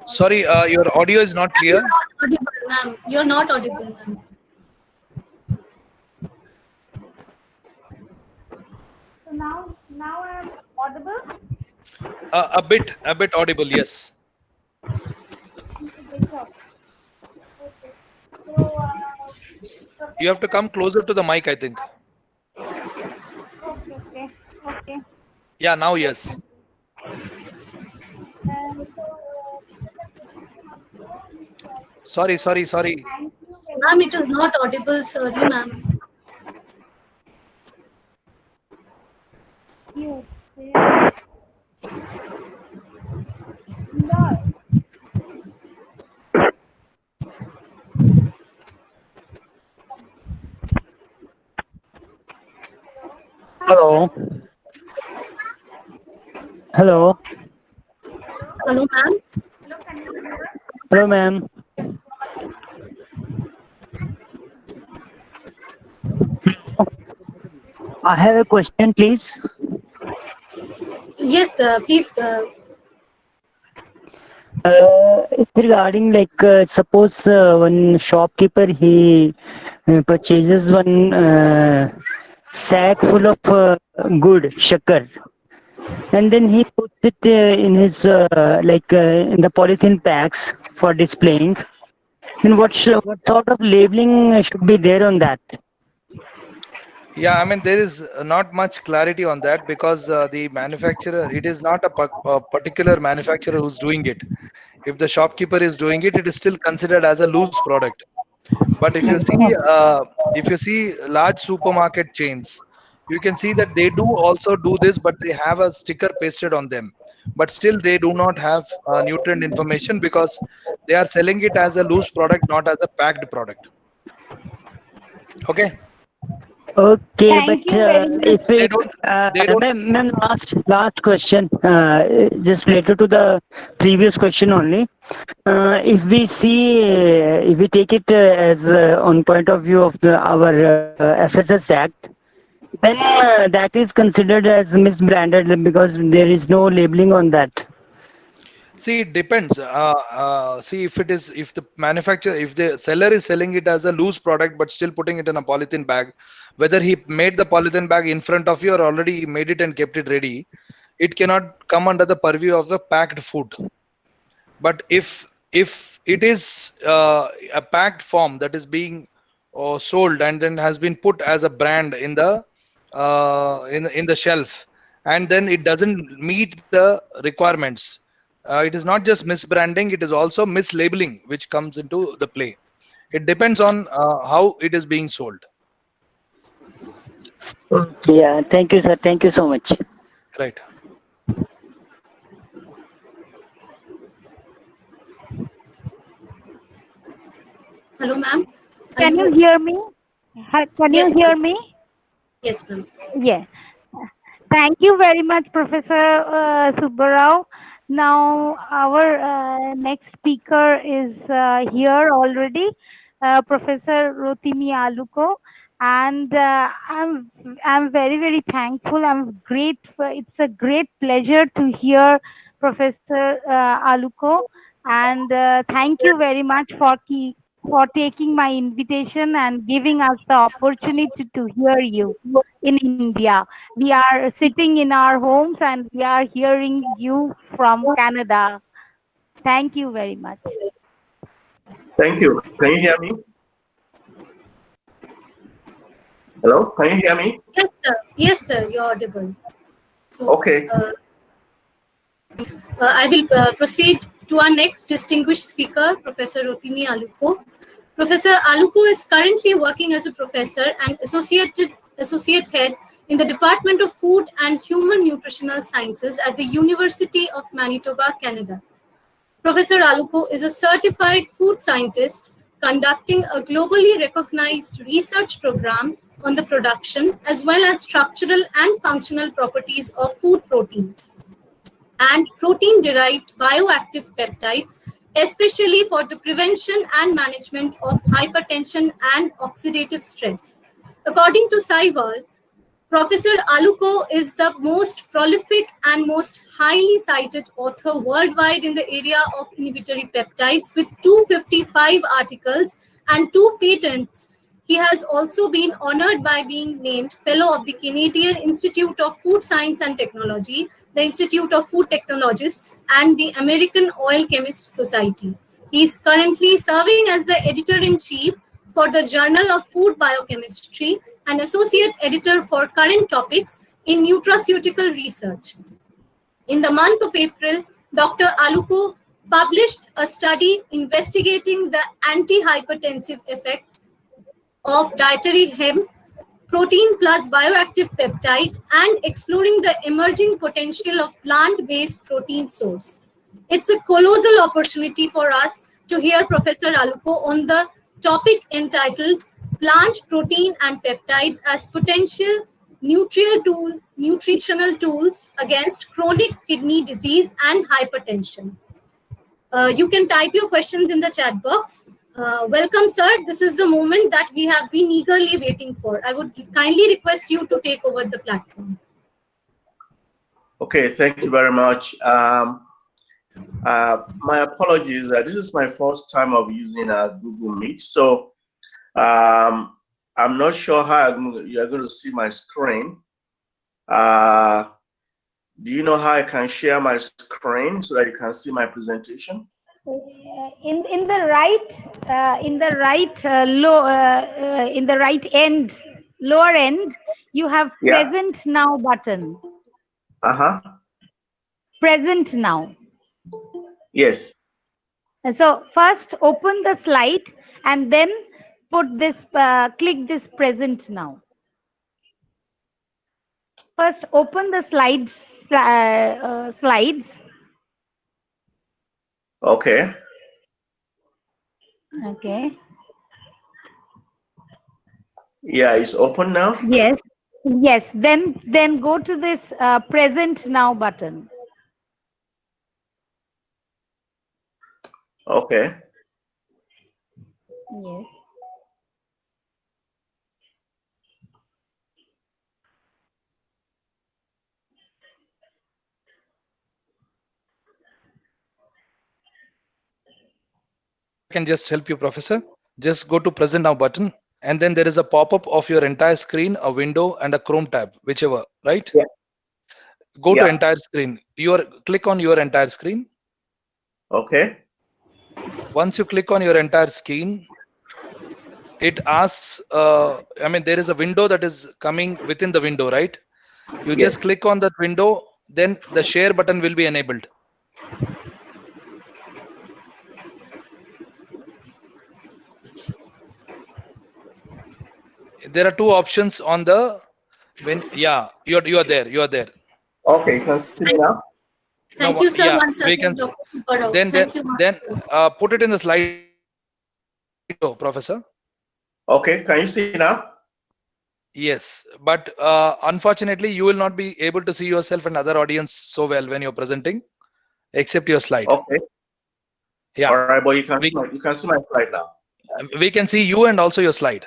Sorry, your audio is not clear. You're not audible, ma'am. You're not audible, ma'am. So now I am audible. A bit audible, yes. You have to come closer to the mic, I think. Okay. Yeah, now yes. Sorry. Ma'am, it is not audible. Sorry, ma'am. Hello. Hello. Hello, ma'am. Hello, ma'am. I have a question, please. Yes, please. It's regarding suppose one shopkeeper he purchases one sack full of good sugar, and then he puts it in his in the polythene packs for displaying. Then what sort of labeling should be there on that? Yeah, I mean, there is not much clarity on that because the manufacturer, it is not a particular manufacturer who's doing it. If the shopkeeper is doing it, it is still considered as a loose product. But if you see large supermarket chains, you can see that they do also do this, but they have a sticker pasted on them. But still, they do not have nutrient information because they are selling it as a loose product, not as a packed product. Okay. Okay, Thank but you very much. if They it, don't. ma'am, last question, just related to the previous question only. If we see, if we take it as on point of view of our FSS Act, then that is considered as misbranded because there is no labeling on that. See, it depends. See, if the seller is selling it as a loose product but still putting it in a polythene bag, whether he made the polythene bag in front of you or already made it and kept it ready, it cannot come under the purview of the packed food. But if it is a packed form that is being sold and then has been put as a brand in the shelf, and then it doesn't meet the requirements, it is not just misbranding, it is also mislabeling which comes into the play. It depends on how it is being sold. Okay, yeah, thank you, sir. Thank you so much. Right. Hello, ma'am. Can you hear me? Can you Yes, hear ma'am. me? Yes, ma'am. Yeah. Thank you very much, Professor Subbarao. Now, our next speaker is here already, Professor Rotimi Aluko. And I'm very thankful. I'm grateful. It's a great pleasure to hear Professor Aluko. And thank you very much for taking my invitation and giving us the opportunity to hear you in India. We are sitting in our homes and we are hearing you from Canada. Thank you very much. Thank you. Can you hear me? Hello, can you hear me? Yes, sir. Yes, sir. You're audible. So, Okay. I will proceed to our next distinguished speaker, Professor Rotimi Aluko. Professor Aluko is currently working as a professor and associate head in the Department of Food and Human Nutritional Sciences at the University of Manitoba, Canada. Professor Aluko is a certified food scientist conducting a globally recognized research program on the production as well as structural and functional properties of food proteins and protein-derived bioactive peptides, especially for the prevention and management of hypertension and oxidative stress. According to SciWorld, Professor Aluko is the most prolific and most highly cited author worldwide in the area of inhibitory peptides with 255 articles and 2 patents. He has also been honored by being named Fellow of the Canadian Institute of Food Science and Technology, the Institute of Food Technologists, and the American Oil Chemists Society. He is currently serving as the editor-in-chief for the Journal of Food Biochemistry and associate editor for current topics in nutraceutical research. In the month of April, Dr. Aluko published a study investigating the antihypertensive effect of dietary hemp protein plus bioactive peptide, and exploring the emerging potential of plant-based protein source. It's a colossal opportunity for us to hear Professor Aluko on the topic entitled Plant Protein and Peptides as Potential Nutritional Tools Against Chronic Kidney Disease and Hypertension. You can type your questions in the chat box. Welcome, sir. This is the moment that we have been eagerly waiting for. I would kindly request you to take over the platform. Okay, thank you very much. My apologies. This is my first time of using Google Meet, so I'm not sure how you're going to see my screen. Do you know how I can share my screen so that you can see my presentation? In the right end, lower end, you have present now button. Present now. Yes. And so first open the slide and then put this, click this present now. First open the slides. Okay. Okay. Yeah, it's open now. Yes. Yes. Then go to this present now button. Okay. Yes. I can just help you, Professor. Just go to present now button, and then there is a pop-up of your entire screen, a window, and a Chrome tab, whichever, right? Yeah. Go to entire screen. Click on your entire screen. Okay. Once you click on your entire screen, it asks, there is a window that is coming within the window, right? You just click on that window, then the share button will be enabled. There are two options on the you are there. Okay, you can see me now. Thank you, sir. Once we again, can. Dr. Supara. Then put it in the slide, Professor. Okay, can you see now? Yes, but unfortunately, you will not be able to see yourself and other audience so well when you're presenting, except your slide. Okay. Yeah. All right, but you can see my slide now. We can see you and also your slide.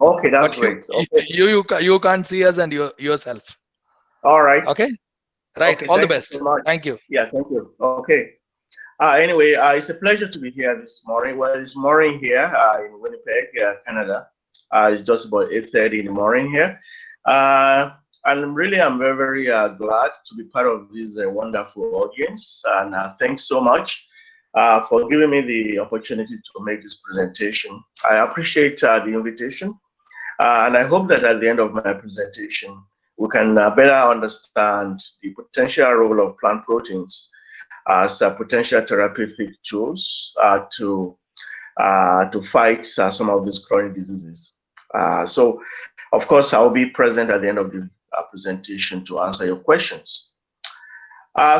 Okay, that's but great. You can't see us and yourself. All right. Okay. Right. Okay, all the best. So thank you. Yeah, thank you. Okay. Anyway, it's a pleasure to be here this morning. Well, it's morning here in Winnipeg, Canada. It's just about 8:30 in the morning here. And I'm very, very glad to be part of this wonderful audience. And thanks so much for giving me the opportunity to make this presentation. I appreciate the invitation. And I hope that at the end of my presentation, we can better understand the potential role of plant proteins as potential therapeutic tools to fight some of these chronic diseases. So, of course, I'll be present at the end of the presentation to answer your questions.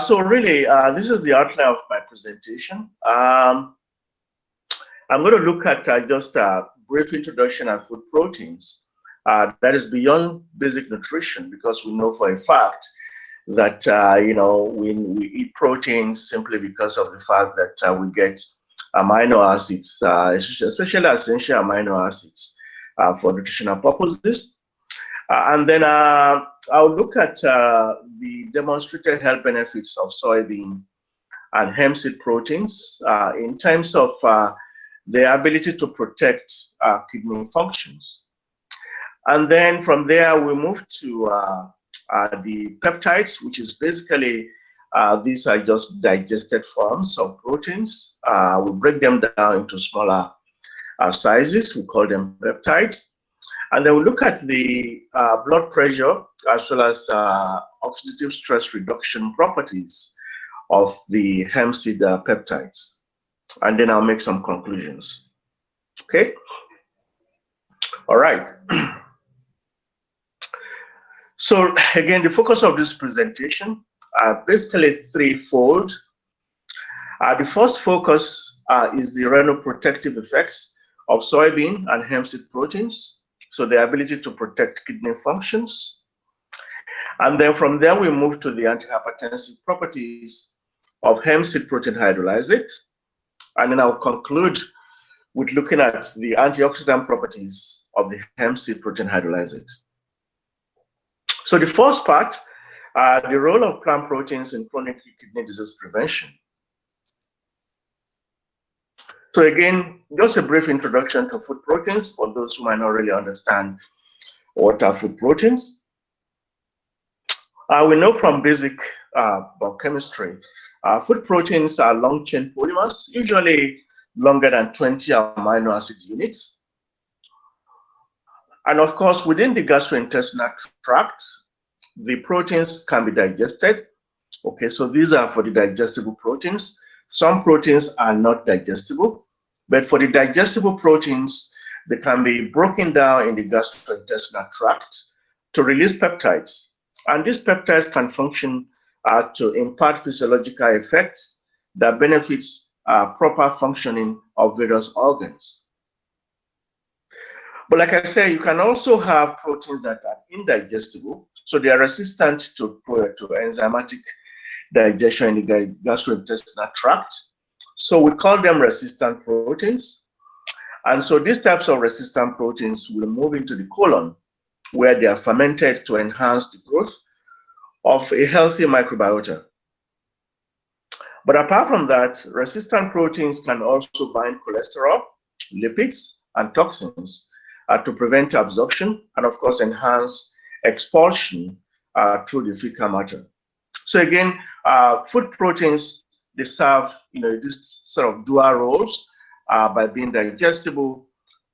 So really, this is the outline of my presentation. I'm going to look at just a brief introduction of food proteins. That is beyond basic nutrition, because we know for a fact that we eat proteins simply because of the fact that we get amino acids, especially essential amino acids, for nutritional purposes. And then I'll look at the demonstrated health benefits of soybean and hemp seed proteins in terms of the ability to protect kidney functions. And then from there, we move to the peptides, which is basically, these are just digested forms of proteins. We break them down into smaller sizes. We call them peptides. And then we look at the blood pressure as well as oxidative stress reduction properties of the hemp seed peptides. And then I'll make some conclusions. Okay? All right. So again, the focus of this presentation basically threefold. The first focus is the renoprotective effects of soybean and hemp seed proteins, so the ability to protect kidney functions. And then from there, we move to the antihypertensive properties of hemp seed protein hydrolysate. And then I'll conclude with looking at the antioxidant properties of the hemp seed protein hydrolysate. So the first part, the role of plant proteins in chronic kidney disease prevention. So again, just a brief introduction to food proteins for those who might not really understand what are food proteins. We know from basic biochemistry, food proteins are long-chain polymers, usually longer than 20 amino acid units. And of course, within the gastrointestinal tract, the proteins can be digested. Okay, so these are for the digestible proteins. Some proteins are not digestible, but for the digestible proteins, they can be broken down in the gastrointestinal tract to release peptides. And these peptides can function to impart physiological effects that benefits proper functioning of various organs. But like I said, you can also have proteins that are indigestible, so they are resistant to enzymatic digestion in the gastrointestinal tract. So we call them resistant proteins. And so these types of resistant proteins will move into the colon, where they are fermented to enhance the growth of a healthy microbiota. But apart from that, resistant proteins can also bind cholesterol, lipids, and toxins to prevent absorption and, of course, enhance expulsion through the fecal matter. So again, food proteins, they serve this sort of dual roles by being digestible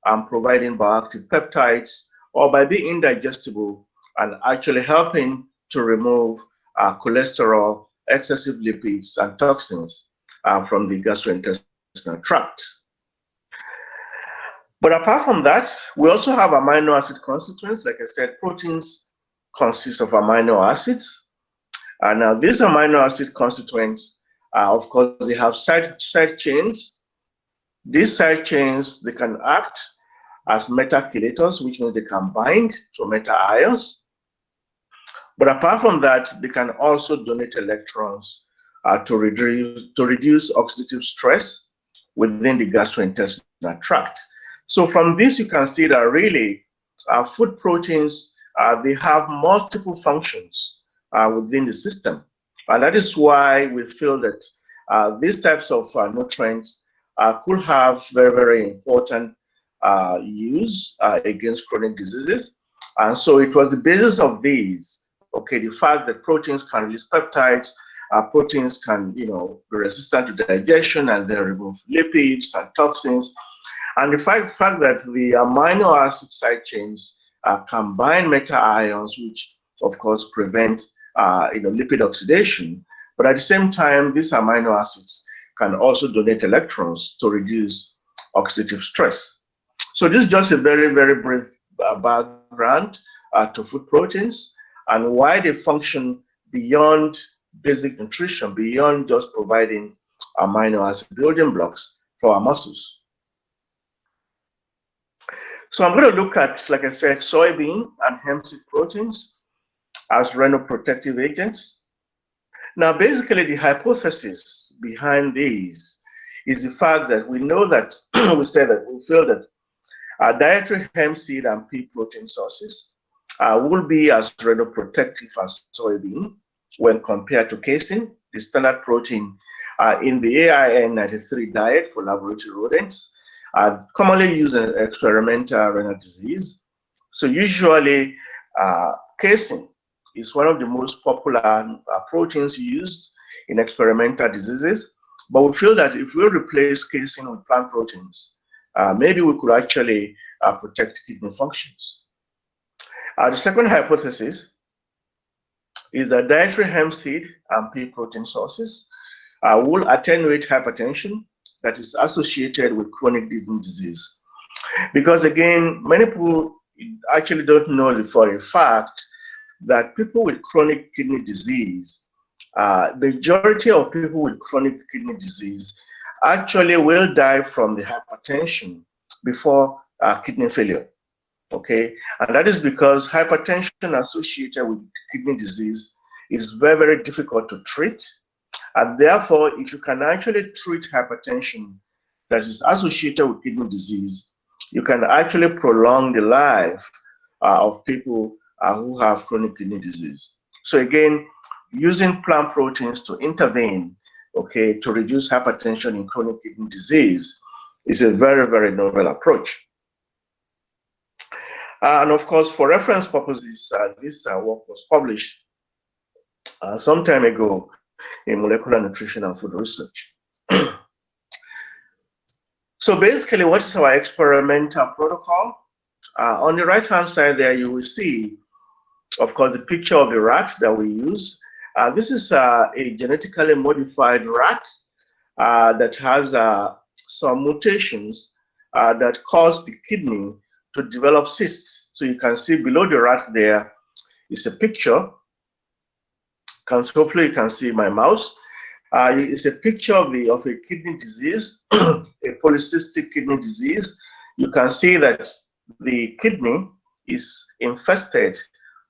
and providing bioactive peptides, or by being indigestible and actually helping to remove cholesterol, excessive lipids, and toxins from the gastrointestinal tract. But apart from that, we also have amino acid constituents. Like I said, proteins consist of amino acids. And now these amino acid constituents, of course, they have side chains. These side chains, they can act as metachelators, which means they can bind to meta ions. But apart from that, they can also donate electrons to reduce oxidative stress within the gastrointestinal tract. So from this, you can see that really food proteins, they have multiple functions within the system. And that is why we feel that these types of nutrients could have very, very important use against chronic diseases. And so it was the basis of these, okay, the fact that proteins can release peptides, proteins can, be resistant to digestion and then remove lipids and toxins. And the fact that the amino acid side chains combine meta ions, which of course prevents lipid oxidation. But at the same time, these amino acids can also donate electrons to reduce oxidative stress. So this is just a very, very brief background to food proteins and why they function beyond basic nutrition, beyond just providing amino acid building blocks for our muscles. So I'm going to look at, like I said, soybean and hemp seed proteins as renoprotective agents. Now, basically, the hypothesis behind these is the fact that we know that we feel that dietary hemp seed and pea protein sources will be as renoprotective as soybean when compared to casein, the standard protein in the AIN93 diet for laboratory rodents, commonly used in experimental renal disease. So usually, casein is one of the most popular proteins used in experimental diseases. But we feel that if we replace casein with plant proteins, maybe we could actually protect kidney functions. The second hypothesis is that dietary hemp seed and pea protein sources will attenuate hypertension that is associated with chronic kidney disease. Because again, many people actually don't know for a fact that people with chronic kidney disease, the majority of people with chronic kidney disease actually will die from the hypertension before kidney failure. Okay, and that is because hypertension associated with kidney disease is very, very difficult to treat. And therefore, if you can actually treat hypertension that is associated with kidney disease, you can actually prolong the life of people who have chronic kidney disease. So again, using plant proteins to intervene, okay, to reduce hypertension in chronic kidney disease is a very, very novel approach. And of course, for reference purposes, this work was published some time ago in Molecular Nutrition and Food Research. So basically, what is our experimental protocol? On the right-hand side there, you will see, of course, the picture of the rat that we use. This is a genetically modified rat that has some mutations that cause the kidney to develop cysts. So you can see below the rat there is a picture. Hopefully you can see my mouse. It's a picture of a kidney disease, a polycystic kidney disease. You can see that the kidney is infested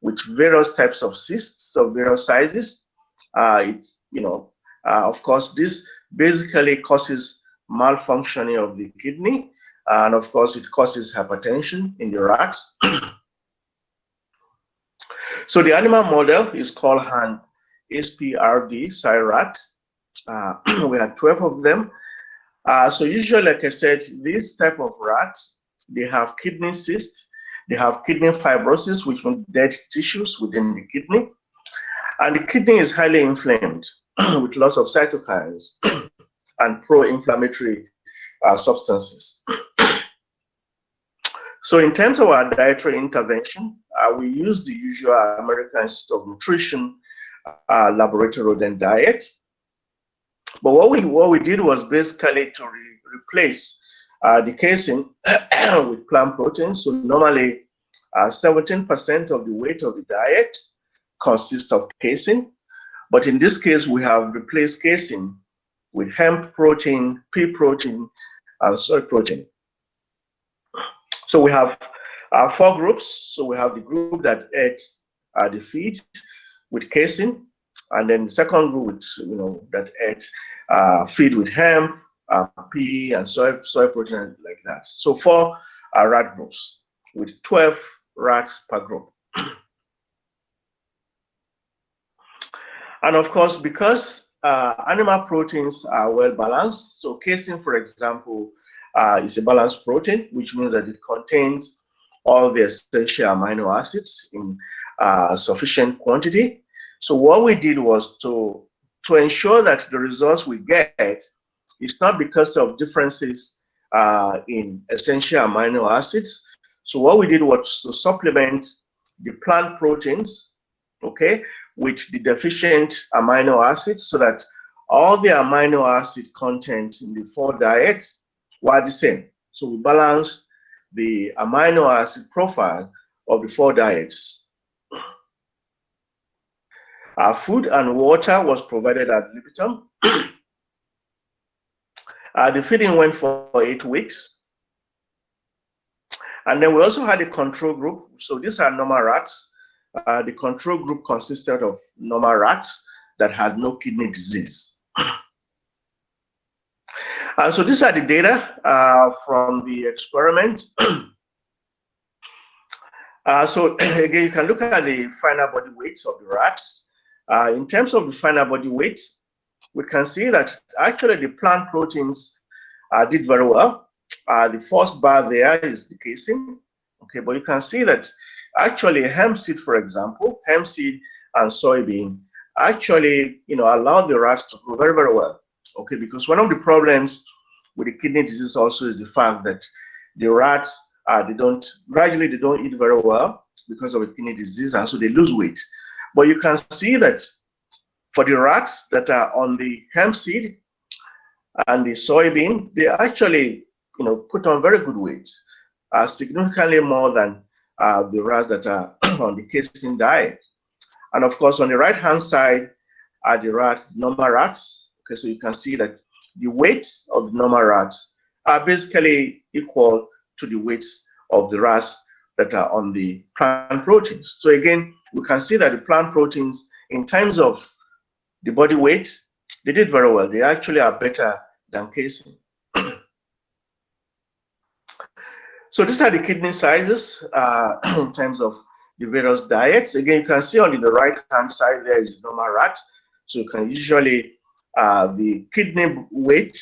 with various types of cysts of various sizes. Of course, this basically causes malfunctioning of the kidney, and of course, it causes hypertension in the rats. So the animal model is called an SPRD rat. We had 12 of them. So usually, like I said, this type of rats, they have kidney cysts, they have kidney fibrosis, which means dead tissues within the kidney. And the kidney is highly inflamed with lots of cytokines and pro-inflammatory substances. So in terms of our dietary intervention, we use the usual American Institute of Nutrition laboratory rodent diet. But what we did was basically to replace the casein with plant proteins. So normally 17% of the weight of the diet consists of casein. But in this case, we have replaced casein with hemp protein, pea protein, and soy protein. So we have 4 groups. So we have the group that eats the feed with casein, and then the second group, that eats feed with hemp, pea, and soy protein, like that. So 4 rat groups with 12 rats per group. And of course, because animal proteins are well balanced, so casein, for example, is a balanced protein, which means that it contains all the essential amino acids in sufficient quantity. So what we did was to ensure that the results we get is not because of differences in essential amino acids. So what we did was to supplement the plant proteins, okay, with the deficient amino acids, so that all the amino acid content in the 4 diets were the same. So we balanced the amino acid profile of the 4 diets. Our food and water was provided at libitum. The feeding went for 8 weeks. And then we also had a control group. So these are normal rats. The control group consisted of normal rats that had no kidney disease. And so these are the data from the experiment. So again, you can look at the final body weights of the rats. In terms of the final body weight, we can see that actually the plant proteins did very well. The first bar there is the casein. Okay, but you can see that actually hemp seed, for example, hemp seed and soybean actually, allow the rats to grow very, very well. Okay, because one of the problems with the kidney disease also is the fact that the rats they don't eat very well because of the kidney disease, and so they lose weight. But you can see that for the rats that are on the hemp seed and the soybean, they actually put on very good weight, significantly more than the rats that are on the casein diet. And of course, on the right-hand side are the normal rats. Okay, so you can see that the weights of the normal rats are basically equal to the weights of the rats that are on the plant proteins. So again, we can see that the plant proteins, in terms of the body weight, they did very well. They actually are better than casein. So these are the kidney sizes in terms of the various diets. Again, you can see on the right-hand side there is normal rat. So you can usually, the kidney weight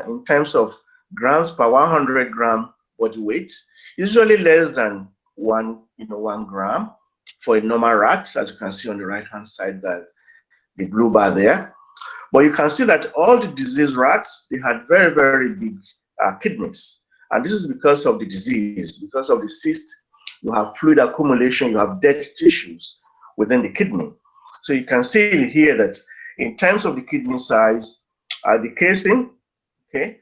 in terms of grams per 100 gram body weight, usually less than 1 gram for a normal rat, as you can see on the right-hand side, that the blue bar there. But you can see that all the diseased rats, they had very, very big kidneys. And this is because of the disease, because of the cyst. You have fluid accumulation, you have dead tissues within the kidney. So you can see here that in terms of the kidney size, the casein, okay,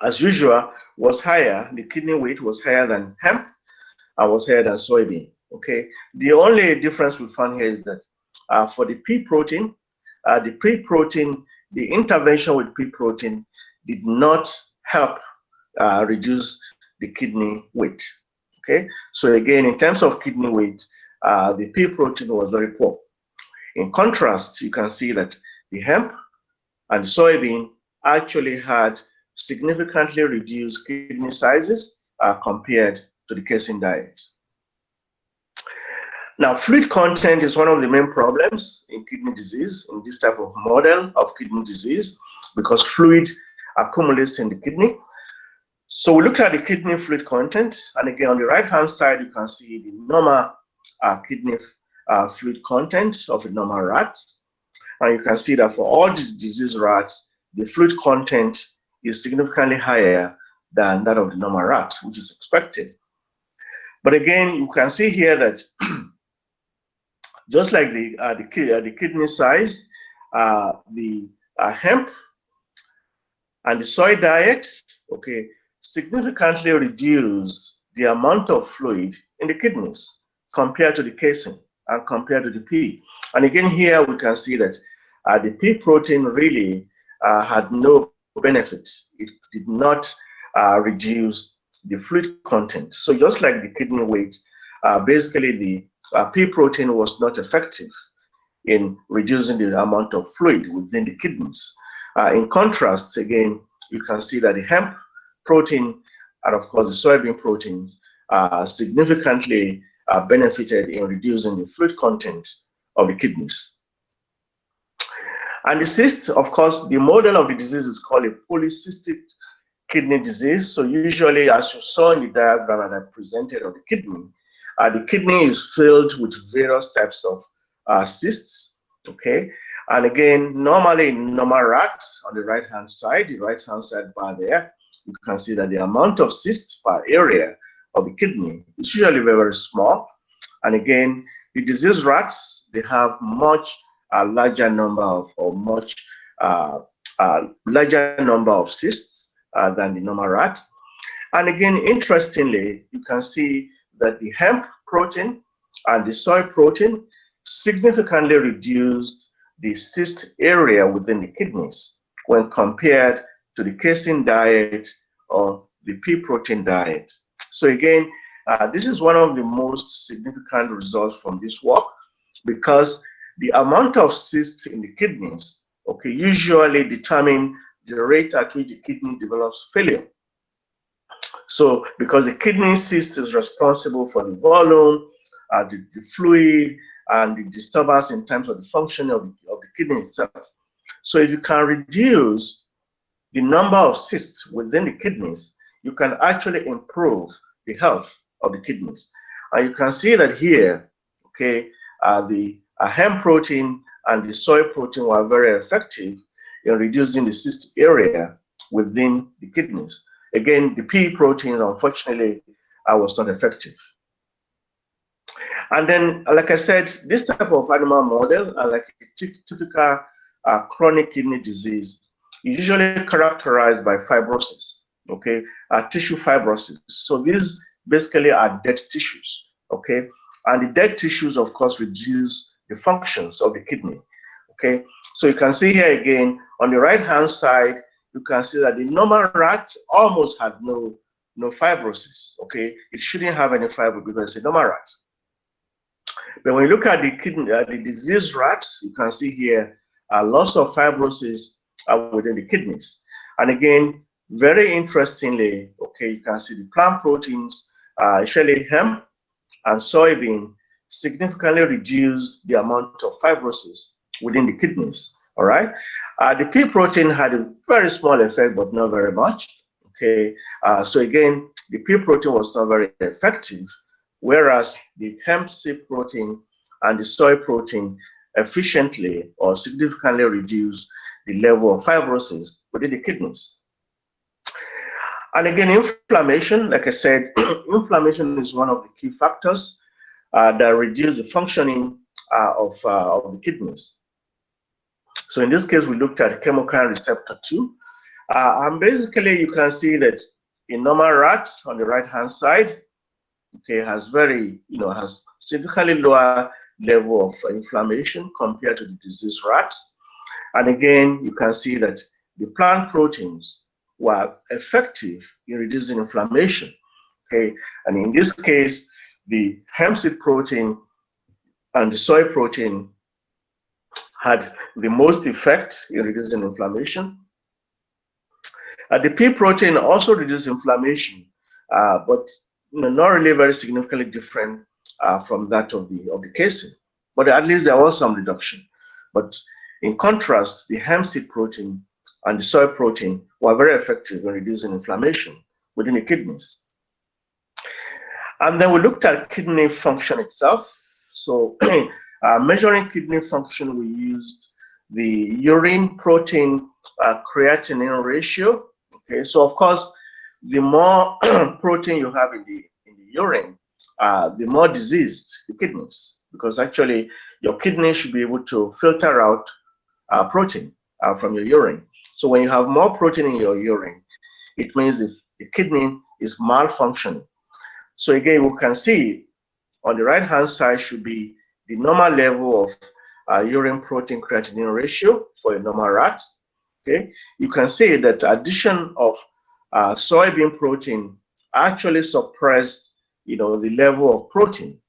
as usual, was higher. The kidney weight was higher than hemp and was higher than soybean. Okay, the only difference we found here is that for the pea protein, the intervention with pea protein did not help reduce the kidney weight. Okay, so again, in terms of kidney weight, the pea protein was very poor. In contrast, you can see that the hemp and the soybean actually had significantly reduced kidney sizes compared to the casein diet. Now, fluid content is one of the main problems in kidney disease, in this type of model of kidney disease, because fluid accumulates in the kidney. So we looked at the kidney fluid content, and again, on the right-hand side, you can see the normal kidney fluid content of a normal rat. And you can see that for all these diseased rats, the fluid content is significantly higher than that of the normal rat, which is expected. But again, you can see here that just like the kidney size, the hemp and the soy diet, okay, significantly reduce the amount of fluid in the kidneys compared to the casein and compared to the pea. And again, here we can see that the pea protein really had no benefit. It did not reduce the fluid content. So just like the kidney weight, basically the pea protein was not effective in reducing the amount of fluid within the kidneys. In contrast, again, you can see that the hemp protein and of course the soybean proteins significantly benefited in reducing the fluid content of the kidneys. And the cyst, of course, the model of the disease is called a polycystic kidney disease. So usually, as you saw in the diagram that I presented of the kidney is filled with various types of cysts, okay? And again, normally in normal rats, on the right-hand side, bar there, you can see that the amount of cysts per area of the kidney is usually very, very small. And again, the diseased rats, they have much larger number of, larger number of cysts than the normal rat. And again, interestingly, you can see that the hemp protein and the soy protein significantly reduced the cyst area within the kidneys when compared to the casein diet or the pea protein diet. So again, this is one of the most significant results from this work, because the amount of cysts in the kidneys, okay, usually determine the rate at which the kidney develops failure. So because the kidney cyst is responsible for the volume, the fluid, and the disturbance in terms of the function of the kidney itself. So if you can reduce the number of cysts within the kidneys, you can actually improve the health of the kidneys. And you can see that here, okay, the hemp protein and the soy protein were very effective in reducing the cyst area within the kidneys. Again, the pea protein, unfortunately, was not effective. And then, like I said, this type of animal model, like a typical chronic kidney disease, is usually characterized by fibrosis, okay, tissue fibrosis. So these basically are dead tissues, okay, And the dead tissues, of course, reduce the functions of the kidney. Okay, so you can see here again on the right-hand side, you can see that the normal rat almost had no fibrosis. Okay, it shouldn't have any fibrosis because it's a normal rat. But when you look at the kidney, the diseased rats, you can see here loss of fibrosis within the kidneys. And again, very interestingly, okay, you can see the plant proteins, especially hemp and soybean, significantly reduce the amount of fibrosis within the kidneys. All right. The pea protein had a very small effect, but not very much. Okay. So again, the pea protein was not very effective, whereas the hemp seed protein and the soy protein efficiently or significantly reduce the level of fibrosis within the kidneys. And again, inflammation, like I said, inflammation is one of the key factors that reduce the functioning of the kidneys. So in this case, we looked at chemokine receptor 2. And basically, you can see that in normal rats on the right-hand side, okay, has has significantly lower level of inflammation compared to the diseased rats. And again, you can see that the plant proteins were effective in reducing inflammation. Okay, and in this case, the hemp seed protein and the soy protein had the most effect in reducing inflammation. The pea protein also reduced inflammation, but not really very significantly different from that of the casein. But at least there was some reduction. But in contrast, the hemp seed protein and the soy protein were very effective in reducing inflammation within the kidneys. And then we looked at kidney function itself. So measuring kidney function, we used the urine protein creatinine ratio. Okay, so of course, the more protein you have in the urine, the more diseased the kidneys, because actually your kidney should be able to filter out protein from your urine. So when you have more protein in your urine, it means the kidney is malfunctioning. So again, we can see on the right-hand side should be the normal level of urine protein creatinine ratio for a normal rat. Okay, you can see that addition of soybean protein actually suppressed, the level of protein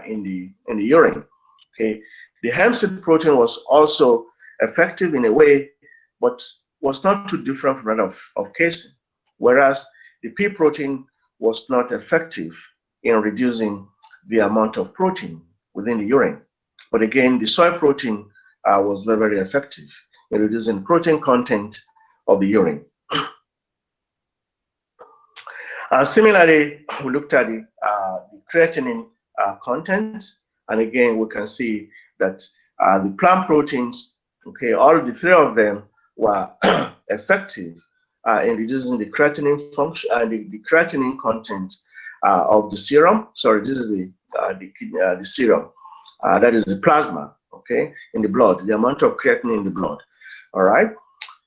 in the urine. Okay, the hemp seed protein was also effective in a way, but was not too different from that of casein, whereas the pea protein was not effective in reducing the amount of protein within the urine. But again, the soy protein was very, very effective in reducing protein content of the urine. Similarly, we looked at the creatinine content, and again, we can see that the plant proteins, okay, all the three of them were effective in reducing the creatinine function and the creatinine content of the serum. Sorry, this is the serum. That is the plasma, okay, in the blood, the amount of creatinine in the blood. All right.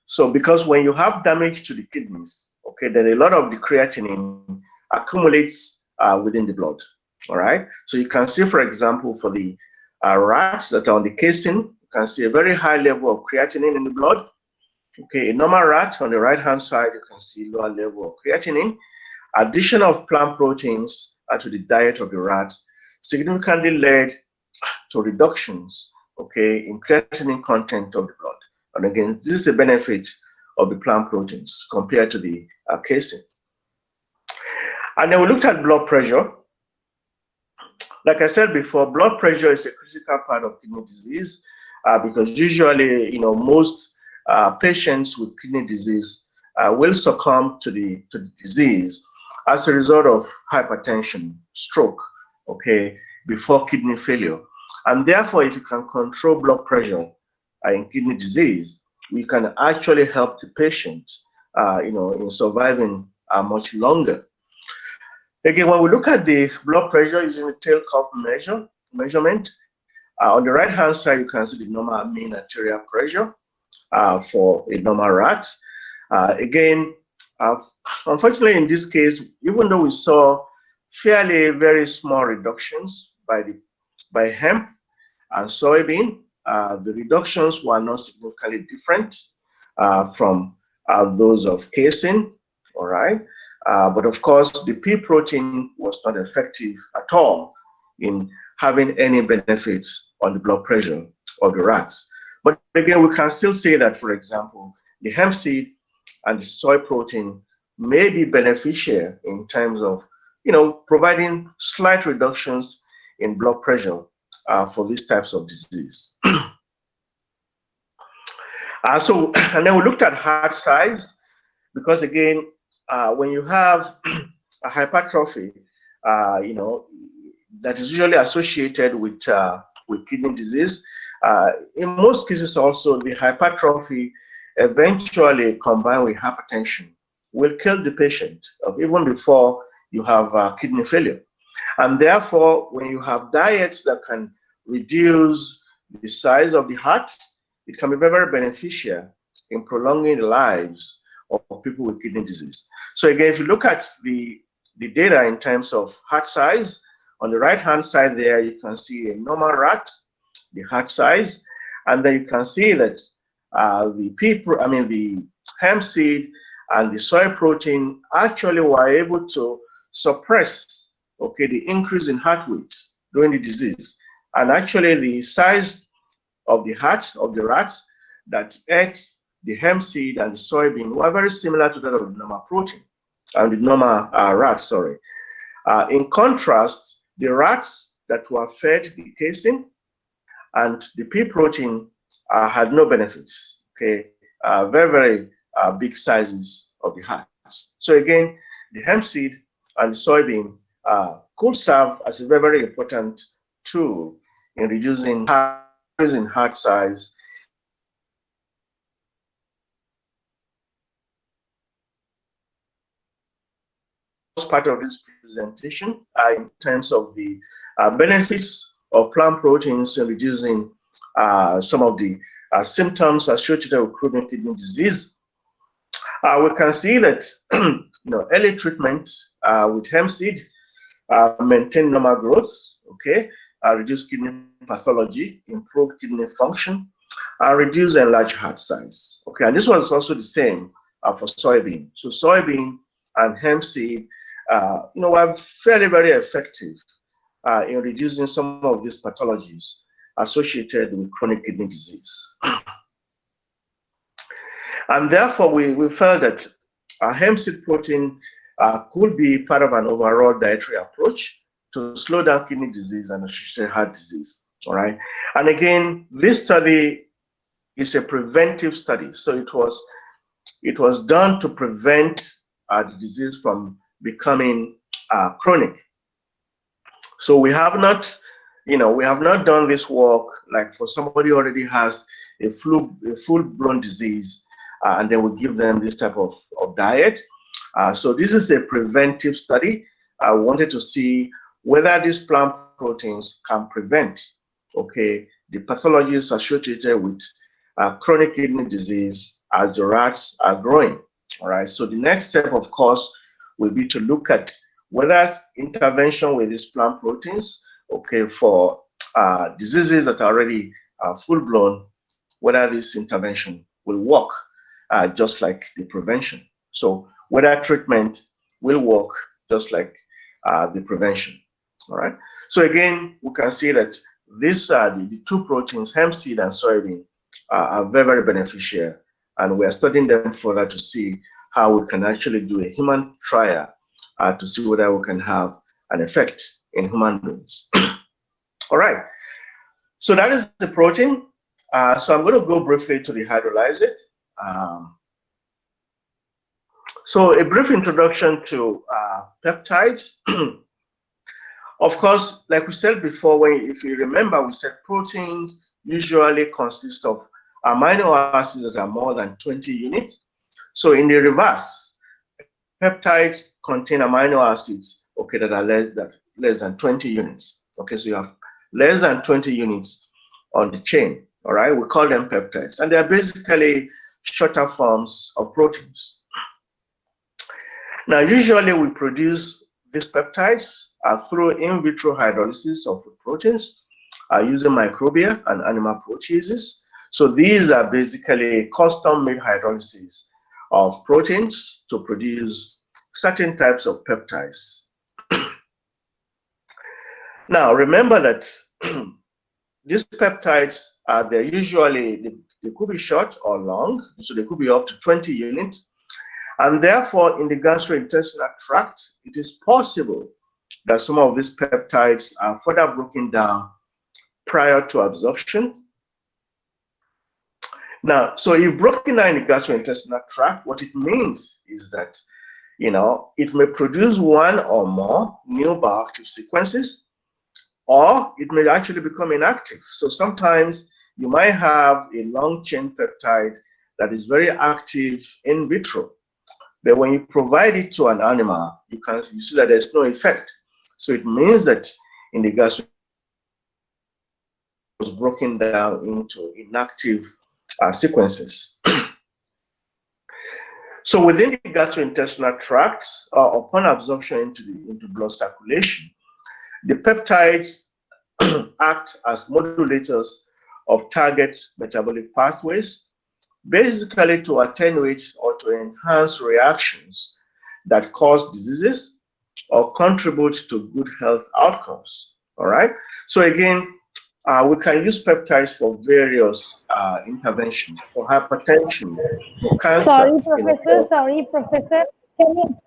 So because when you have damage to the kidneys, okay, then a lot of the creatinine accumulates within the blood. All right. So you can see, for example, for the rats that are on the casein, you can see a very high level of creatinine in the blood. Okay, a normal rat on the right-hand side, you can see lower level of creatinine. Addition of plant proteins to the diet of the rats significantly led to reductions, okay, in creatinine content of the blood. And again, this is the benefit of the plant proteins compared to the casein. And then we looked at blood pressure. Like I said before, blood pressure is a critical part of kidney disease because usually, most patients with kidney disease will succumb to the disease as a result of hypertension, stroke, okay, before kidney failure. And therefore, if you can control blood pressure in kidney disease, we can actually help the patient, in surviving much longer. Again, when we look at the blood pressure using the tail cuff measurement, on the right-hand side, you can see the normal mean arterial pressure for a normal rat. Again, unfortunately, in this case, even though we saw fairly very small reductions by hemp and soybean, the reductions were not significantly different from those of casein, all right? But of course, the pea protein was not effective at all in having any benefits on the blood pressure of the rats. But again, we can still say that, for example, the hemp seed and the soy protein may be beneficial in terms of, providing slight reductions in blood pressure for these types of disease. And then we looked at heart size, because again, when you have a hypertrophy, that is usually associated with kidney disease. In most cases also, the hypertrophy eventually combined with hypertension will kill the patient even before you have kidney failure. And therefore, when you have diets that can reduce the size of the heart, it can be very, very beneficial in prolonging the lives of people with kidney disease. So again, if you look at the data in terms of heart size, on the right-hand side there, you can see a normal rat, the heart size, and then you can see that the hemp seed and the soy protein actually were able to suppress, the increase in heart weight during the disease. And actually, the size of the heart of the rats that ate the hemp seed and the soybean were very similar to that of the normal protein and the normal rats. Sorry. In contrast, the rats that were fed the casein and the pea protein had no benefits. Very, very big sizes of the hearts. So again, the hemp seed and the soybean could serve as a very, very important tool in reducing heart size. Part of this presentation in terms of the benefits of plant proteins in reducing some of the symptoms associated with chronic kidney disease. We can see that early treatment with hemp seed maintain normal growth, reduce kidney pathology, improve kidney function, and reduce enlarged heart size. And this was also the same for soybean. So soybean and hemp seed, were fairly, very effective in reducing some of these pathologies associated with chronic kidney disease. And therefore, we felt that hemp seed protein could be part of an overall dietary approach to slow down kidney disease and associated heart disease. All right. And again, this study is a preventive study. So it was done to prevent the disease from becoming chronic. So we have not done this work like for somebody who already has a full-blown disease, and then we give them this type of diet. So this is a preventive study. I wanted to see whether these plant proteins can prevent, the pathologies associated with chronic kidney disease as the rats are growing. All right. So the next step, of course, will be to look at whether intervention with these plant proteins, for diseases that are already full-blown, whether this intervention will work just like the prevention. So whether treatment will work just like the prevention. All right. So again, we can see that these the two proteins, hemp seed and soybean, are very, very beneficial, and we are studying them further to see how we can actually do a human trial to see whether we can have an effect in human beings. All right. So that is the protein. So I'm going to go briefly to the hydrolyzate. So a brief introduction to peptides. Of course, like we said before, if you remember, we said proteins usually consist of amino acids that are more than 20 units. So in the reverse, peptides contain amino acids, that are less than 20 units. So you have less than 20 units on the chain. All right, we call them peptides, and they are basically shorter forms of proteins. Now, usually we produce these peptides through in vitro hydrolysis of proteins using microbia and animal proteases. So these are basically custom-made hydrolysis of proteins to produce certain types of peptides. Now, remember that these peptides, they're usually, they could be short or long, so they could be up to 20 units. And therefore, in the gastrointestinal tract, it is possible that some of these peptides are further broken down prior to absorption. Now, so if broken down in the gastrointestinal tract, what it means is that, it may produce one or more new bioactive sequences, or it may actually become inactive. So sometimes you might have a long chain peptide that is very active in vitro, but when you provide it to an animal, you see that there's no effect. So it means that in the gastrointestinal was broken down into inactive sequences. So within the gastrointestinal tract, upon absorption into blood circulation, the peptides act as modulators of target metabolic pathways, basically to attenuate or to enhance reactions that cause diseases or contribute to good health outcomes. All right. So again, we can use peptides for various interventions, for hypertension, for cancer. Sorry, Professor.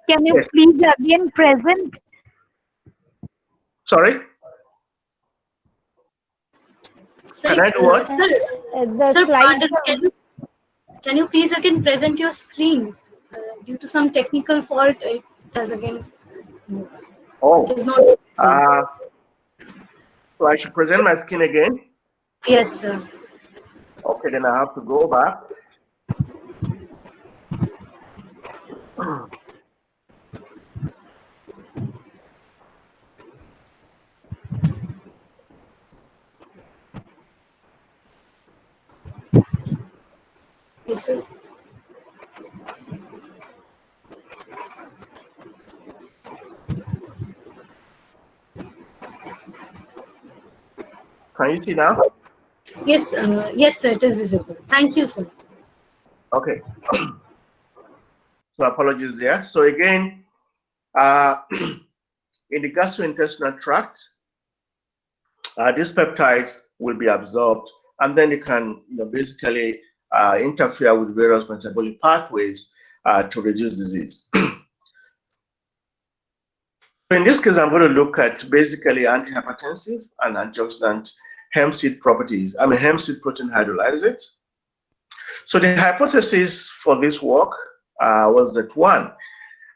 Can you Yes. please again present? Sorry? Sorry, Can I do what? Sir, The sir, slide. pardon, can you please again present your screen? Due to some technical fault, it has again. Oh. It is not. So I should present my skin again? Yes, sir. Okay, then I have to go back. Yes, sir. Can you see now? Yes, yes, sir. It is visible. Thank you, sir. Okay. So apologies there. So again, in the gastrointestinal tract, these peptides will be absorbed, and then they can, basically interfere with various metabolic pathways to reduce disease. In this case, I'm going to look at basically antihypertensive and antioxidant hemp seed properties. Hemp seed protein hydrolysates. So the hypothesis for this work was that one,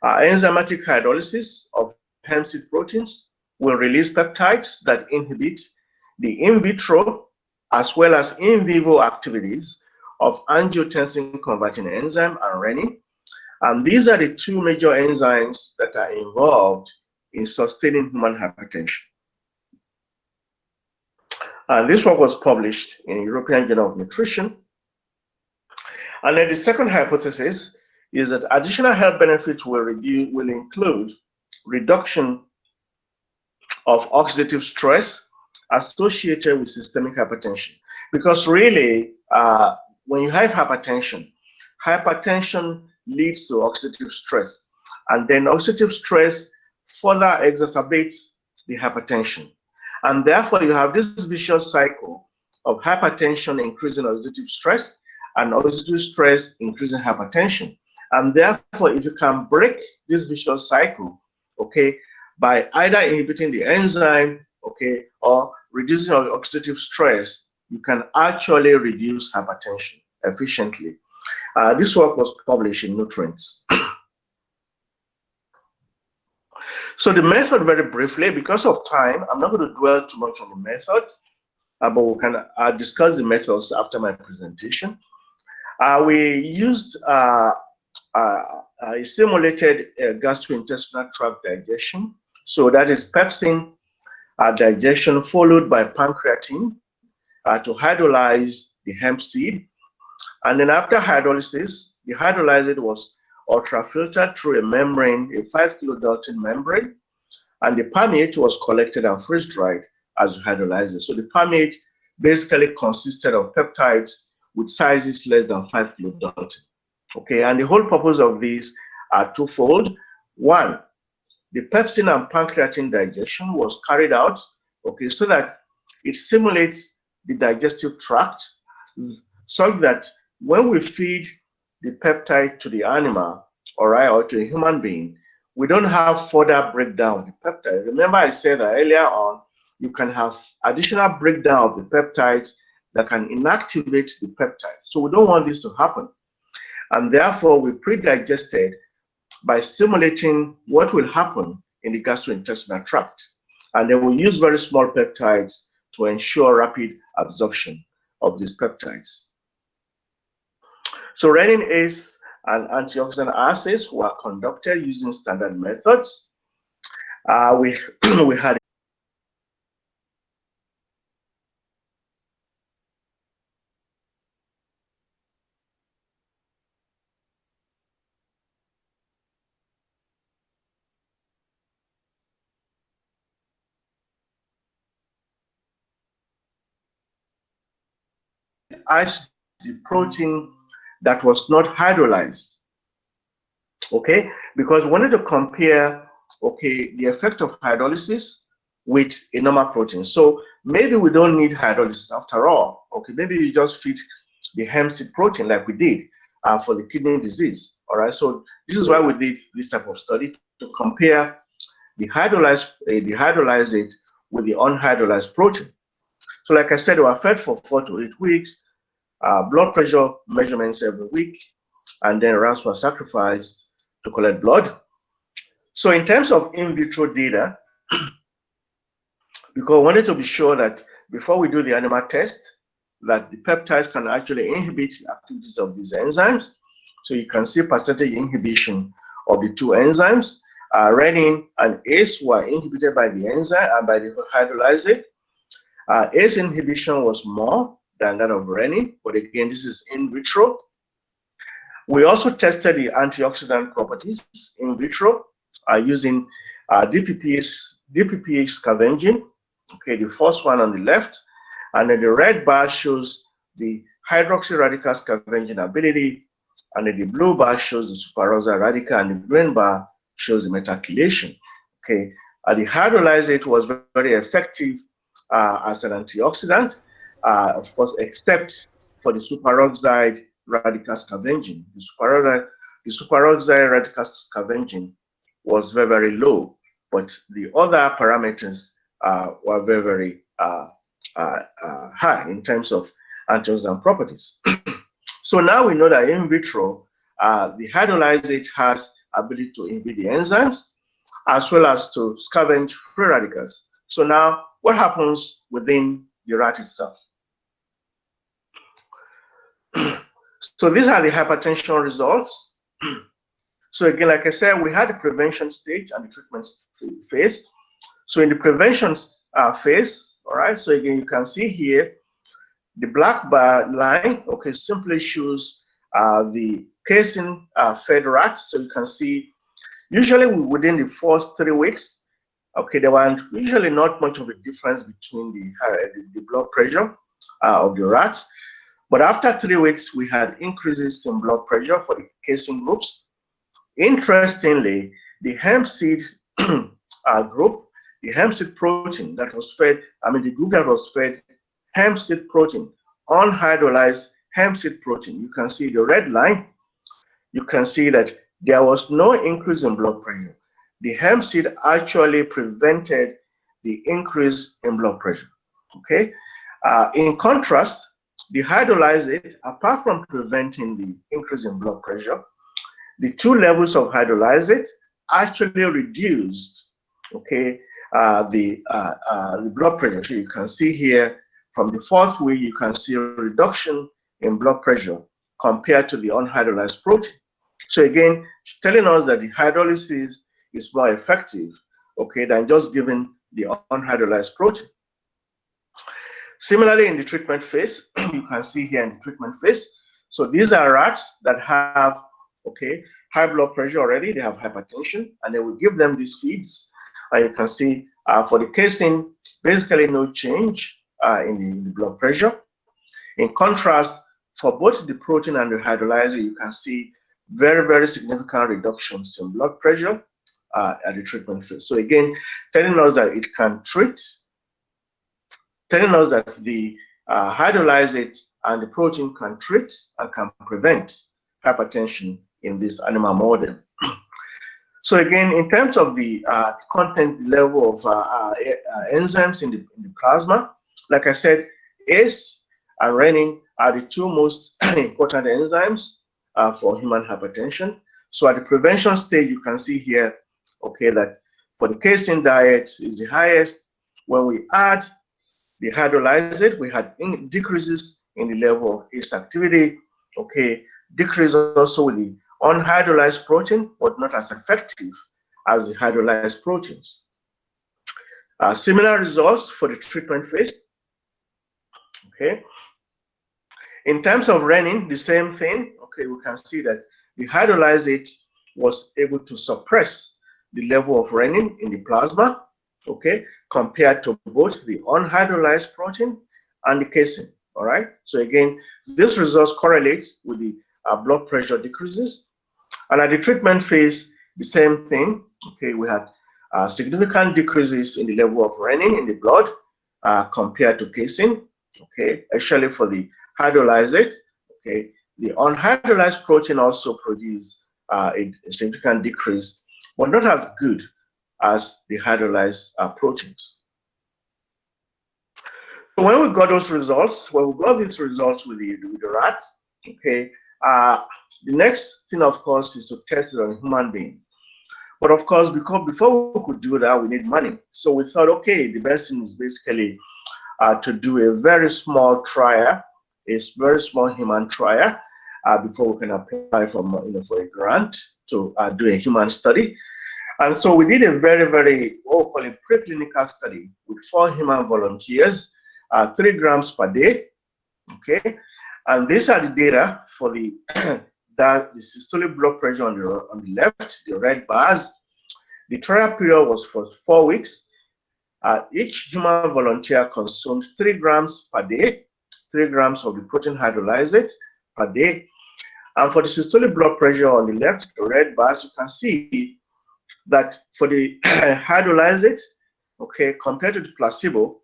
enzymatic hydrolysis of hemp seed proteins will release peptides that inhibit the in vitro as well as in vivo activities of angiotensin converting enzyme and renin. And these are the two major enzymes that are involved in sustaining human hypertension. And this work was published in European Journal of Nutrition. And then the second hypothesis is that additional health benefits will include reduction of oxidative stress associated with systemic hypertension. Because really, when you have hypertension leads to oxidative stress. And then oxidative stress further exacerbates the hypertension. And therefore, you have this vicious cycle of hypertension increasing oxidative stress and oxidative stress increasing hypertension. And therefore, if you can break this vicious cycle, okay, by either inhibiting the enzyme, okay, or reducing oxidative stress, you can actually reduce hypertension efficiently. This work was published in Nutrients. So the method, very briefly, because of time, I'm not going to dwell too much on the method, but we can discuss the methods after my presentation. We used a simulated gastrointestinal tract digestion. So that is pepsin digestion followed by pancreatine to hydrolyze the hemp seed. And then after hydrolysis, the hydrolyzed was ultrafiltered through a membrane, a 5 kilodalton membrane, and the permeate was collected and freeze-dried as hydrolyzers. So the permeate basically consisted of peptides with sizes less than 5 kilodalton. Okay, and the whole purpose of these are twofold. One, the pepsin and pancreatin digestion was carried out, okay, so that it simulates the digestive tract, so that when we feed the peptide to the animal, all right, or to a human being, we don't have further breakdown of the peptide. Remember I said that earlier on, you can have additional breakdown of the peptides that can inactivate the peptide. So we don't want this to happen. And therefore, we pre-digested by simulating what will happen in the gastrointestinal tract. And then we use very small peptides to ensure rapid absorption of these peptides. So renin-ACE and antioxidant assays were conducted using standard methods. We had the protein that was not hydrolyzed, okay, because we wanted to compare, okay, the effect of hydrolysis with a normal protein. So maybe we don't need hydrolysis after all, okay, maybe you just feed the hemp seed protein like we did for the kidney disease, all right. So this is why we did this type of study, to compare the hydrolyzed with the unhydrolyzed protein. So like I said, we were fed for 4 to 8 weeks, blood pressure measurements every week, and then rats were sacrificed to collect blood. So in terms of in vitro data, because we wanted to be sure that before we do the animal test, that the peptides can actually inhibit the activities of these enzymes. So you can see percentage inhibition of the two enzymes. Renin and ACE were inhibited by the enzyme and by the hydrolyzed. ACE inhibition was more than that of renin, but again, this is in vitro. We also tested the antioxidant properties in vitro using DPPH scavenging. Okay, the first one on the left, and then the red bar shows the hydroxy radical scavenging ability, and then the blue bar shows the superoxide radical, and the green bar shows the metachelation. Okay, the hydrolyzed was very effective as an antioxidant, of course, except for the superoxide radical scavenging. The superoxide radical scavenging was very, very low, but the other parameters were very, very high in terms of antioxidant properties. So now we know that in vitro, the hydrolyzed has ability to inhibit the enzymes as well as to scavenge free radicals. So now what happens within the rat itself? So these are the hypertension results. So again, like I said, we had the prevention stage and the treatment phase. So in the prevention phase, all right, so again, you can see here, the black bar line, okay, simply shows the casein fed rats. So you can see, usually within the first 3 weeks, okay, there was usually not much of a difference between the blood pressure of the rats. But after 3 weeks, we had increases in blood pressure for the casein groups. Interestingly, the hemp seed group, the hemp seed protein that was fed, the group that was fed hemp seed protein, unhydrolyzed hemp seed protein, you can see the red line. You can see that there was no increase in blood pressure. The hemp seed actually prevented the increase in blood pressure. Okay. In contrast, the hydrolyzed, apart from preventing the increase in blood pressure, the 2 levels of hydrolyzed actually reduced, okay, the blood pressure. So you can see here from the 4th week, you can see a reduction in blood pressure compared to the unhydrolyzed protein. So again, telling us that the hydrolysis is more effective, okay, than just giving the unhydrolyzed protein. Similarly, in the treatment phase, you can see here in the treatment phase. So these are rats that have, okay, high blood pressure already. They have hypertension, and they will give them these feeds. And you can see for the casein, basically no change in the blood pressure. In contrast, for both the protein and the hydrolyzer, you can see very, very significant reductions in blood pressure at the treatment phase. So again, telling us that it can treat, telling us that the hydrolyzate and the protein can treat and can prevent hypertension in this animal model. So again, in terms of the content level of enzymes in the plasma, like I said, ACE and renin are the two most important enzymes for human hypertension. So at the prevention stage, you can see here, okay, that for the casein diet is the highest. When we add the hydrolyzate, we had decreases in the level of ACE activity, okay, decrease also with the unhydrolyzed protein, but not as effective as the hydrolyzed proteins. Similar results for the treatment phase, okay. In terms of renin, the same thing, okay, we can see that the hydrolyzate was able to suppress the level of renin in the plasma, okay, compared to both the unhydrolyzed protein and the casein, all right? So again, these results correlate with the blood pressure decreases. And at the treatment phase, the same thing, okay, we had significant decreases in the level of renin in the blood compared to casein, okay, actually for the hydrolyzate, okay. The unhydrolyzed protein also produced a significant decrease, but not as good as the hydrolyzed proteins. So when we got those results, when we got these results with the rats, okay, the next thing, of course, is to test it on human beings. But of course, because before we could do that, we need money. So we thought, okay, the best thing is basically to do a very small trial, a very small human trial, before we can apply for, for a grant to do a human study. And so we did a very, very, what we call a preclinical study with 4 human volunteers, 3 grams per day, okay? And these are the data for the the systolic blood pressure on the left, the red bars. The trial period was for 4 weeks. Each human volunteer consumed 3 grams per day, 3 grams of the protein hydrolyzate per day. And for the systolic blood pressure on the left, the red bars, you can see that for the hydrolyzate, okay, compared to the placebo,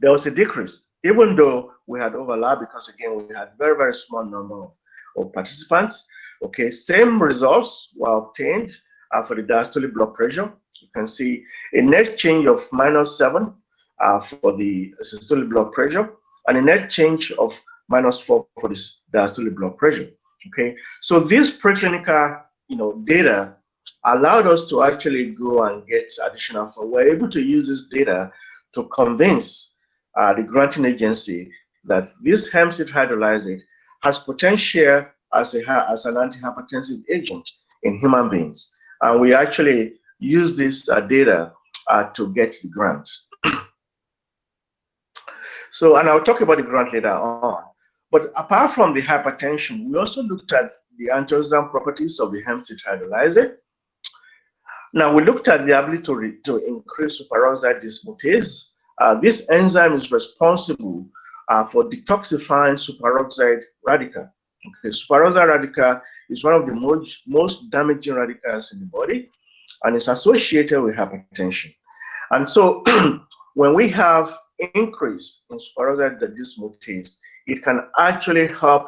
there was a decrease, even though we had overlap, because again, we had very, very small number of participants. Okay, same results were obtained for the diastolic blood pressure. You can see a net change of -7 for the systolic blood pressure, and a net change of -4 for the diastolic blood pressure. Okay, so this preclinical, data allowed us to actually go and get additional. We're able to use this data to convince the granting agency that this hemp seed hydrolyzate has potential as an antihypertensive agent in human beings. And we actually use this data to get the grant. So, and I'll talk about the grant later on. But apart from the hypertension, we also looked at the antioxidant properties of the hemp seed hydrolyzate. Now, we looked at the ability to increase superoxide dismutase. This enzyme is responsible for detoxifying superoxide radical. Okay, superoxide radical is one of the most damaging radicals in the body, and it's associated with hypertension. And so, when we have increase in superoxide dismutase, it can actually help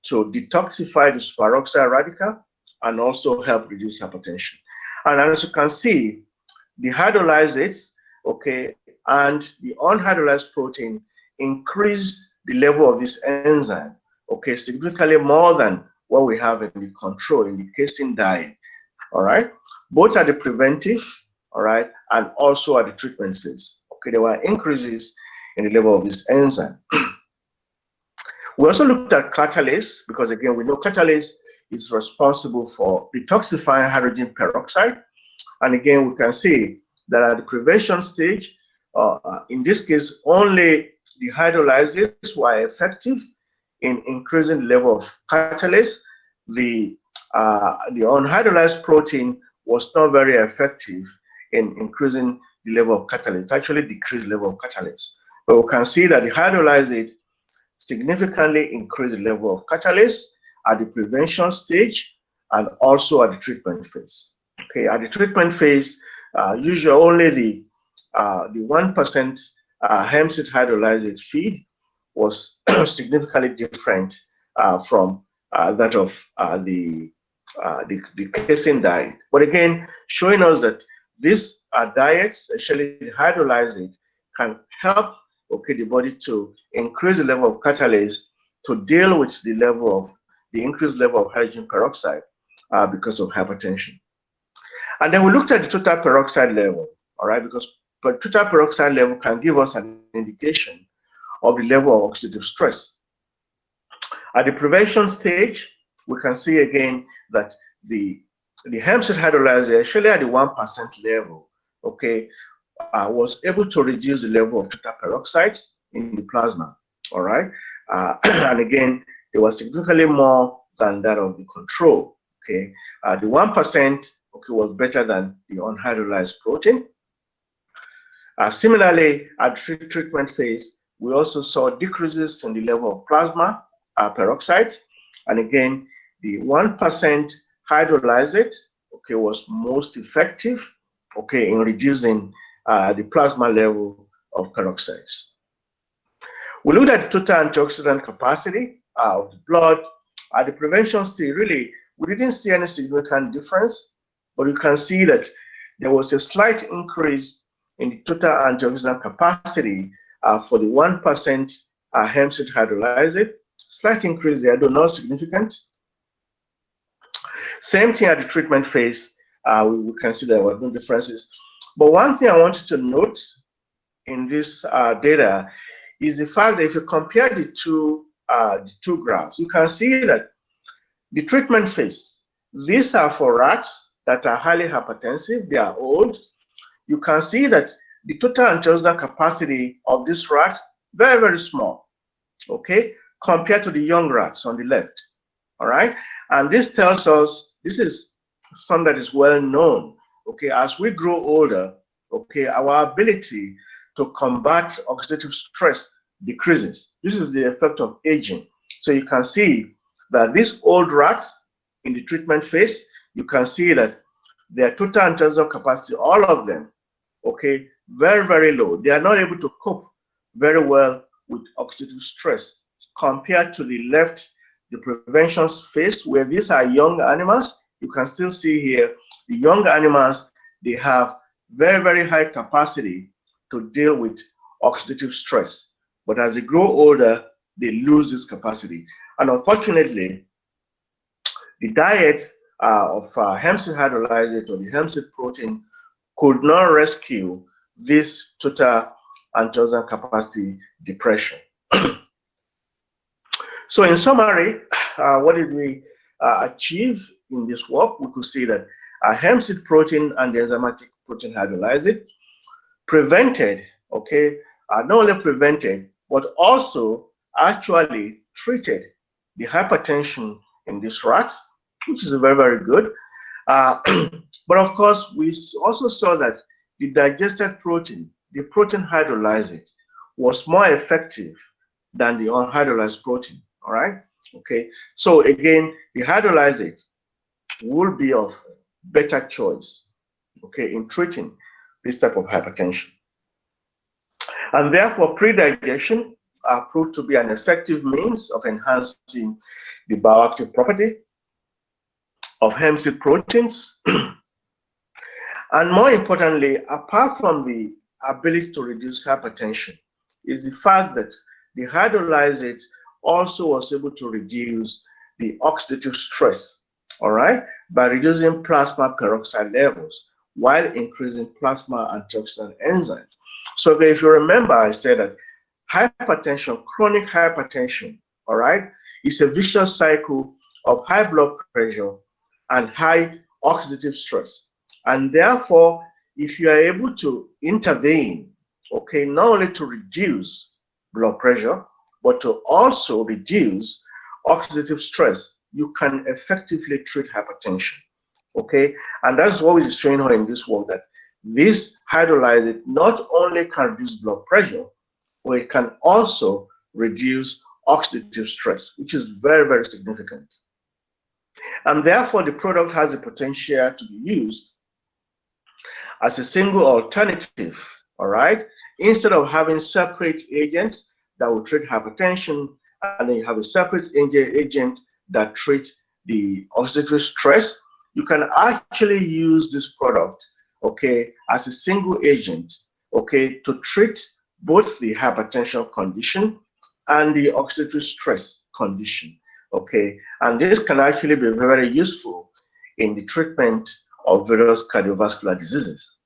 to detoxify the superoxide radical and also help reduce hypertension. And as you can see, the hydrolyzates, okay, and the unhydrolyzed protein increase the level of this enzyme, okay, significantly more than what we have in the control, in the casein diet, all right? Both at the preventive, all right, and also at the treatment phase. Okay, there were increases in the level of this enzyme. We also looked at catalase, because again, we know catalase is responsible for detoxifying hydrogen peroxide. And again, we can see that at the prevention stage, in this case, only the hydrolyzates were effective in increasing the level of catalase. The unhydrolyzed protein was not very effective in increasing the level of catalyst, actually decrease the level of catalyst. But we can see that the hydrolyzate significantly increase the level of catalyst at the prevention stage and also at the treatment phase. Okay, at the treatment phase, usually only the 1% hemp seed hydrolyzate feed was significantly different from that of the casein diet. But again, showing us that these diets, especially the hydrolyzate, can help the body to increase the level of catalase to deal with the level of the increased level of hydrogen peroxide because of hypertension. And then we looked at the total peroxide level, all right, because total peroxide level can give us an indication of the level of oxidative stress. At the prevention stage, we can see again that the hemp seed hydrolyzate, actually at the 1% level, was able to reduce the level of total peroxides in the plasma, all right? And again, it was significantly more than that of the control, okay? The 1%, was better than the unhydrolyzed protein. Similarly, at the treatment phase, we also saw decreases in the level of plasma peroxides. And again, the 1% hydrolyzate, was most effective, in reducing the plasma level of peroxides. We looked at the total antioxidant capacity of the blood. At the prevention stage, really, we didn't see any significant difference, but you can see that there was a slight increase in the total antioxidant capacity for the 1% hemp seed hydrolyzate. Slight increase there, though not significant. Same thing at the treatment phase. We can see there were no differences. But one thing I wanted to note in this data is the fact that if you compare the two graphs, you can see that the treatment phase, these are for rats that are highly hypertensive, they are old. You can see that the total antioxidant capacity of these rats, very, very small, compared to the young rats on the left, all right? And this tells us, this is something that is well known, as we grow older, our ability to combat oxidative stress decreases. This is the effect of aging. So you can see that these old rats in the treatment phase, you can see that their total antioxidant capacity, all of them, very, very low. They are not able to cope very well with oxidative stress compared to the left, the prevention phase, where these are young animals. You can still see here, the young animals, they have very, very high capacity to deal with oxidative stress. But as they grow older, they lose this capacity. And unfortunately, the diets of hemp seed hydrolyzate or the hemp seed protein could not rescue this total antioxidant capacity depression. So in summary, what did we achieve in this work? We could see that hemp seed protein and the enzymatic protein hydrolyzate prevented, not only prevented, but also actually treated the hypertension in these rats, which is very, very good. But of course, we also saw that the digested protein, the protein hydrolyzate, was more effective than the unhydrolyzed protein, all right? So again, the hydrolyzate will be of better choice, in treating this type of hypertension. And therefore, pre-digestion proved to be an effective means of enhancing the bioactive property of hemp seed proteins. And more importantly, apart from the ability to reduce hypertension, is the fact that the hydrolyzate also was able to reduce the oxidative stress, all right, by reducing plasma peroxide levels while increasing plasma antioxidant enzymes. So if you remember, I said that hypertension, chronic hypertension, all right, is a vicious cycle of high blood pressure and high oxidative stress. And therefore, if you are able to intervene, not only to reduce blood pressure, but to also reduce oxidative stress, you can effectively treat hypertension. And that's what we're showing here in this work, that this hydrolyzate not only can reduce blood pressure, but it can also reduce oxidative stress, which is very, very significant. And therefore, the product has the potential to be used as a single alternative, all right? Instead of having separate agents that will treat hypertension, and then you have a separate agent that treats the oxidative stress, you can actually use this product, okay, as a single agent, okay, to treat both the hypertension condition and the oxidative stress condition, okay? And this can actually be very useful in the treatment of various cardiovascular diseases.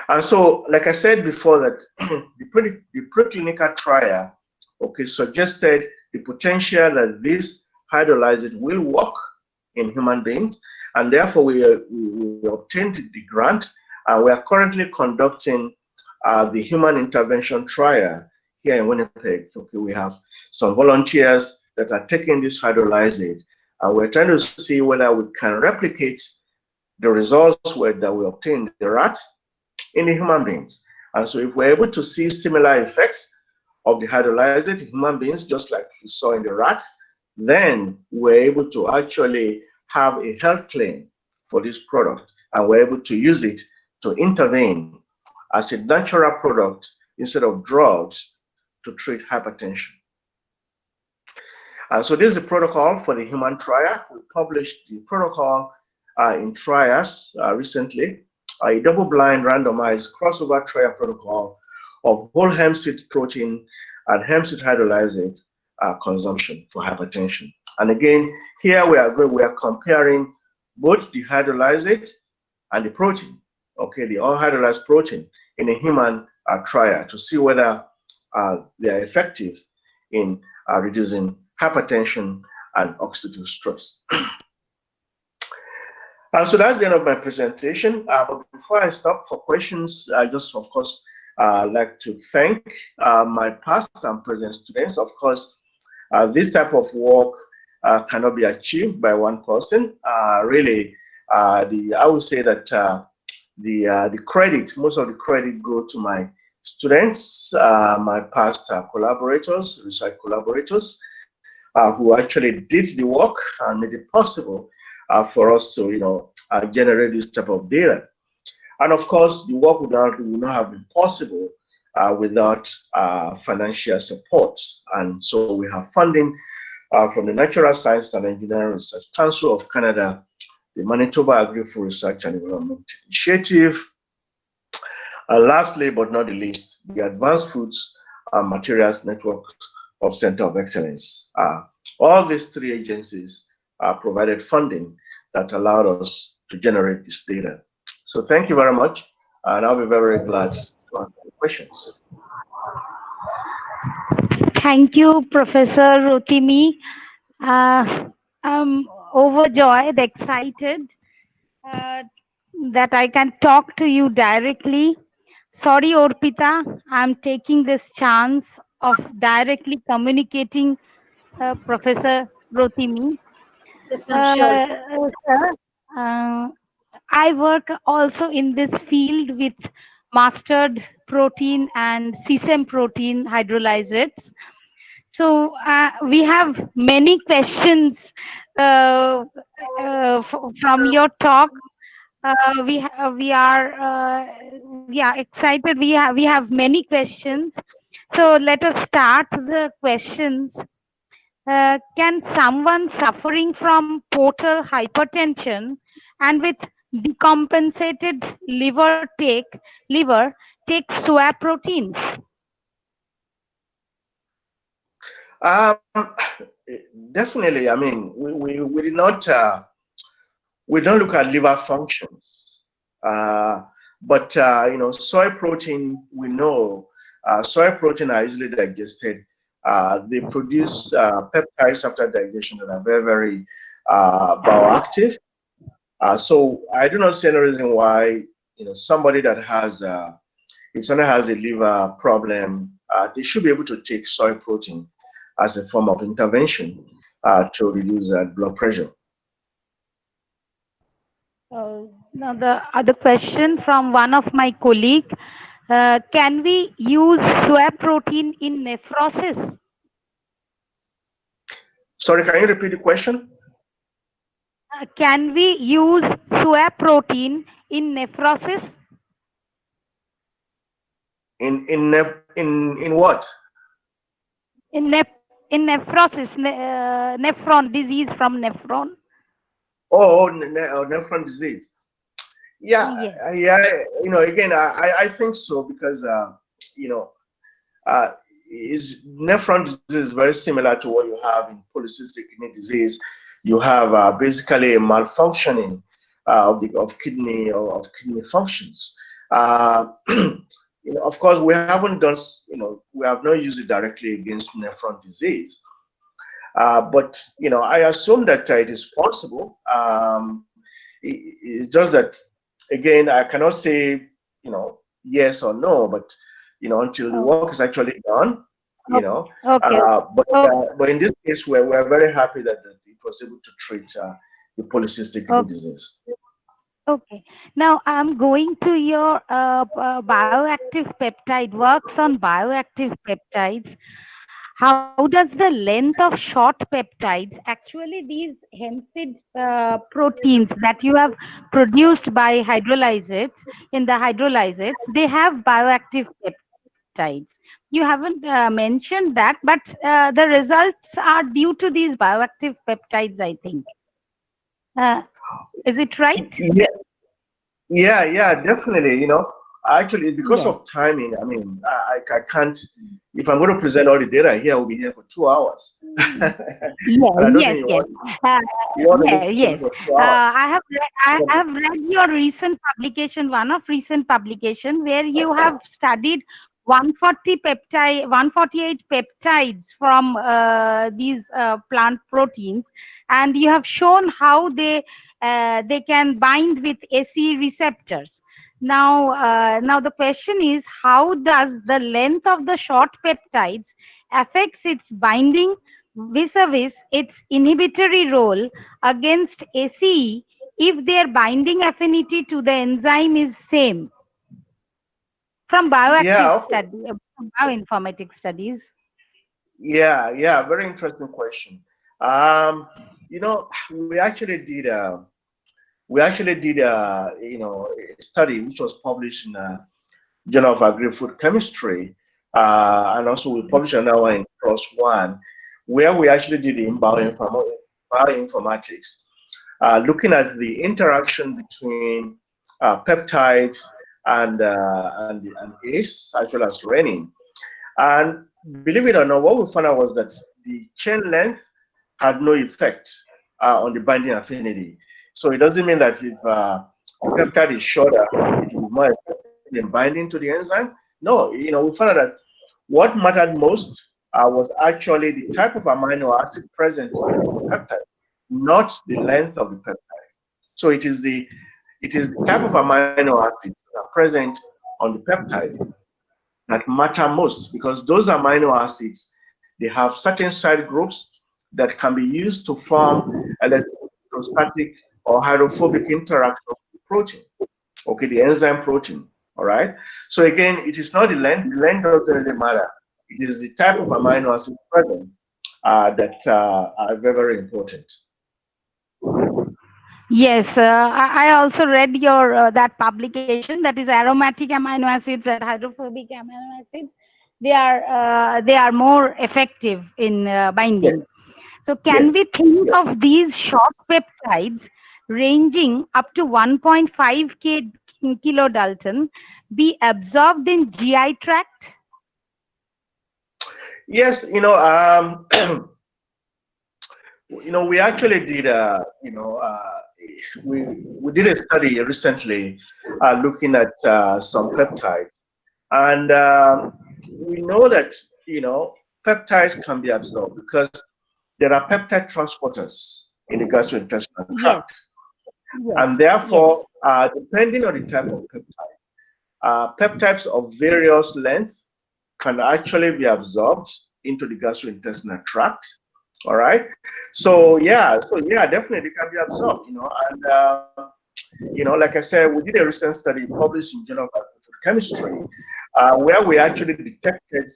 And so, like I said before, that the preclinical trial, okay, suggested the potential that this hydrolyzate will work in human beings, and therefore we obtained the grant, and we are currently conducting the human intervention trial here in Winnipeg. Okay, we have some volunteers that are taking this hydrolyzate, and we're trying to see whether we can replicate the results that we obtained in the rats in the human beings. And so if we're able to see similar effects of the hydrolyzate in human beings, just like we saw in the rats, then we're able to actually have a health claim for this product, and we're able to use it to intervene as a natural product instead of drugs to treat hypertension. And so this is the protocol for the human trial. We published the protocol in Trias recently, a double-blind randomized crossover trial protocol of whole hemp seed protein and hemp seed hydrolyzate consumption for hypertension. And again, here we are comparing both the hydrolyzate and the protein, okay, the unhydrolyzed protein in a human trial to see whether they are effective in reducing hypertension and oxidative stress. And so that's the end of my presentation. But before I stop for questions, I just, of course, like to thank my past and present students. Of course, this type of work cannot be achieved by one person. Really, I would say that the credit, most of the credit go to my students, my past collaborators, research collaborators, who actually did the work and made it possible for us to, generate this type of data. And of course, the work would not have been possible without financial support. And so we have funding from the Natural Science and Engineering Research Council of Canada, the Manitoba Agri-Food Research and Development Initiative, and lastly but not the least, the Advanced Foods and Materials Network of Center of Excellence. All these three agencies provided funding that allowed us to generate this data. So thank you very much, and I'll be very glad to answer questions. Thank you, Professor Rotimi. I'm overjoyed, excited that I can talk to you directly. Sorry, Orpita, I'm taking this chance of directly communicating Professor Rotimi. Yes, ma'am, sure. Sir, I work also in this field with mustard protein and sesame protein hydrolyzates. So we have many questions from your talk. We are excited. We have many questions. So let us start the questions. Can someone suffering from portal hypertension and with decompensated liver take soy proteins? Definitely. I mean, we did not we don't look at liver functions, but soy protein, we know soy protein are easily digested. They produce peptides after digestion that are very, very bioactive. So I do not see any reason why somebody that has if somebody has a liver problem, they should be able to take soy protein as a form of intervention to reduce blood pressure. Now the other question from one of my colleague, can we use soy protein in nephrosis? Sorry, can you repeat the question? Can we use soy protein in nephrosis? In what? In nephrosis, nephron disease from nephron. Nephron disease. Yeah, Yes. Again, I think so because is nephron disease is very similar to what you have in polycystic kidney disease. You have basically a malfunctioning of kidney or of kidney functions. Of course, we haven't done, we have not used it directly against nephron disease. But I assume that it is possible. It's just that, again, I cannot say yes or no, but until the work is actually done, Okay. But in this case, we're very happy that it was able to treat the polycystic kidney disease. Okay. Now I'm going to your bioactive peptide, works on bioactive peptides. How does the length of short peptides, actually these hemcid proteins that you have produced by hydrolysates, in the hydrolysates, they have bioactive peptides. You haven't mentioned that, but the results are due to these bioactive peptides, I think. Is it right? Yeah, definitely. Actually, because of timing, I mean, I can't. If I'm going to present all the data here, I'll be here for 2 hours. Yes. I have read your recent publication, one of recent publication, where you have studied 148 peptides from these plant proteins, and you have shown how they can bind with ACE receptors. Now the question is, how does the length of the short peptides affects its binding vis-a-vis its inhibitory role against ACE if their binding affinity to the enzyme is same? From bioactive study, bioinformatics studies. Yeah, very interesting question. We actually did a study which was published in Journal of Agri-Food Chemistry, and also we published another one in PLOS ONE, where we actually did in bioinformatics, looking at the interaction between peptides and ACE as well as renin. And believe it or not, what we found out was that the chain length had no effect on the binding affinity. So it doesn't mean that if the peptide is shorter, it will be more effective in binding to the enzyme. No, we found out that what mattered most was actually the type of amino acid present in the peptide, not the length of the peptide. So it is the type of amino acids that are present on the peptide that matter most, because those amino acids, they have certain side groups that can be used to form electrostatic or hydrophobic interaction with the protein, okay, the enzyme protein, all right? So again, it is not the length doesn't really matter. It is the type of amino acids present that are very, very important. Yes, I also read your that publication, that is aromatic amino acids and hydrophobic amino acids. They are more effective in binding. So can we think of these short peptides ranging up to 1.5 kilodalton be absorbed in GI tract? Yes, we actually did we did a study recently looking at some peptides, and we know that peptides can be absorbed because there are peptide transporters in the gastrointestinal tract, and therefore, depending on the type of peptide, peptides of various lengths can actually be absorbed into the gastrointestinal tract. All right. So yeah, definitely can be absorbed. And like I said, we did a recent study published in Journal of Chemistry, where we actually detected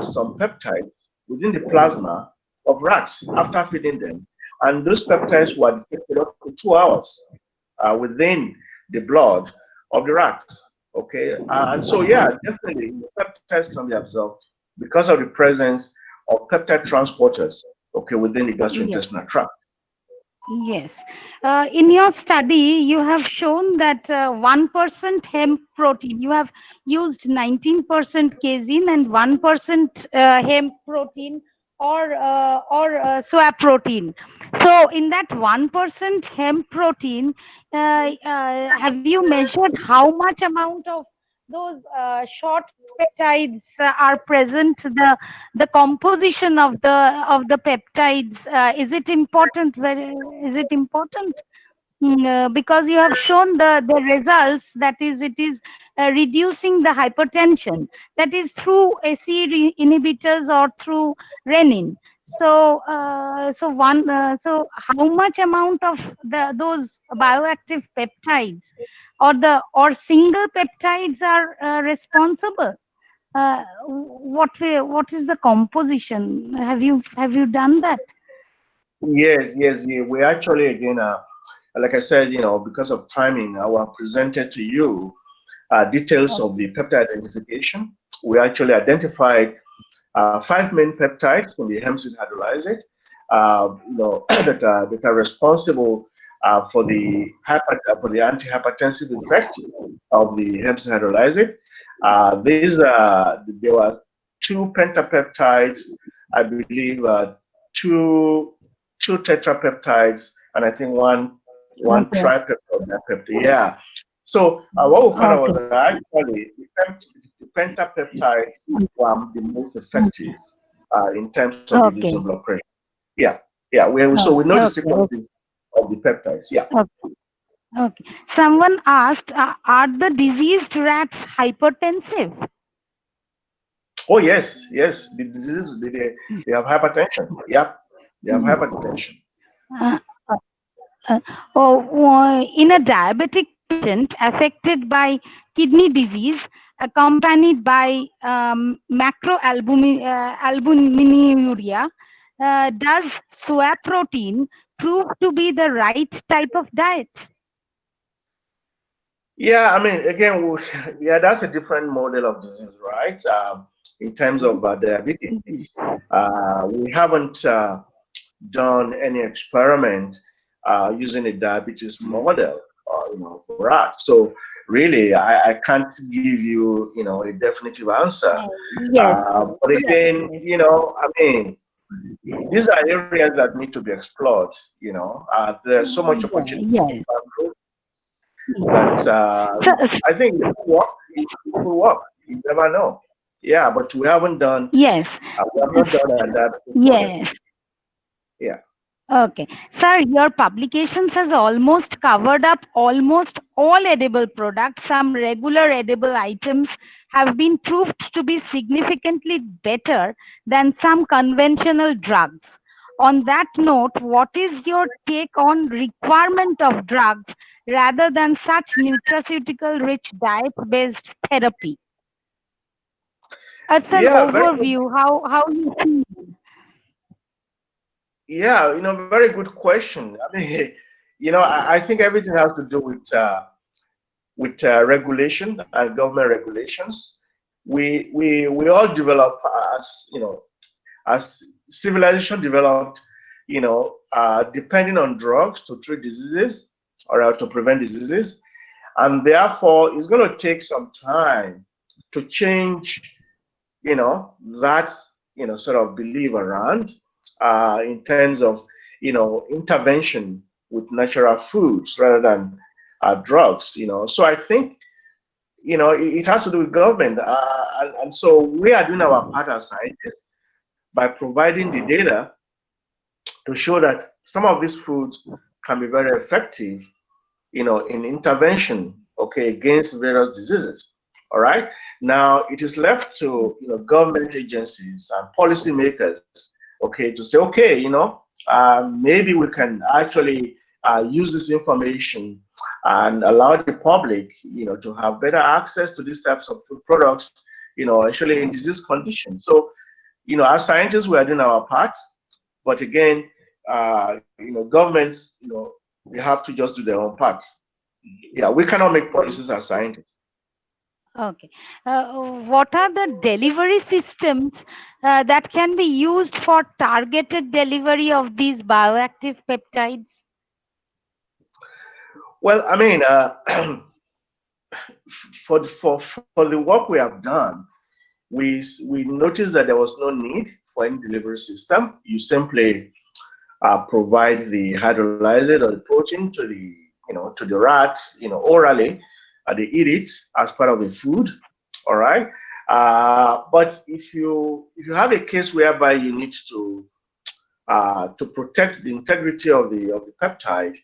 some peptides within the plasma of rats after feeding them. And those peptides were detected up to 2 hours within the blood of the rats. Okay, and so yeah, definitely the peptides can be absorbed because of the presence of peptide transporters, okay, within the gastrointestinal tract. Yes. In your study, you have shown that 1% hemp protein, you have used 19% casein and 1% hemp protein or soya protein. So in that 1% hemp protein, have you measured how much amount of those short peptides are present, the composition of the peptides? Is it important? Is it important? Because you have shown the results, that is, it is reducing the hypertension, that is through ACE inhibitors or through renin. So so how much amount of those bioactive peptides or single peptides are responsible? What is the composition? Have you done that? Yes, yes, yeah. We actually, again, like I said, because of timing, I will present to you details of the peptide identification. We actually identified 5 main peptides from the hemp-seed hydrolysate, that are responsible for the antihypertensive effect of the hemp-seed hydrolysate. There were 2 pentapeptides, I believe, 2 tetrapeptides, and I think one tripeptide. Yeah. So what we found out was that actually the pentapeptide were the most effective in terms of reducing blood pressure. Yeah, yeah. So we know the sequences of the peptides. Yeah. Okay. Someone asked, are the diseased rats hypertensive? Oh yes, yes. The disease, they have hypertension. Yeah, they have hypertension. In a diabetic patient affected by kidney disease accompanied by macroalbuminuria, does soya protein prove to be the right type of diet? Yeah, I mean, again, yeah, that's a different model of disease, right? In terms of diabetes, we haven't done any experiment using a diabetes model, for rats. So really, I can't give you, a definitive answer. But again, I mean, these are areas that need to be explored. There's so much opportunity that I think it will work. You never know. Yeah, but we haven't done. Yes. We have not done that. Yes. Yeah. Okay. Sir, your publications has almost covered up almost all edible products. Some regular edible items have been proved to be significantly better than some conventional drugs. On that note, what is your take on requirement of drugs rather than such nutraceutical-rich diet-based therapy? It's an overview. How you see? Yeah, very good question. I mean, I think everything has to do with regulation and government regulations. We all develop as civilization developed, depending on drugs to treat diseases or to prevent diseases, and therefore it's going to take some time to change, that sort of belief around. In terms of intervention with natural foods rather than drugs. So I think it has to do with government, and so we are doing our part as scientists by providing the data to show that some of these foods can be very effective, in intervention, against various diseases. All right. Now it is left to government agencies and policymakers, to say, maybe we can actually use this information and allow the public, to have better access to these types of food products, actually in disease conditions. So, as scientists, we are doing our part, but again, governments, they have to just do their own part. Yeah, we cannot make policies as scientists. Okay. What are the delivery systems that can be used for targeted delivery of these bioactive peptides? Well, I mean, for the work we have done, we noticed that there was no need for any delivery system. You simply provide the hydrolyzed or the protein to the rats, orally. They eat it as part of the food. All right. But if you have a case whereby you need to protect the integrity of the peptide,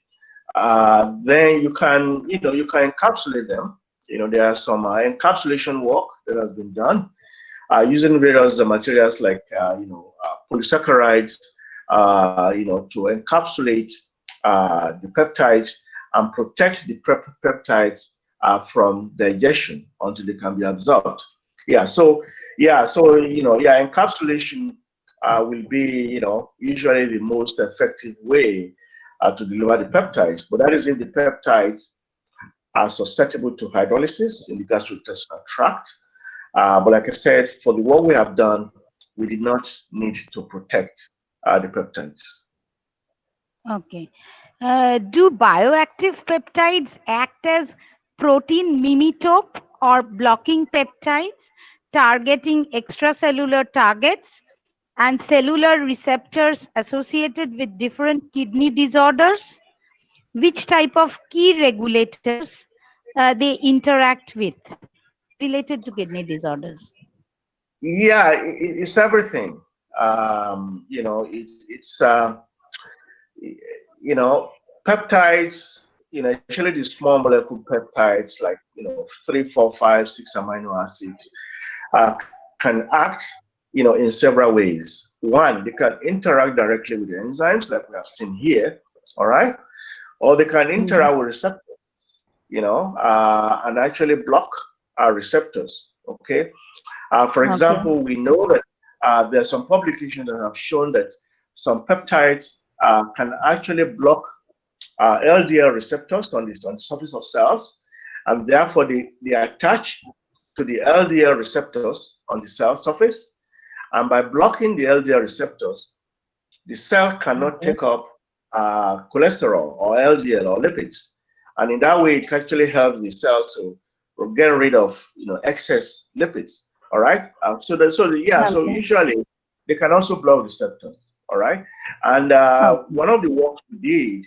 then you can encapsulate them. There are some encapsulation work that has been done using various materials like polysaccharides, to encapsulate the peptides and protect the peptides from digestion until they can be absorbed. Encapsulation will be usually the most effective way to deliver the peptides, but that is if the peptides are susceptible to hydrolysis in the gastrointestinal tract. But like I said, for the work we have done, we did not need to protect the peptides. Okay. Do bioactive peptides act as protein mimitope or blocking peptides, targeting extracellular targets and cellular receptors associated with different kidney disorders? Which type of key regulators they interact with related to kidney disorders? Yeah, it's everything. It's peptides, actually the small molecule peptides like 3, 4, 5, 6 amino acids can act in several ways. One, they can interact directly with the enzymes like we have seen here, all right, or they can interact with receptors, and actually block our receptors. Okay. For example, we know that there are some publications that have shown that some peptides can actually block LDL receptors on the surface of cells, and therefore they attach to the LDL receptors on the cell surface. And by blocking the LDL receptors, the cell cannot take up cholesterol or LDL or lipids, and in that way, it actually helps the cell to get rid of excess lipids. All right. So usually they can also block receptors. All right. And one of the works we did,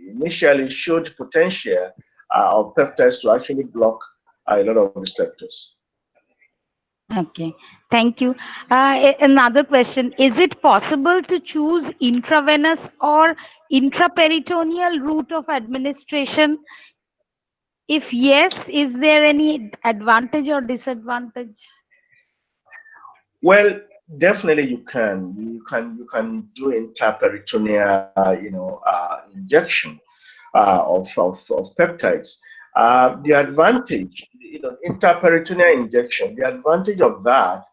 initially showed potential of peptides to actually block a lot of receptors. Okay, thank you. Another question: is it possible to choose intravenous or intraperitoneal route of administration? If yes, is there any advantage or disadvantage? Well, definitely you can do intraperitoneal injection of peptides. The advantage, intraperitoneal injection, the advantage of that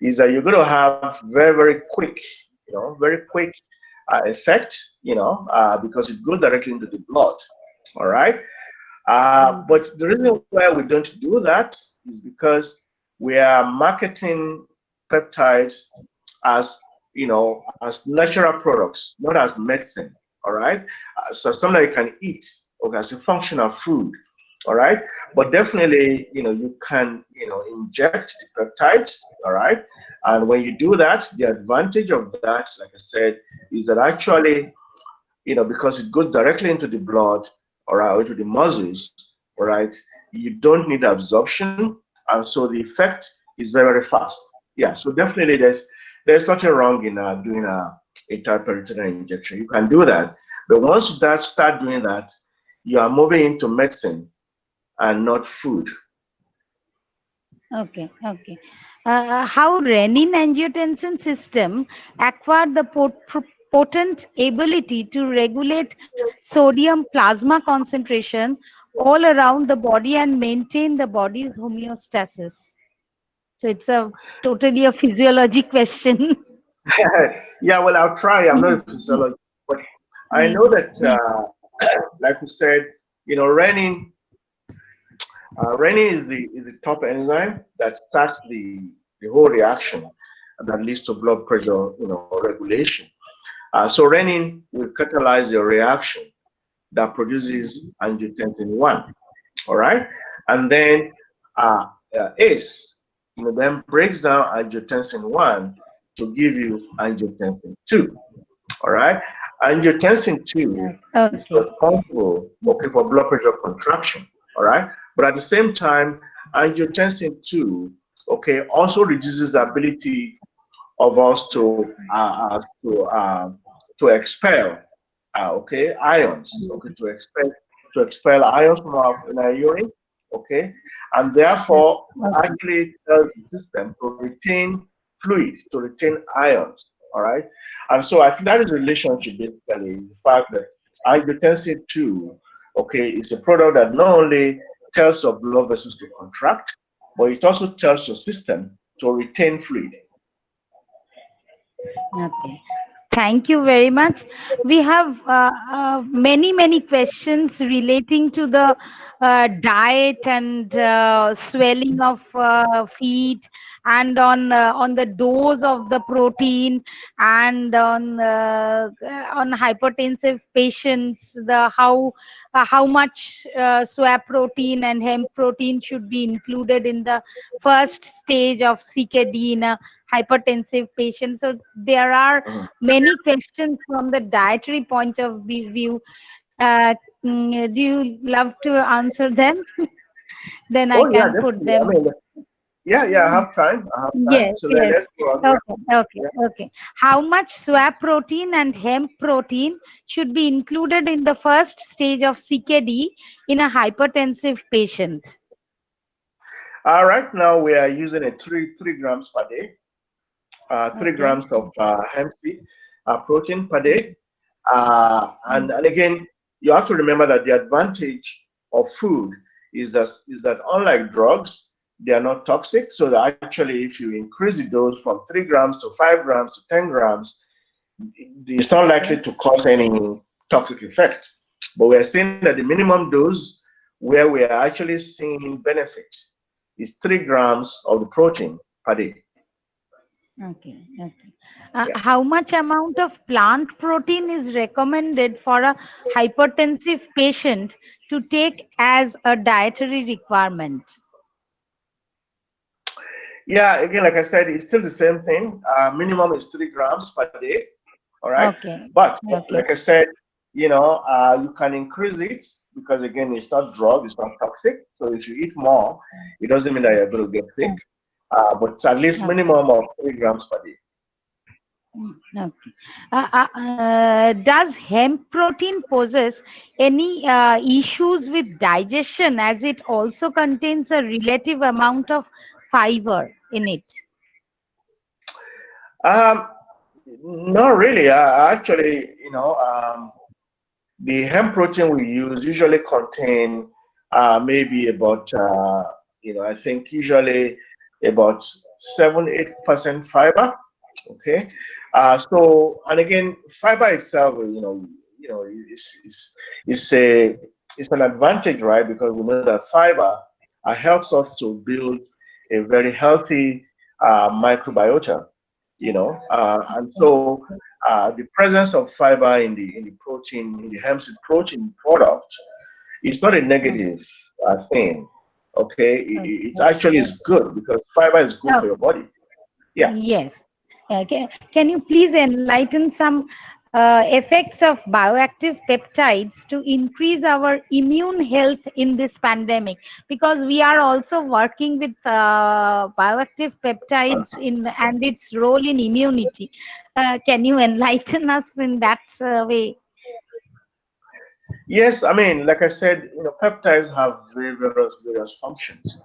is that you're going to have very quick effect, because it goes directly into the blood. All right. But the reason why we don't do that is because we are marketing peptides as as natural products, not as medicine. All right. So something you can eat, or as a functional food. All right. But definitely, you can inject the peptides. All right. And when you do that, the advantage of that, like I said, is that actually, because it goes directly into the blood, or into the muscles, all right, you don't need absorption, and so the effect is very fast. Yeah, so definitely there's nothing wrong in doing a intraperitoneal injection. You can do that, but once you start doing that, you are moving into medicine and not food. Okay, how renin-angiotensin system acquired the potent ability to regulate sodium plasma concentration all around the body and maintain the body's homeostasis? So it's a totally a physiology question. Yeah, well, I'll try. I'm not a physiologist, but I know that, like we said, renin is the top enzyme that starts the whole reaction that leads to blood pressure, regulation. So renin will catalyze the reaction that produces angiotensin 1. All right, and then ACE, then breaks down angiotensin 1 to give you angiotensin 2. All right, angiotensin 2 is responsible, for blood pressure contraction. All right, but at the same time, angiotensin 2, also reduces the ability of us to expel ions, to expel ions from our urine, and therefore actually tells the system to retain fluid, to retain ions. All right, and so I think that is the relationship, basically, the fact that angiotensin 2, is a product that not only tells your blood vessels to contract, but it also tells your system to retain fluid. Okay. Thank you very much. We have many questions relating to the diet and swelling of feet, and on the dose of the protein, and on hypertensive patients, the how much soy protein and hemp protein should be included in the first stage of CKD in a hypertensive patient. So there are many questions from the dietary point of view. Do you love to answer them? Then I can put them. I have time. Yes, So yes. let's go on. Okay. How much soy protein and hemp protein should be included in the first stage of CKD in a hypertensive patient? Right now we are using a 3 grams per day. 3 grams of hemp seed protein per day. And again, you have to remember that the advantage of food is that unlike drugs, they are not toxic. So that actually, if you increase the dose from 3 grams to 5 grams to 10 grams, it's not likely to cause any toxic effect. But we are seeing that the minimum dose where we are actually seeing benefits is 3 grams of the protein per day. Okay. How much amount of plant protein is recommended for a hypertensive patient to take as a dietary requirement? Yeah, again, like I said, it's still the same thing. Minimum is 3 grams per day. All right. But like I said, you can increase it because again, it's not drug, it's not toxic. So if you eat more, it doesn't mean that you're going to get sick. But at least minimum of 3 grams per day. Does hemp protein possess any issues with digestion, as it also contains a relative amount of fiber in it? Not really. Actually, the hemp protein we use usually contain maybe about I think usually about 7-8% fiber. Okay. So, and again, fiber itself, it's an advantage, right? Because we know that fiber helps us to build a very healthy microbiota, and so the presence of fiber in the protein, in the hemp seed protein product, is not a negative thing. Okay, it actually is good because fiber is good for your body. Yeah. Yes. Can you please enlighten some effects of bioactive peptides to increase our immune health in this pandemic? Because we are also working with bioactive peptides and its role in immunity. Can you enlighten us in that way? Yes, I mean, like I said, peptides have various functions.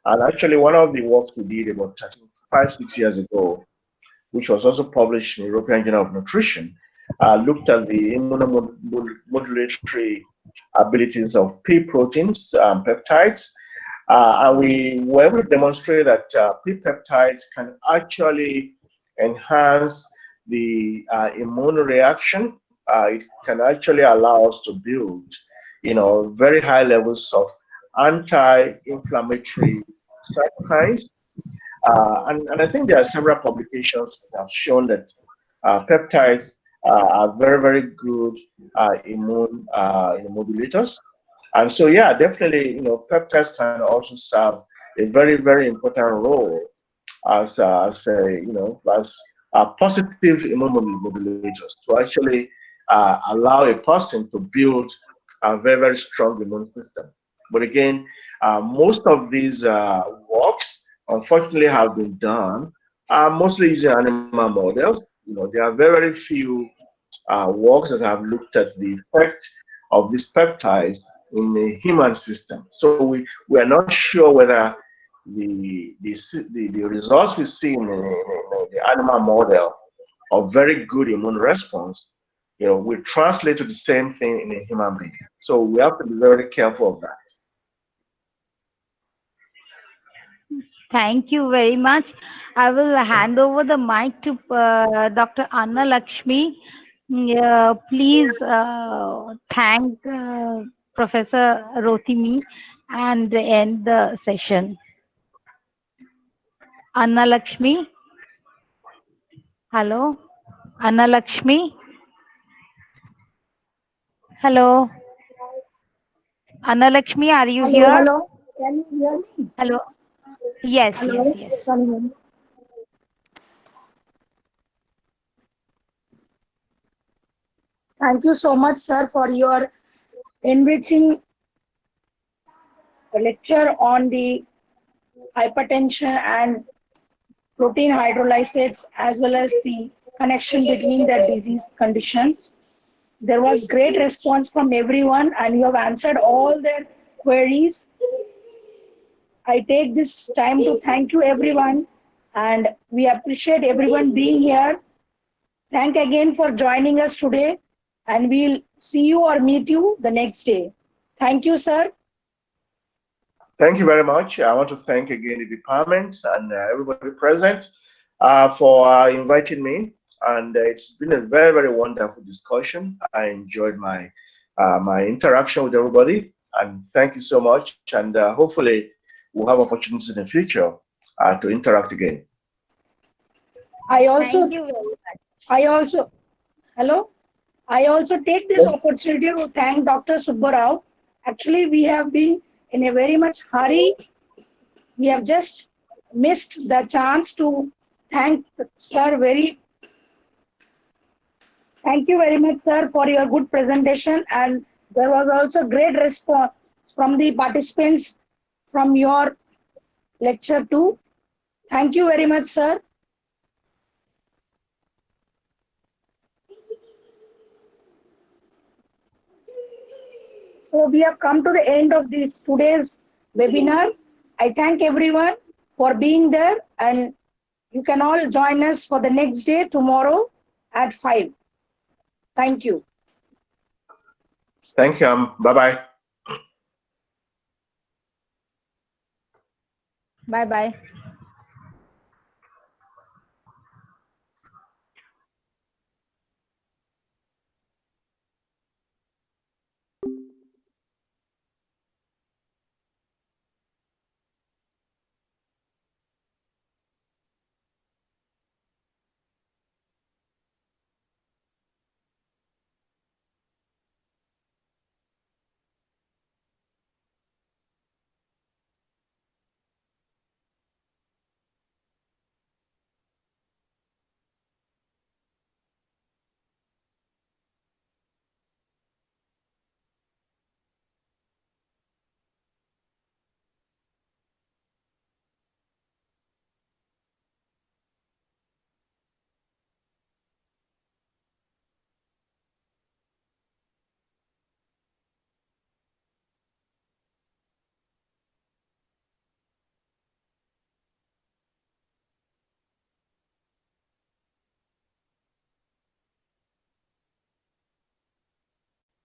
And actually, one of the works we did about 5-6 years ago, which was also published in the European Journal of Nutrition, looked at the immunomodulatory abilities of pea proteins and peptides. And we were able to demonstrate that pea peptides can actually enhance the immune reaction. It can actually allow us to build, very high levels of anti-inflammatory cytokines. And I think there are several publications that have shown that peptides are very, very good immune modulators. And so, yeah, definitely, peptides can also serve a very, very important role as positive immune modulators to actually allow a person to build a very, very strong immune system. But again, most of these works, unfortunately, have been done mostly using animal models. There are very, very few works that have looked at the effect of these peptides in the human system. So we are not sure whether the results we see in the animal model of very good immune response, will translate to the same thing in a human being. So we have to be very careful of that. Thank you very much. I will hand over the mic to Dr. Anna Lakshmi. Please thank Professor Rotimi and end the session. Anna Lakshmi. Hello. Anna Lakshmi. Hello. Anna Lakshmi, are you here? Hello. Can you hear me? Hello. Yes, Hello. yes. Can you hear me? Thank you so much, sir, for your enriching lecture on the hypertension and protein hydrolysates, as well as the connection between the disease conditions. There was great response from everyone, and you have answered all their queries. I take this time to thank you, everyone, and we appreciate everyone being here. Thank again for joining us today, and we'll see you or meet you the next day. Thank you, sir. Thank you very much. I want to thank again the department and everybody present for inviting me. And it's been a very, very wonderful discussion. I enjoyed my my interaction with everybody. And thank you so much. And hopefully we'll have opportunities in the future to interact again. Thank you very much. Hello. I also take this opportunity to thank Dr. Subbarao. Actually, we have been in a very much hurry. We have just missed the chance to thank sir Thank you very much, sir, for your good presentation. And there was also great response from the participants from your lecture too. Thank you very much, sir. So we have come to the end of this today's webinar. I thank everyone for being there, and you can all join us for the next day tomorrow at 5. Thank you. Thank you. Bye-bye. Bye-bye.